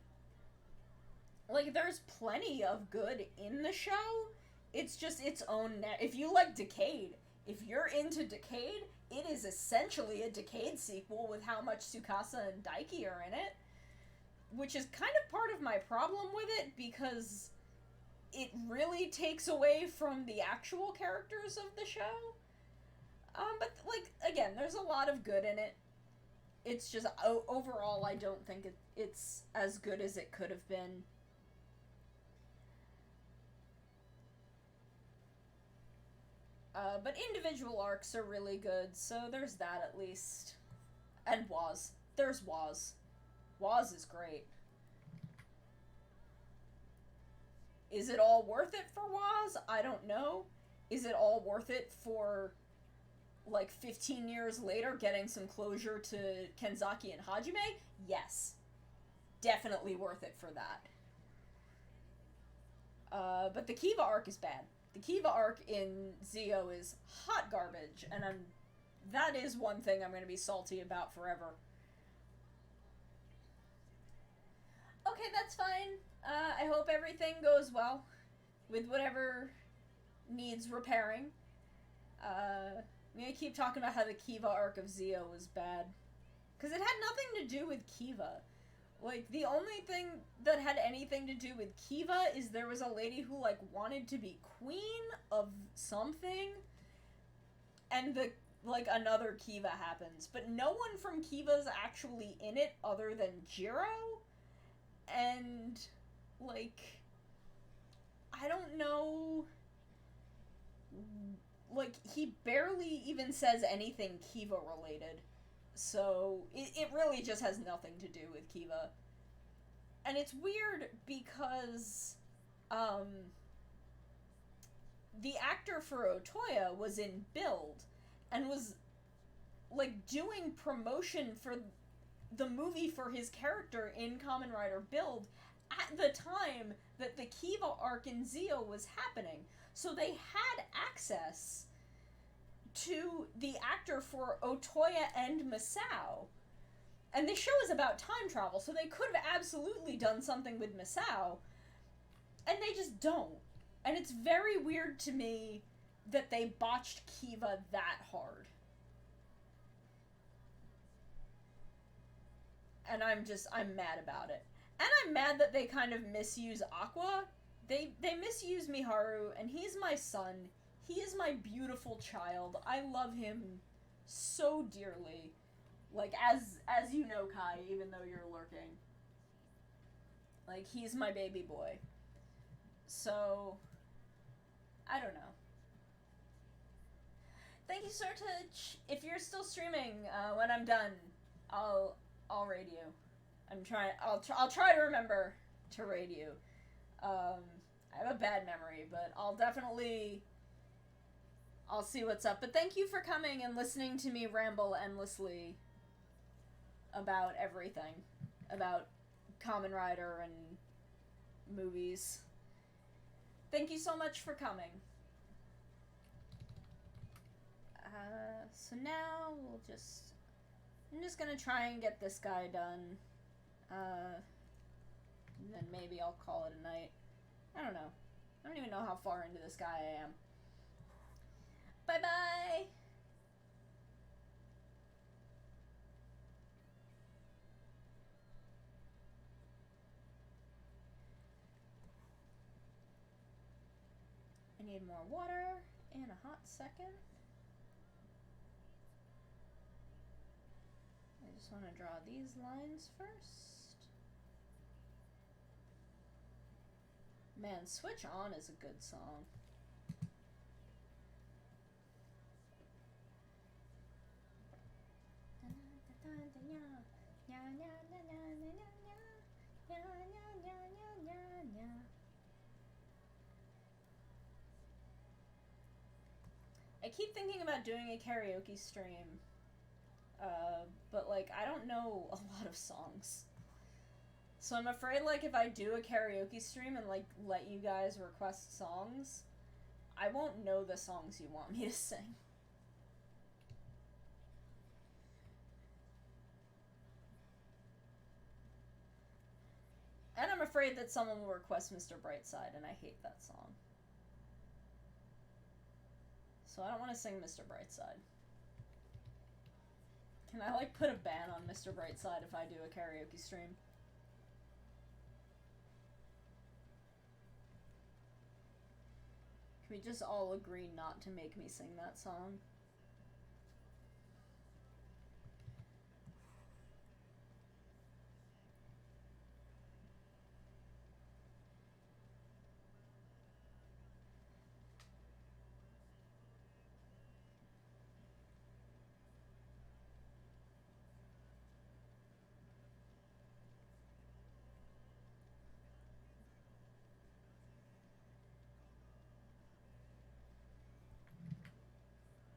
Like, there's plenty of good in the show. It's just its own... If you like Decade, if you're into Decade, it is essentially a Decade sequel with how much Tsukasa and Daiki are in it. Which is kind of part of my problem with it, because it really takes away from the actual characters of the show. But, like, again, there's a lot of good in it. It's just, overall, I don't think it's as good as it could have been. But individual arcs are really good, so there's that at least. And Woz. There's Woz. Woz is great. Is it all worth it for Woz? I don't know. Is it all worth it for, like, 15 years later getting some closure to Kenzaki and Hajime? Yes. Definitely worth it for that. But the Kiva arc is bad. The Kiva arc in Zio is hot garbage, and that is one thing I'm going to be salty about forever. Okay, that's fine. I hope everything goes well with whatever needs repairing. I'm gonna keep talking about how the Kiva arc of Zio was bad. Because it had nothing to do with Kiva. Like, the only thing that had anything to do with Kiva is there was a lady who, like, wanted to be queen of something, and another Kiva happens. But no one from Kiva's actually in it other than Jiro, and, like, I don't know. Like, he barely even says anything Kiva related. So, it really just has nothing to do with Kiva. And it's weird because, the actor for Otoya was in Build and was, like, doing promotion for the movie for his character in Kamen Rider Build at the time that the Kiva arc in Zio was happening. So they had access to the actor for Otoya and Misao. And the show is about time travel, so they could have absolutely done something with Misao. And they just don't. And it's very weird to me that they botched Kiva that hard. And I'm mad about it. And I'm mad that they kind of misuse Aqua. They misuse Miharu, and he's my son. He is my beautiful child. I love him so dearly. Like, as you know, Kai, even though you're lurking. Like, he's my baby boy. So, I don't know. Thank you, Sartich. If you're still streaming, when I'm done, I'll raid you. I'll try to remember to raid you. I have a bad memory, but I'll see what's up. But thank you for coming and listening to me ramble endlessly about everything. About Kamen Rider and movies. Thank you so much for coming. So now I'm just gonna try and get this guy done. And then maybe I'll call it a night. I don't know. I don't even know how far into this guy I am. Bye-bye! I need more water in a hot second. I just want to draw these lines first. Man, Switch On is a good song. I keep thinking about doing a karaoke stream, but, like, I don't know a lot of songs. So I'm afraid, like, if I do a karaoke stream and, like, let you guys request songs, I won't know the songs you want me to sing. And I'm afraid that someone will request Mr. Brightside, and I hate that song. So I don't want to sing Mr. Brightside. Can I, like, put a ban on Mr. Brightside if I do a karaoke stream? Can we just all agree not to make me sing that song?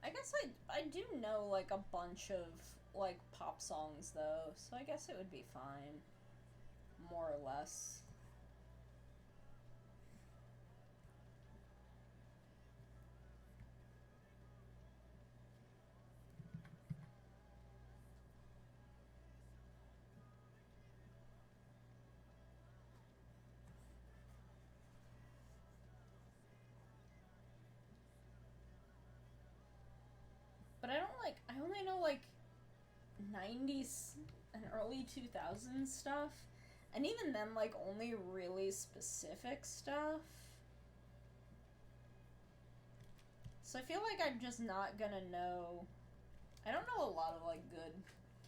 I guess I do know, like, a bunch of, like, pop songs, though, so I guess it would be fine. More or less. But I only know, like, 90s and early 2000s stuff. And even then, like, only really specific stuff. So I feel like I'm just not gonna know. I don't know a lot of, like, good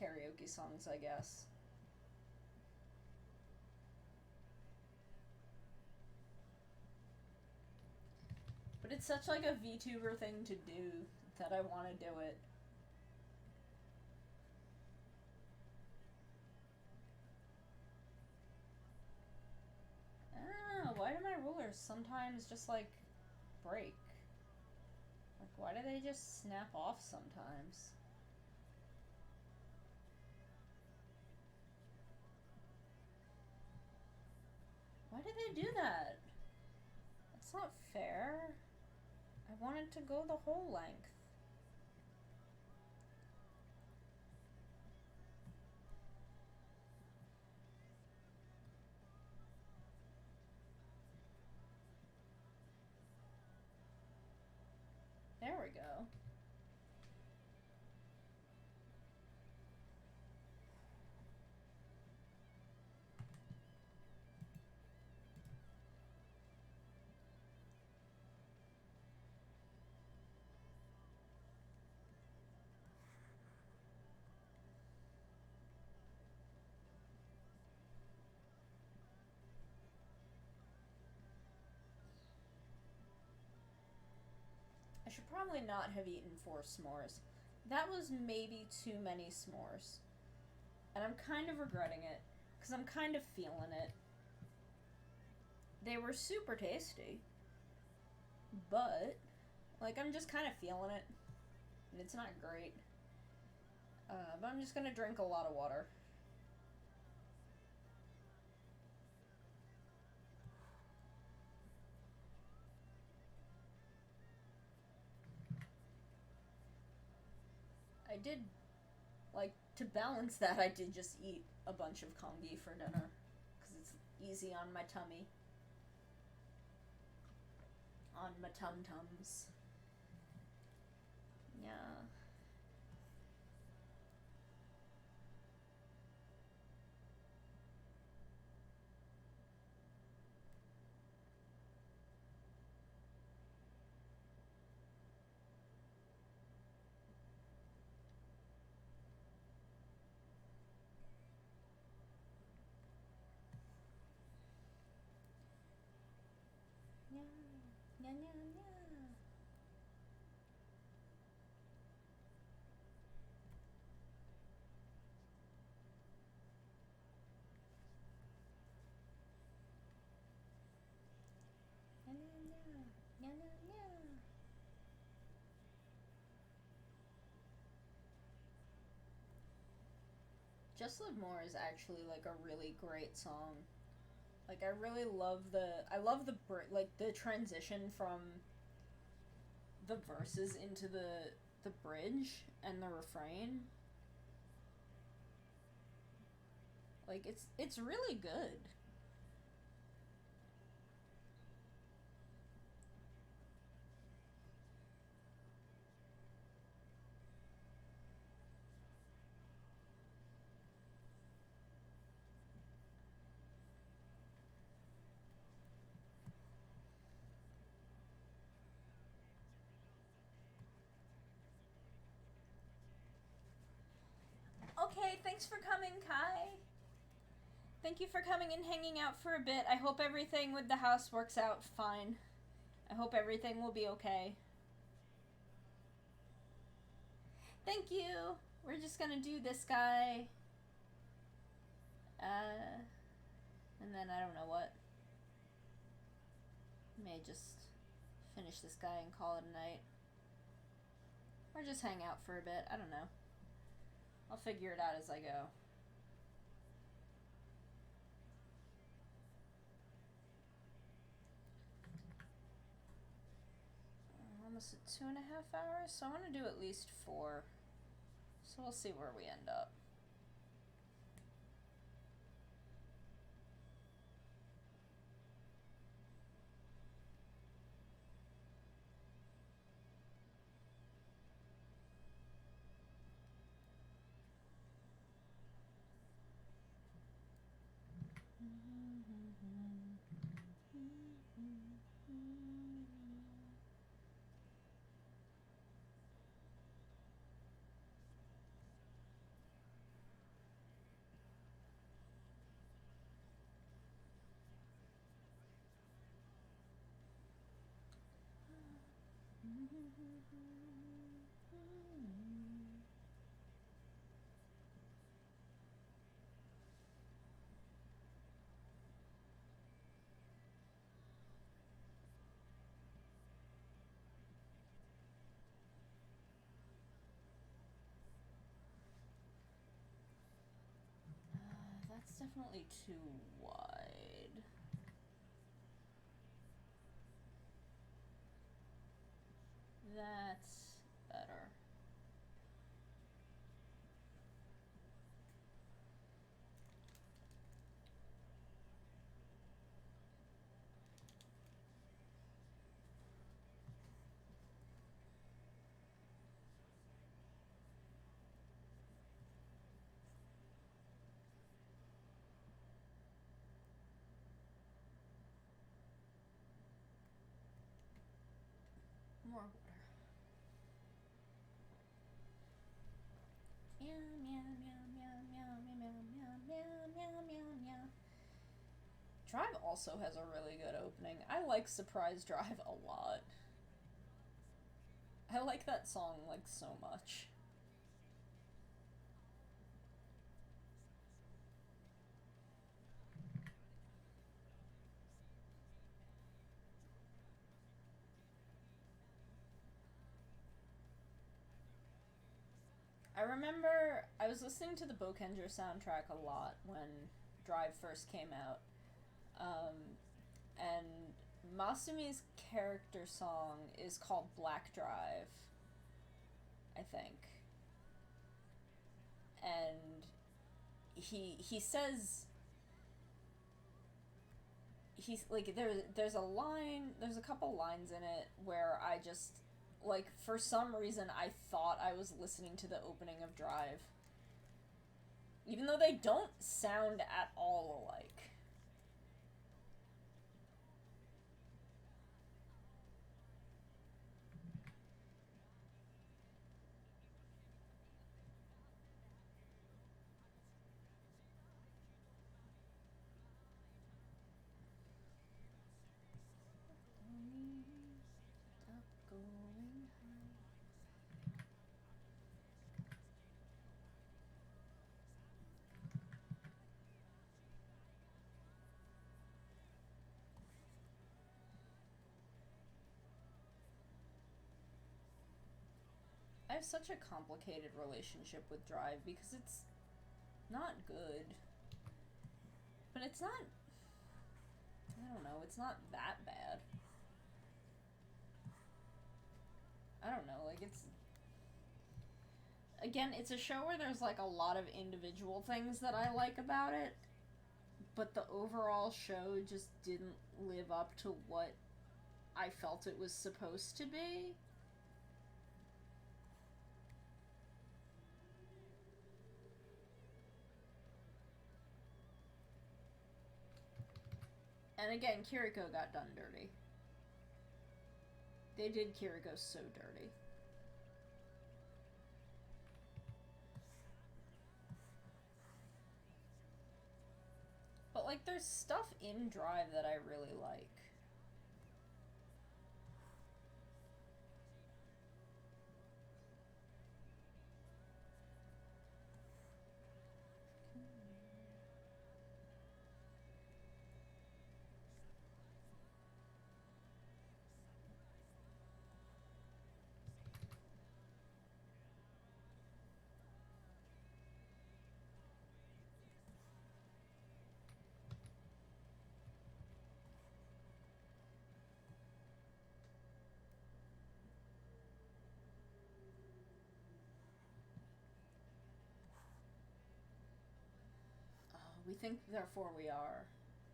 karaoke songs, I guess. But it's such, like, a VTuber thing to do that I want to do it. Ah, why do my rulers sometimes just, like, break? Like, why do they just snap off sometimes? Why did they do that? That's not fair. I wanted to go the whole length. There we go. I should probably not have eaten 4 s'mores. That was maybe too many s'mores. And I'm kind of regretting it, because I'm kind of feeling it. They were super tasty, but, like, I'm just kind of feeling it. And it's not great. But I'm just gonna drink a lot of water. I did, like, to balance that, I did just eat a bunch of congee for dinner. Because it's easy on my tummy. On my tum-tums. Yeah. Yeah. Yeah, yeah, yeah. Yeah, yeah, yeah. Yeah, yeah, yeah. Just Live More is actually, like, a really great song. Like, I really love like, the transition from the verses into the bridge and the refrain. Like, it's really good. Okay, thanks for coming, Kai. Thank you for coming and hanging out for a bit. I hope everything with the house works out fine. I hope everything will be okay. Thank you. We're just gonna do this guy. And then I don't know what. May just finish this guy and call it a night. Or just hang out for a bit. I don't know. I'll figure it out as I go. Almost at 2.5 hours, so I want to do at least 4. So we'll see where we end up. That's definitely too wide. That's better. More water. Meow, meow, meow, meow, meow, meow, meow, meow, meow, meow, meow. Drive also has a really good opening. I like Surprise Drive a lot. I like that song, like, so much. I remember I was listening to the Bokenger soundtrack a lot when Drive first came out. And Masumi's character song is called Black Drive, I think. And he says he's like there's a line, there's a couple lines in it where I just like for some reason I thought I was listening to the opening of Drive. Even though they don't sound at all alike. I have such a complicated relationship with Drive because it's not good. But it's not. I don't know, it's not that bad. I don't know, like it's. Again, it's a show where there's like a lot of individual things that I like about it, but the overall show just didn't live up to what I felt it was supposed to be. And again, Kiriko got done dirty. They did Kiriko so dirty. But like, there's stuff in Drive that I really like. We Think Therefore We Are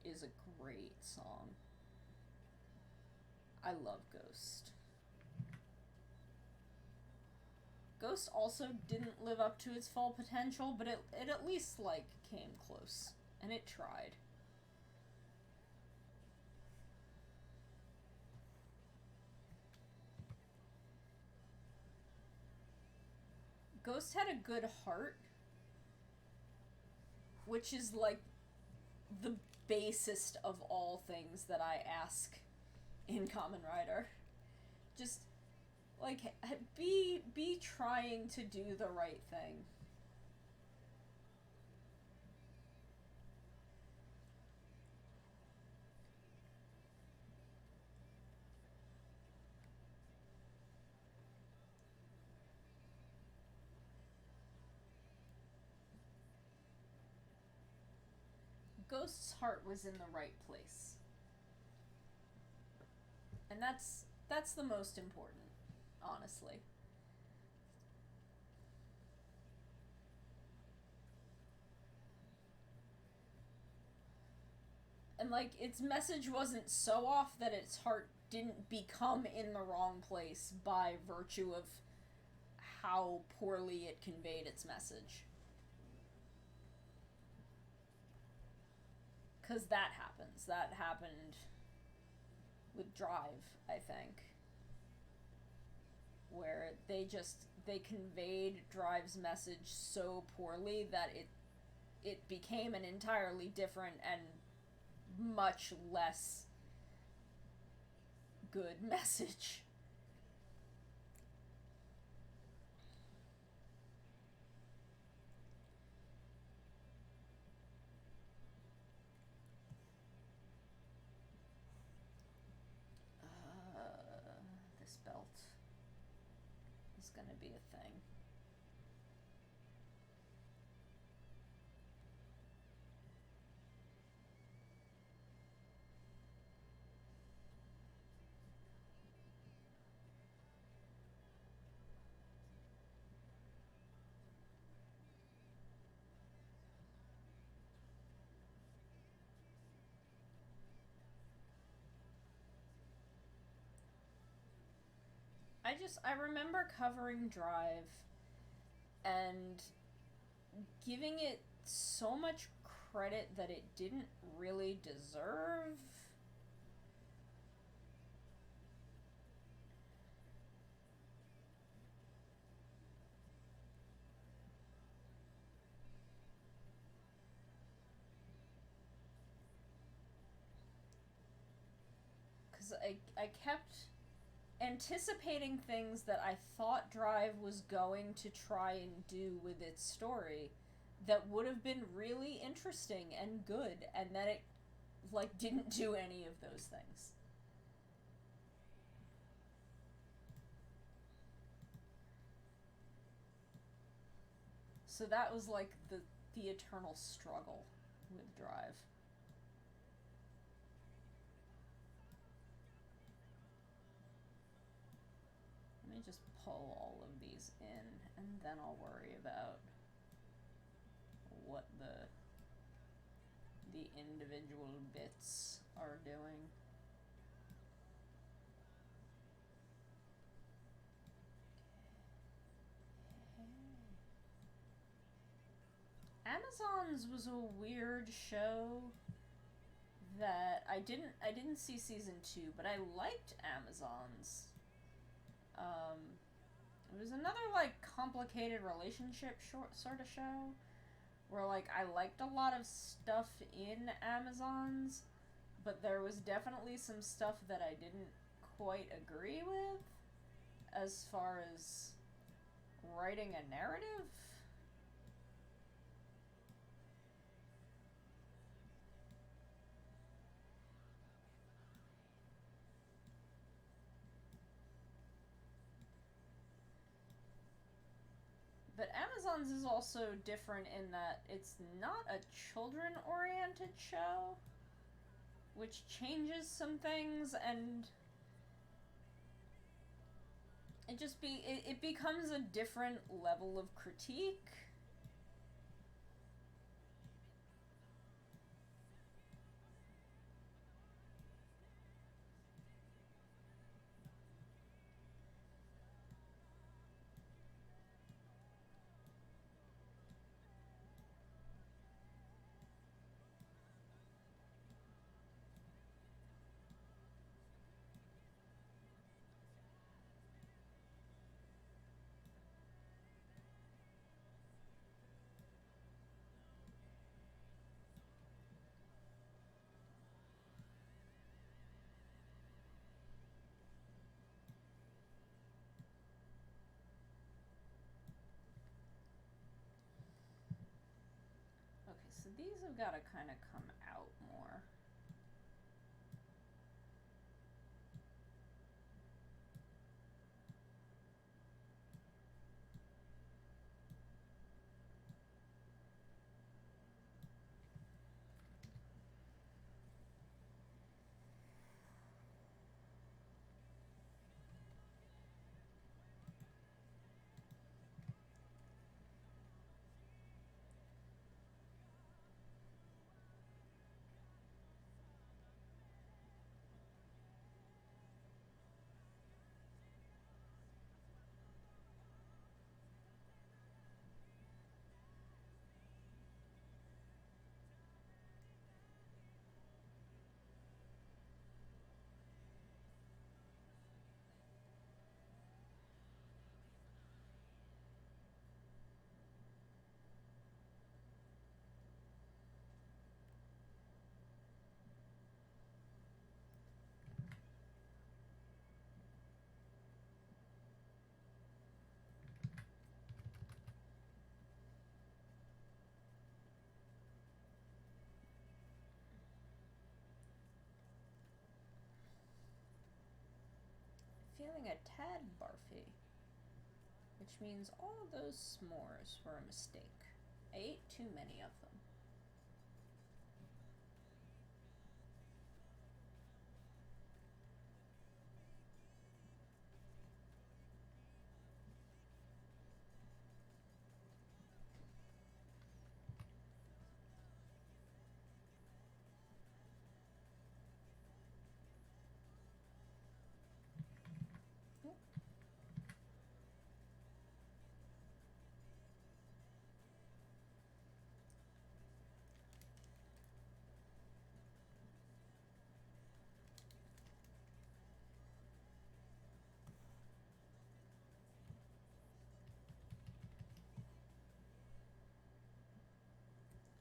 is a great song. I love Ghost. Ghost also didn't live up to its full potential, but it at least, like, came close. And it tried. Ghost had a good heart, which is, like, the basest of all things that I ask in Kamen Rider. Just Like, be trying to do the right thing. Ghost's heart was in the right place. And that's the most important, honestly. And like its message wasn't so off that its heart didn't become in the wrong place by virtue of how poorly it conveyed its message. Because that happens. That happened with Drive, I think, where they conveyed Drive's message so poorly that it became an entirely different and much less good message. This belt is gonna be a thing. I remember covering Drive and giving it so much credit that it didn't really deserve. Because I kept anticipating things that I thought Drive was going to try and do with its story that would have been really interesting and good, and then it like didn't do any of those things. So that was like the eternal struggle with Drive. Let me just pull all of these in, and then I'll worry about what the individual bits are doing. Amazons was a weird show that I didn't see season 2, but I liked Amazons. It was another like complicated relationship sort of show where like I liked a lot of stuff in Amazons, but there was definitely some stuff that I didn't quite agree with as far as writing a narrative. But Amazons is also different in that it's not a children oriented show, which changes some things, and it becomes a different level of critique. so these have got to kind of come out more. Feeling a tad barfy, which means all of those s'mores were a mistake. I ate too many of them.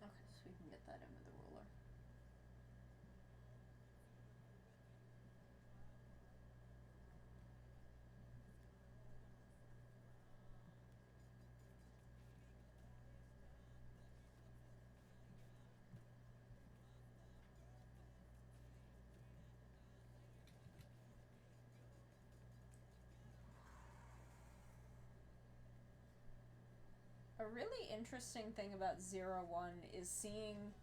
Okay, so we can get that in with the ruler. A really interesting thing about 01 is seeing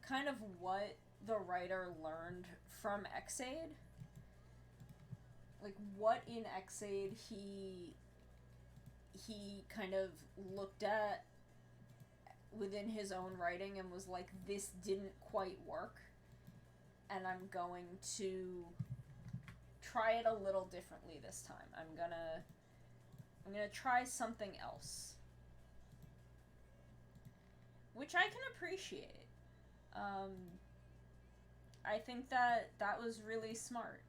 kind of what the writer learned from Ex-Aid. Like, what in Ex-Aid he kind of looked at within his own writing and was like, this didn't quite work, and I'm going to try it a little differently this time. I'm gonna try something else, which I can appreciate. I think that was really smart.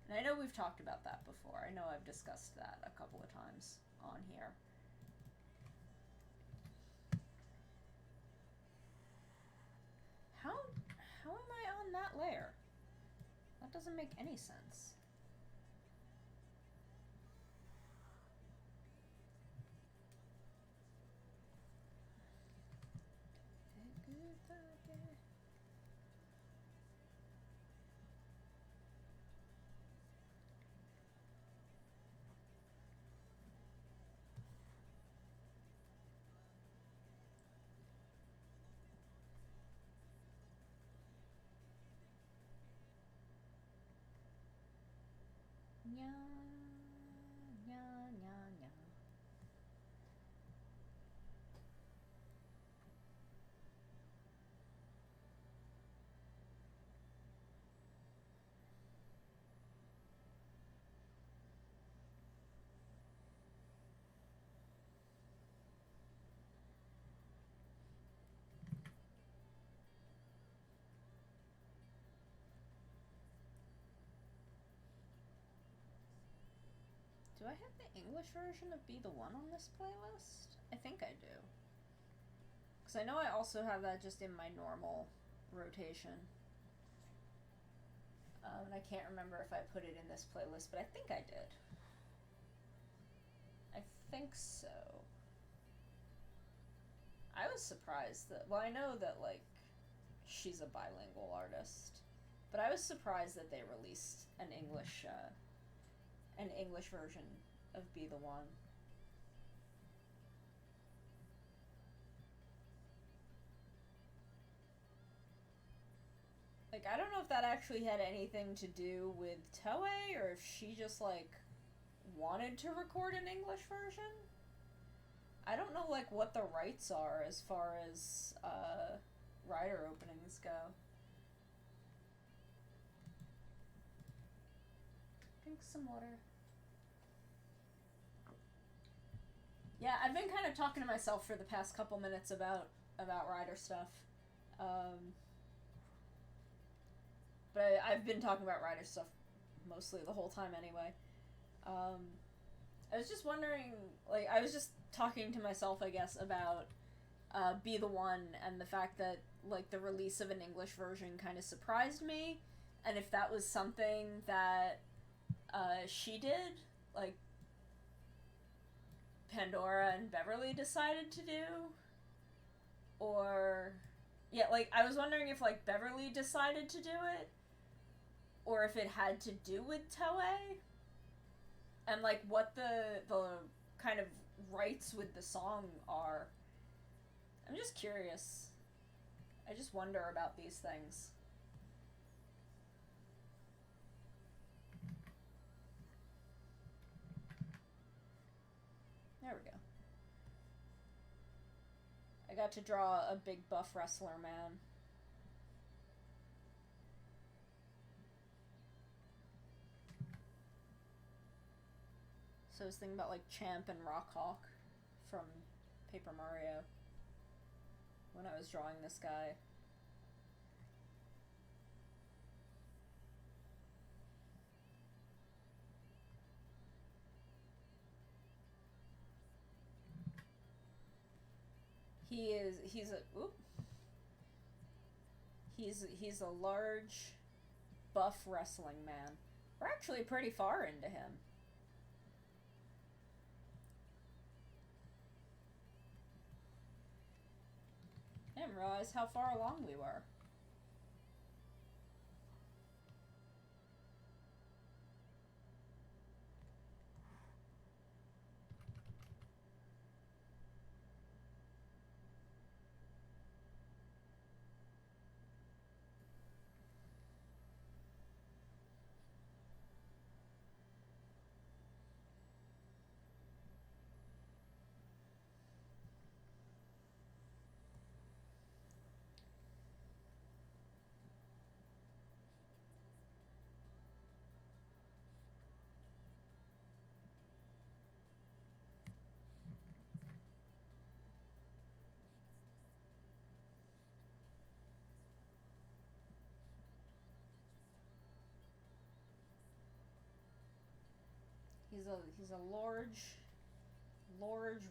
And I know we've talked about that before. I know I've discussed that a couple of times on here. How am I on that layer? That doesn't make any sense. Nya, nya, nya, nya. Do I have the English version of Be the One on this playlist? I think I do. Because I know I also have that just in my normal rotation. And I can't remember if I put it in this playlist, but I think I did. I think so. I was surprised that, well, I know that, like, she's a bilingual artist, but I was surprised that they released an English version of Be the One. Like, I don't know if that actually had anything to do with Toei, or if she just, like, wanted to record an English version. I don't know, like, what the rights are as far as, rider openings go. Drink some water. Yeah, I've been kind of talking to myself for the past couple minutes about rider stuff. But I've been talking about rider stuff mostly the whole time anyway. I was just wondering, like, I was just talking to myself, I guess, about Be the One and the fact that, like, the release of an English version kind of surprised me, and if that was something that she did, like, Pandora and Beverly decided to do, or, yeah, like, I was wondering if, like, Beverly decided to do it, or if it had to do with Toei, and, like, what the kind of rights with the song are. I'm just curious. I just wonder about these things. There we go. I got to draw a big buff wrestler man. So I was thinking about, like, Champ and Rockhawk from Paper Mario when I was drawing this guy. He's a large buff wrestling man. We're actually pretty far into him. I didn't realize how far along we were. He's a large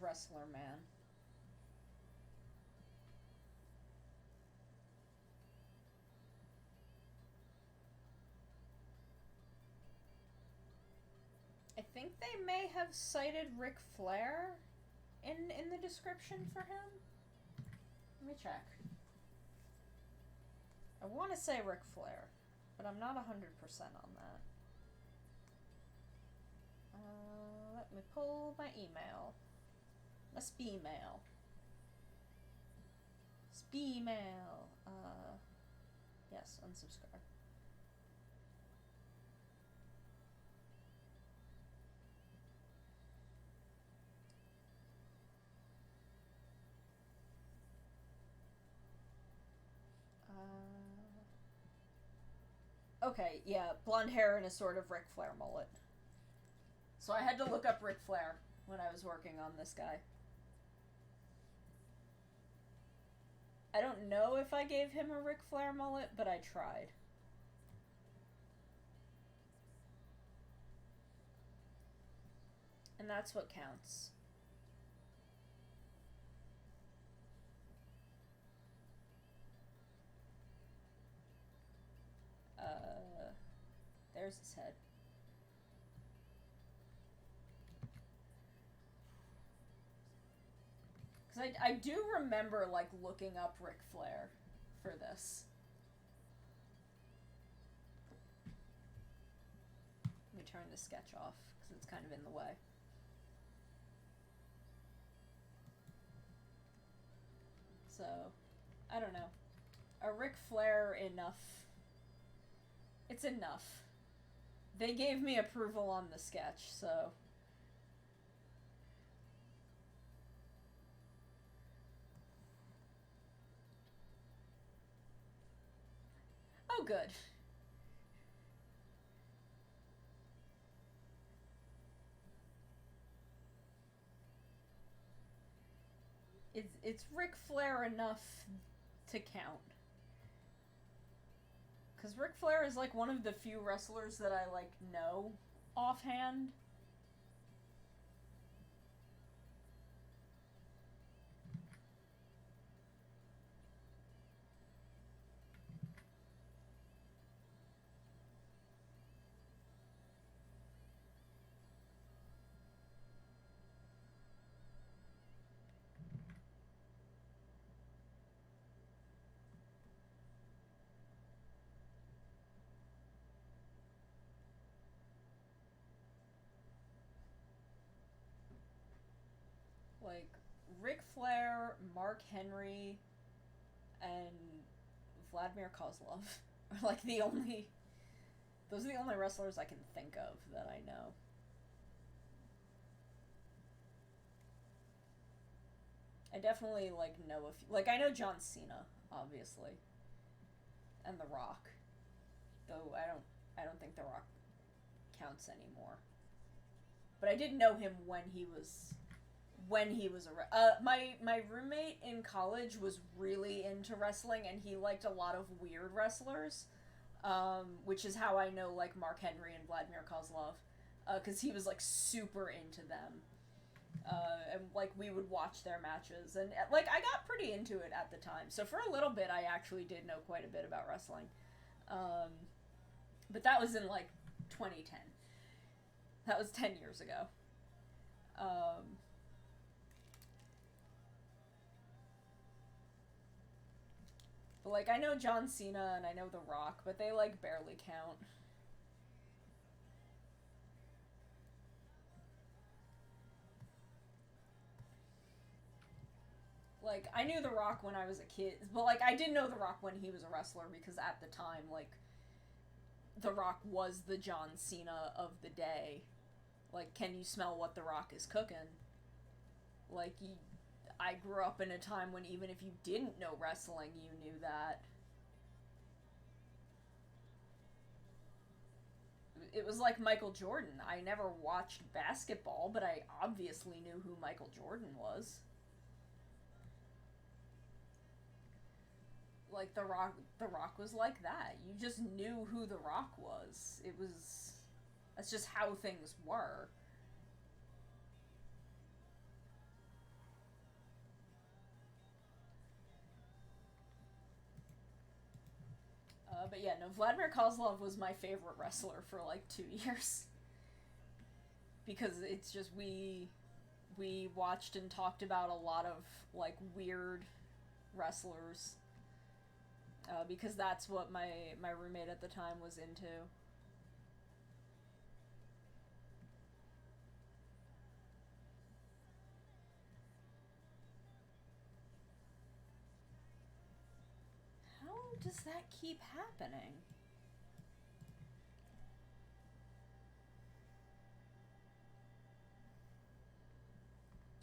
wrestler man. I think they may have cited Ric Flair in the description for him. Let me check. I want to say Ric Flair, but I'm not 100% on that. Let me pull my email. Must be email. Email. Yes, unsubscribe. Okay, yeah, blonde hair and a sort of Ric Flair mullet. So I had to look up Ric Flair when I was working on this guy. I don't know if I gave him a Ric Flair mullet, but I tried. And that's what counts. There's his head. Because Because I do remember, like, looking up Ric Flair for this. Let me turn the sketch off, because it's kind of in the way. So, I don't know. A Ric Flair enough. It's enough. They gave me approval on the sketch, so... Oh, good. It's Ric Flair enough to count. Because Ric Flair is, like, one of the few wrestlers that I, like, know offhand. Like, Ric Flair, Mark Henry, and Vladimir Kozlov are, like, the only... Those are the only wrestlers I can think of that I know. I definitely, like, know a few... Like, I know John Cena, obviously. And The Rock. Though I don't think The Rock counts anymore. But I did know him when he was my roommate in college was really into wrestling, and he liked a lot of weird wrestlers, which is how I know, like, Mark Henry and Vladimir Kozlov, because he was, like, super into them, and, like, we would watch their matches, and, like, I got pretty into it at the time, so for a little bit I actually did know quite a bit about wrestling, but that was in, like, 2010. That was 10 years ago. But, like, I know John Cena and I know The Rock, but they, like, barely count. Like, I knew The Rock when I was a kid, but, like, I did know The Rock when he was a wrestler, because at the time, like, The Rock was the John Cena of the day. Like, can you smell what The Rock is cooking? Like, I grew up in a time when even if you didn't know wrestling, you knew that. It was like Michael Jordan. I never watched basketball, but I obviously knew who Michael Jordan was. Like, The Rock was like that. You just knew who The Rock was. It was... That's just how things were. But yeah, no, Vladimir Kozlov was my favorite wrestler for, like, 2 years. Because it's just, we watched and talked about a lot of, like, weird wrestlers. Because that's what my roommate at the time was into. How does that keep happening?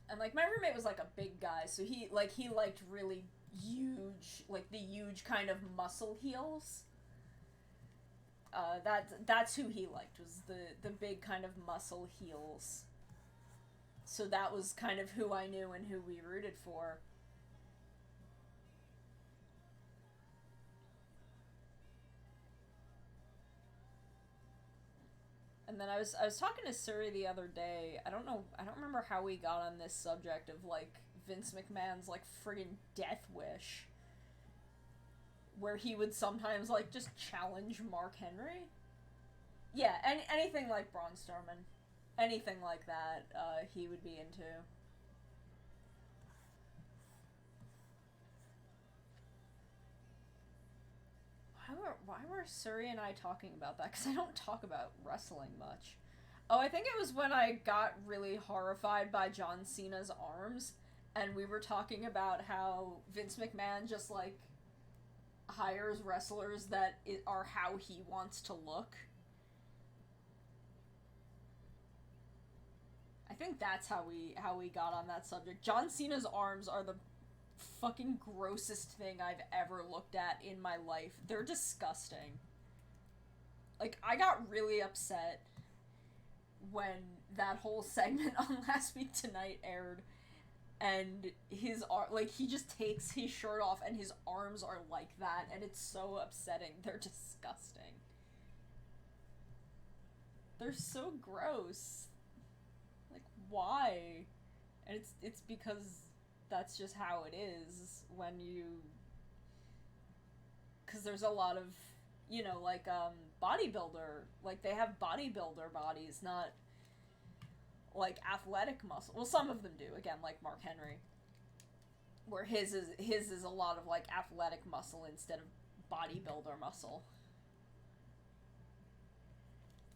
And, like, my roommate was, like, a big guy, so he liked really huge, like, the huge kind of muscle heels. That's who he liked, was the big kind of muscle heels. So that was kind of who I knew and who we rooted for. And then I was talking to Suri the other day. I don't remember how we got on this subject of, like, Vince McMahon's, like, friggin' death wish, where he would sometimes, like, just challenge Mark Henry. Yeah, anything like Braun Strowman, anything like that, he would be into. why were Suri and I talking about that? Because I don't talk about wrestling much. Oh, I think it was when I got really horrified by John Cena's arms, and we were talking about how Vince McMahon just, like, hires wrestlers that are how he wants to look. I think that's how we got on that subject. John Cena's arms are the fucking grossest thing I've ever looked at in my life. They're disgusting. Like, I got really upset when that whole segment on Last Week Tonight aired, and his arm, like, he just takes his shirt off and his arms are like that, and it's so upsetting. They're disgusting. They're so gross. Like, why? And it's because that's just how it is when you... Because there's a lot of, you know, like, bodybuilder, like, they have bodybuilder bodies, not, like, athletic muscle. Well, some of them do, again, like Mark Henry, where his is a lot of, like, athletic muscle instead of bodybuilder muscle.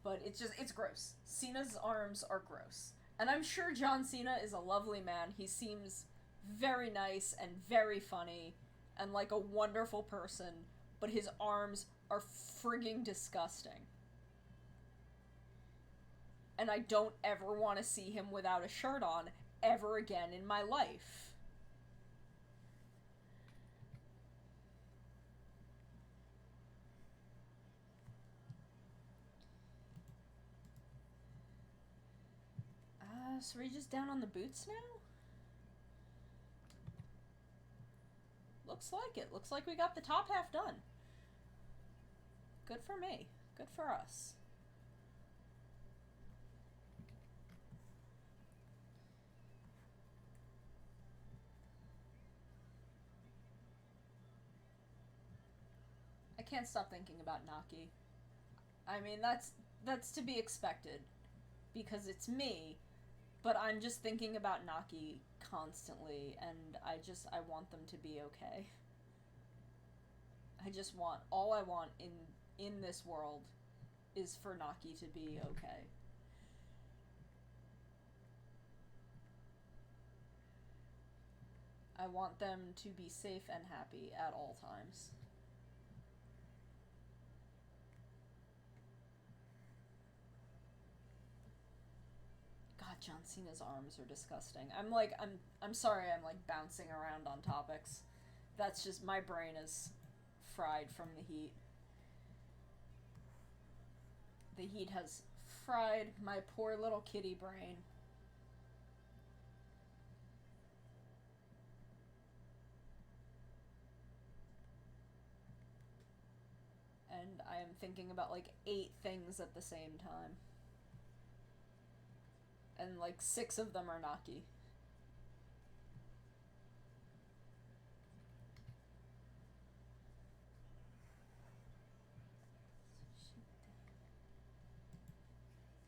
But it's gross. Cena's arms are gross. And I'm sure John Cena is a lovely man. He seems very nice and very funny and like a wonderful person, but his arms are frigging disgusting. And I don't ever want to see him without a shirt on ever again in my life. So are we just down on the boots now? Looks like it. Looks like we got the top half done. Good for me. Good for us. I can't stop thinking about Naki. I mean, that's to be expected, because it's me, but I'm just thinking about Naki constantly, and I want them to be okay. All I want in this world is for Naki to be okay. I want them to be safe and happy at all times. God, John Cena's arms are disgusting. I'm sorry I'm like bouncing around on topics. That's just, my brain is fried from the heat. The heat has fried my poor little kitty brain. And I am thinking about like 8 things at the same time. And like 6 of them are Naki.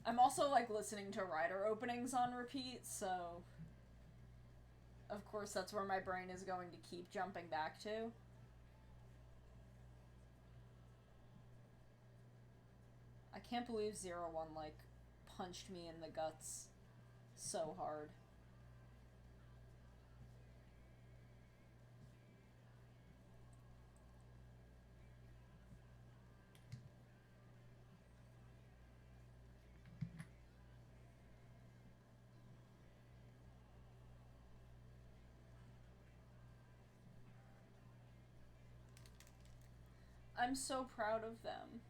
I'm also like listening to Rider openings on repeat, so of course that's where my brain is going to keep jumping back to. I can't believe 01 like punched me in the guts so hard. I'm so proud of them.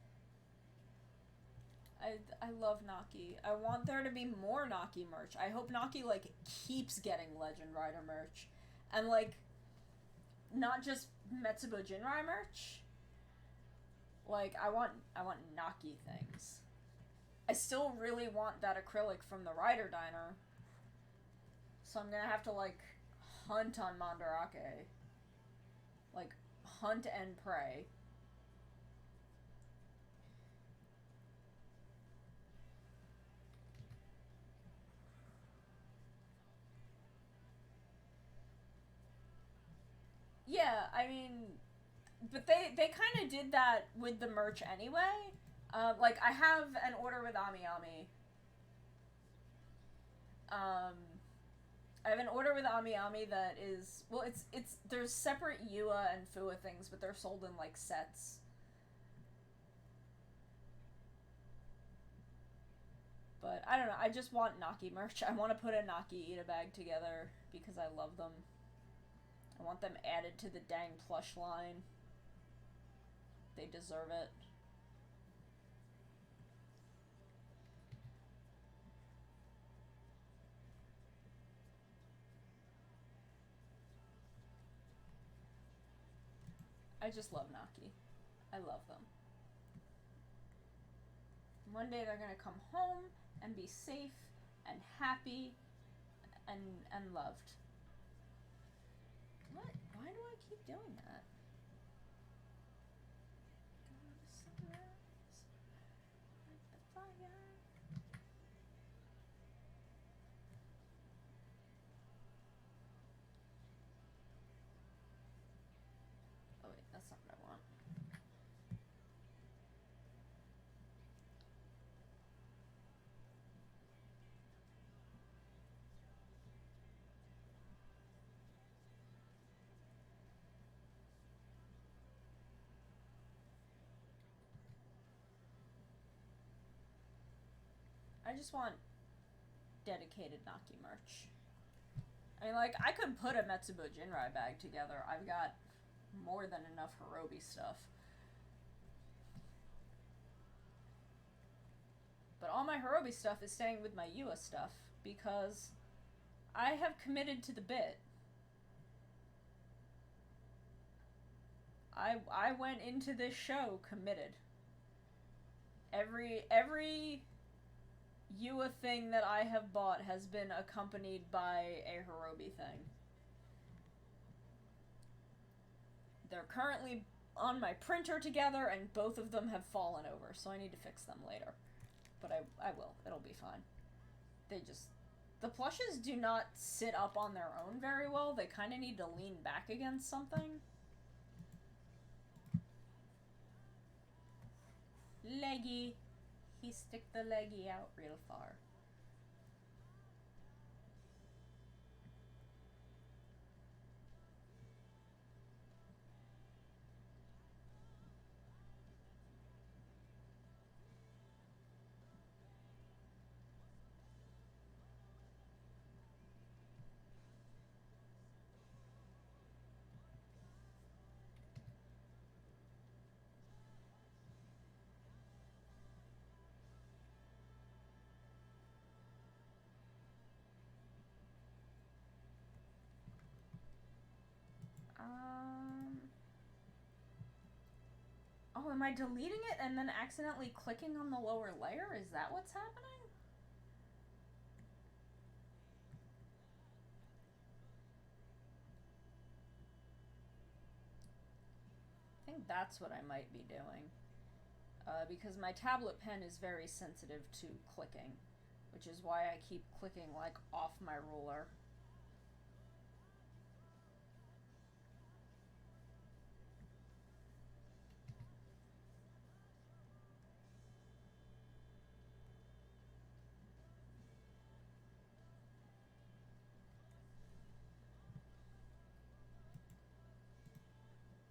I love Naki. I want there to be more Naki merch. I hope Naki like keeps getting Legend Rider merch. And like not just Metsubo Jinrai merch. Like I want Naki things. I still really want that acrylic from the Rider Diner. So I'm gonna have to like hunt on Mandarake. Like hunt and pray. Yeah, I mean, but they kind of did that with the merch anyway. Like I have an order with Ami Ami. I have an order with Ami Ami that is, well, it's there's separate Yua and Fua things, but they're sold in like sets. But I don't know. I just want Naki merch. I want to put a Naki Ida bag together because I love them. I want them added to the dang plush line. They deserve it. I just love Naki. I love them. One day they're gonna come home and be safe and happy and loved. What? Why do I keep doing that? Oh wait, that's not what I want. I just want dedicated Naki merch. I mean, like, I could put a Metsubo Jinrai bag together. I've got more than enough Hirobi stuff. But all my Hirobi stuff is staying with my Yua stuff because I have committed to the bit. I went into this show committed. Every Yua thing that I have bought has been accompanied by a Hirobi thing. They're currently on my printer together, and both of them have fallen over, so I need to fix them later. But I will. It'll be fine. They just... The plushes do not sit up on their own very well. They kind of need to lean back against something. Leggy. He stick the leggy out real far. Oh, am I deleting it and then accidentally clicking on the lower layer? Is that what's happening? I think that's what I might be doing. Because my tablet pen is very sensitive to clicking, which is why I keep clicking, like, off my ruler.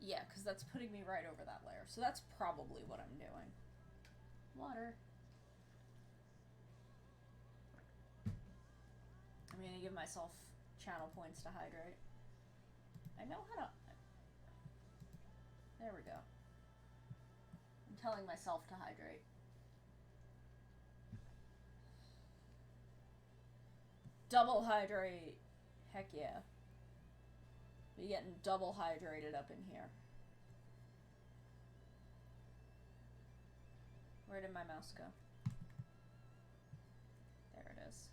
Yeah, because that's putting me right over that layer. So that's probably what I'm doing. Water. I'm gonna give myself channel points to hydrate. I know how to... There we go. I'm telling myself to hydrate. Double hydrate. Heck yeah. Be getting double hydrated up in here. Where did my mouse go? There it is.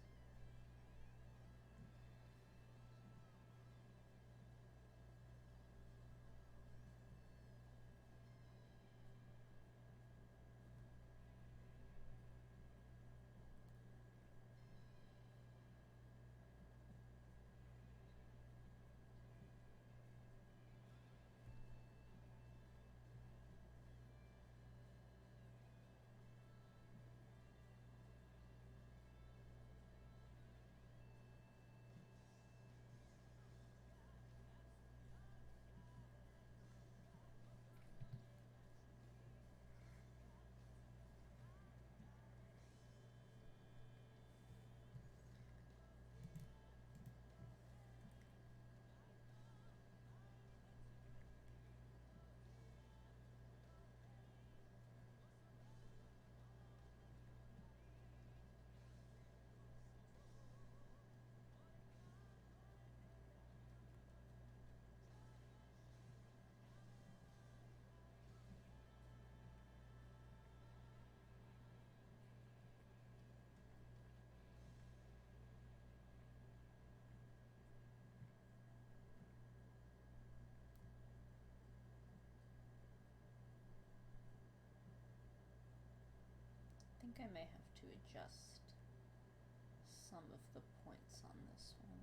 think I may have to adjust some of the points on this one.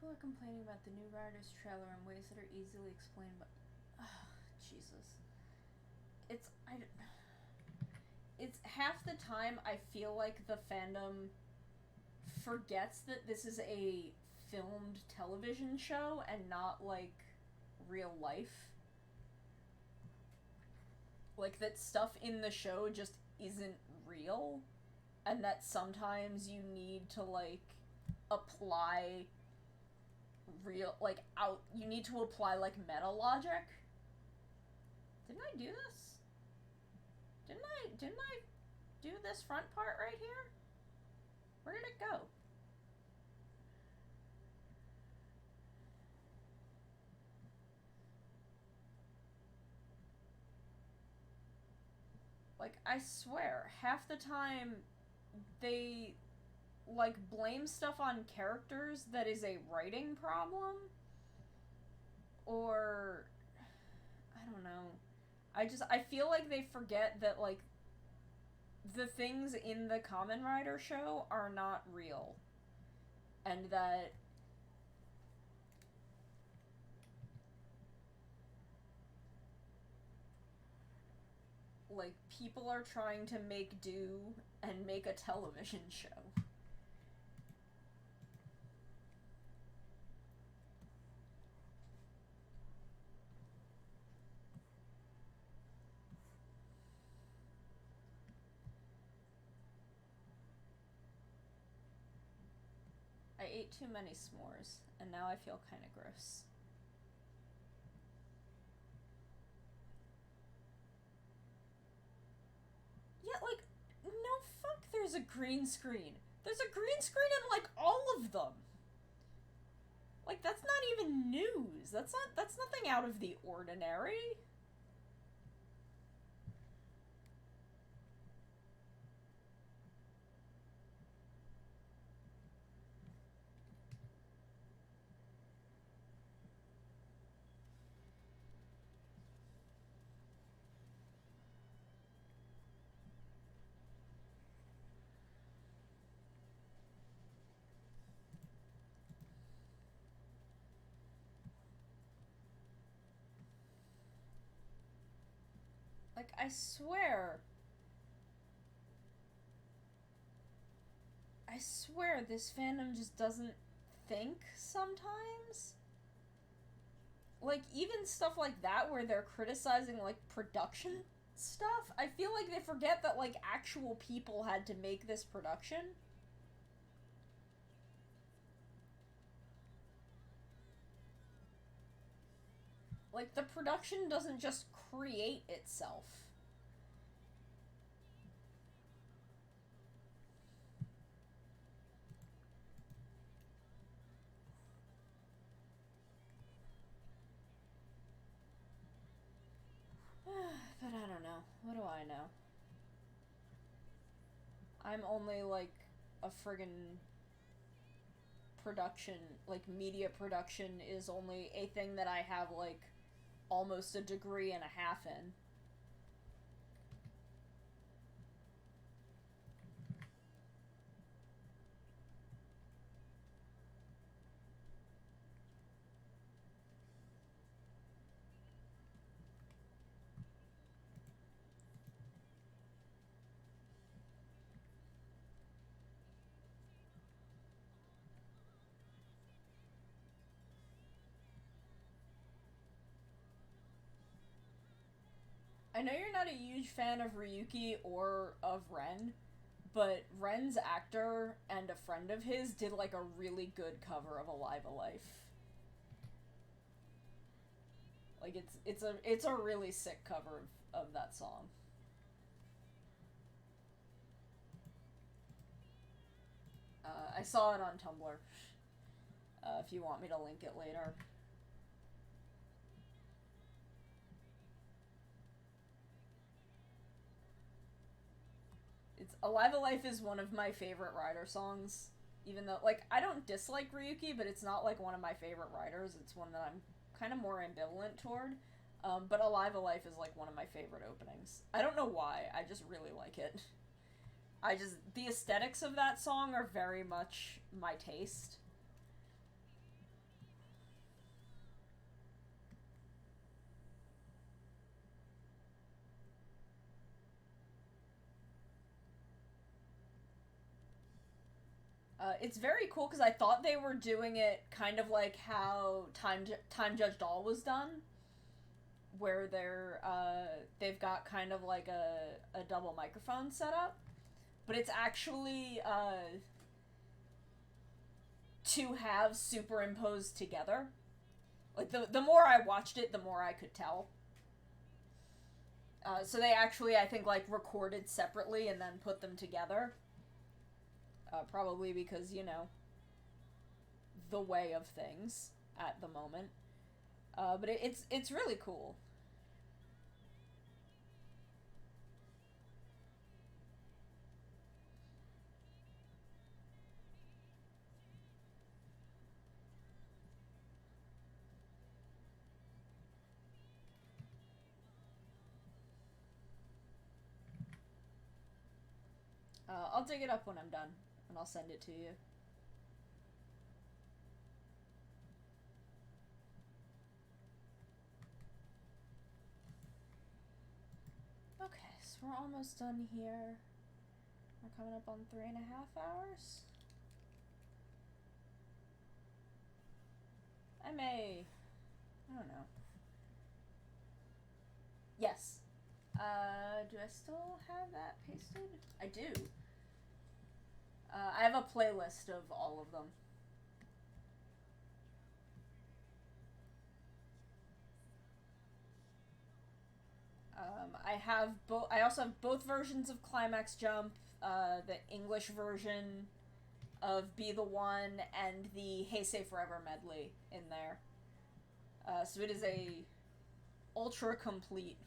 People are complaining about the new Riders trailer in ways that are easily explained, but Jesus. It's half the time I feel like the fandom forgets that this is a filmed television show and not like real life. Like that stuff in the show just isn't real, and that sometimes you need to like apply you need to apply like meta logic. Didn't I do this? Didn't I do this front part right here? Where did it go? Like, I swear, half the time they like blame stuff on characters that is a writing problem, or I don't know. I feel like they forget that like the things in the Kamen Rider show are not real, and that like people are trying to make do and make a television show. I ate too many s'mores, and now I feel kind of gross. Yeah, like, no fuck there's a green screen. There's a green screen in, like, all of them. Like, that's not even news. That's nothing out of the ordinary. Like, I swear this fandom just doesn't think sometimes. Like, even stuff like that where they're criticizing, like, production stuff, I feel like they forget that, like, actual people had to make this production. Like, the production doesn't just create itself. But I don't know. What do I know? I'm only, like, a friggin' production, like, media production is only a thing that I have, like, almost a degree and a half in. I know you're not a huge fan of Ryuki or of Ren, but Ren's actor and a friend of his did like a really good cover of Alive a Life. Like it's a really sick cover of that song. I saw it on Tumblr. If you want me to link it later. It's Alive Alive is one of my favorite Rider songs. Even though, like, I don't dislike Ryuki, but it's not, like, one of my favorite writers. It's one that I'm kind of more ambivalent toward. But Alive Alive is, like, one of my favorite openings. I don't know why, I just really like it. The aesthetics of that song are very much my taste. It's very cool because I thought they were doing it kind of like how Time Judge Doll was done, where they've got kind of like a double microphone setup, but it's actually two halves superimposed together. Like the more I watched it, the more I could tell. So they actually, I think, like recorded separately and then put them together. Probably because, you know, the way of things at the moment. But it's really cool. I'll dig it up when I'm done, and I'll send it to you. Okay, so we're almost done here. We're coming up on 3.5 hours. I don't know. Yes. Do I still have that pasted? I do. I have a playlist of all of them. I have both. I also have both versions of Climax Jump. The English version of Be the One and the Hey Say Forever medley in there. So it is a ultra complete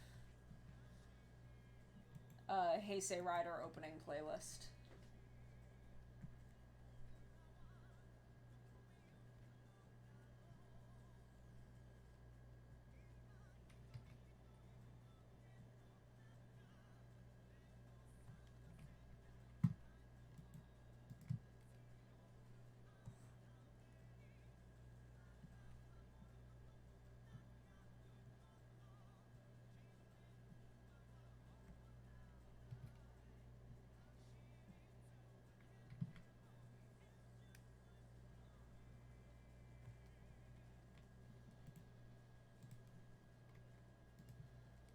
Heisei Rider opening playlist.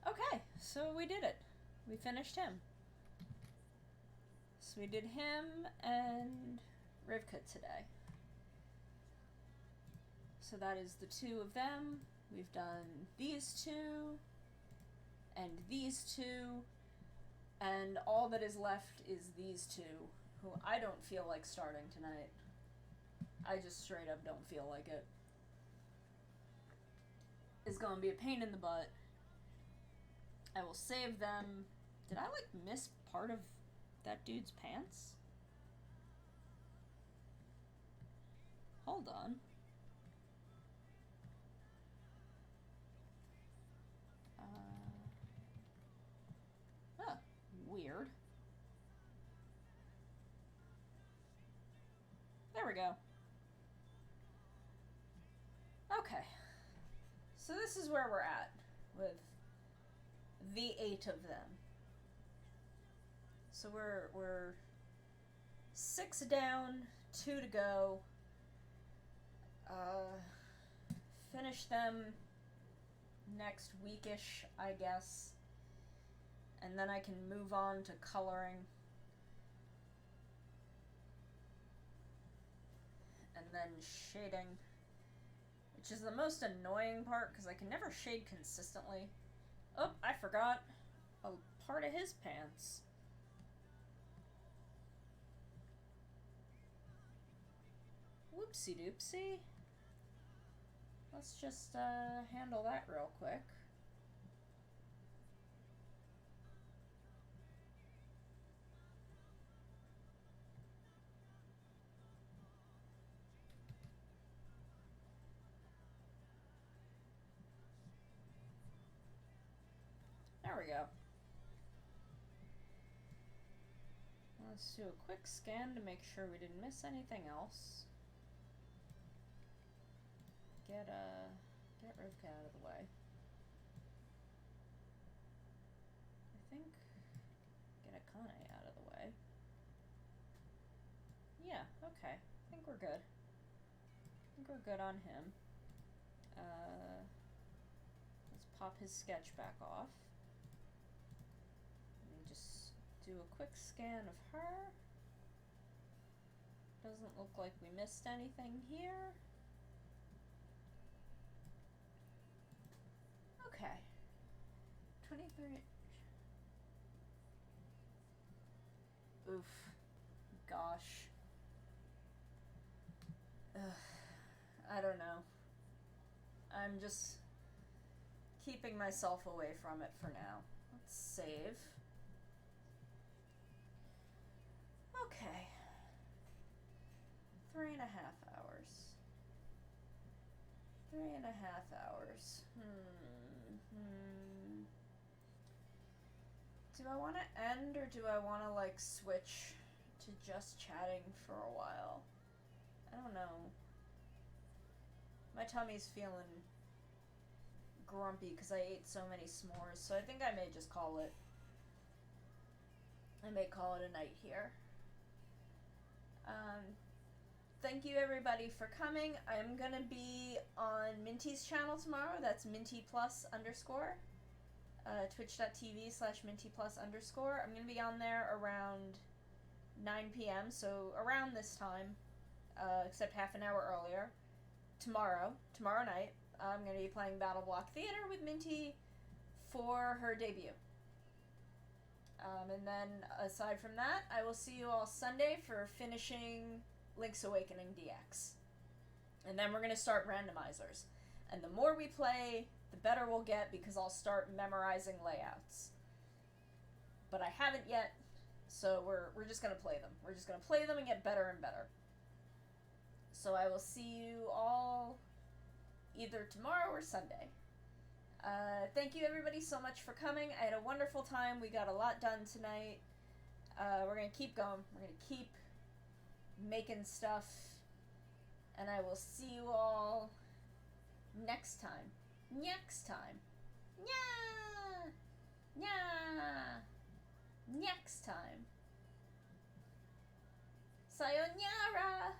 Okay, so we did it. We finished him. So we did him and Rivka today. So that is the two of them. We've done these two and these two, and all that is left is these two, who I don't feel like starting tonight. I just straight up don't feel like it. It's gonna be a pain in the butt. I will save them. Did I, like, miss part of that dude's pants? Hold on. Weird. There we go. Okay. So this is where we're at with the 8 of them. So we're 6 down, 2 to go. Finish them next weekish, I guess. and then I can move on to coloring. And then shading, which is the most annoying part because I can never shade consistently. Oh, I forgot a part of his pants. Whoopsie doopsie. Let's just handle that real quick. There we go. Let's do a quick scan to make sure we didn't miss anything else. Get Rivka out of the way. I think get Akane out of the way. Yeah, okay. I think we're good. I think we're good on him. Let's pop his sketch back off. Let me just do a quick scan of her. Doesn't look like we missed anything here. Okay. 23. Oof. Gosh. Ugh. I don't know. I'm just keeping myself away from it for now. Let's save. Okay. 3.5 hours. 3.5 hours. Do I want to end or do I want to like switch to just chatting for a while? I don't know. My tummy's feeling grumpy because I ate so many s'mores, so I think I may just call it. I may call it a night here. Thank you everybody for coming. I'm gonna be on Minty's channel tomorrow. That's Minty Plus _ twitch.tv/Minty Plus _. I'm gonna be on there around 9 p.m. so around this time, except half an hour earlier. Tomorrow night, I'm gonna be playing Battle Block Theater with Minty for her debut. And then aside from that, I will see you all Sunday for finishing Link's Awakening DX. And then we're going to start randomizers. And the more we play, the better we'll get because I'll start memorizing layouts. But I haven't yet, so we're just going to play them. We're just going to play them and get better and better. So I will see you all either tomorrow or Sunday. Thank you everybody so much for coming. I had a wonderful time. We got a lot done tonight. We're going to keep going. We're going to keep making stuff. And I will see you all next time. Next time. Yeah! Yeah! Next time. Sayonara!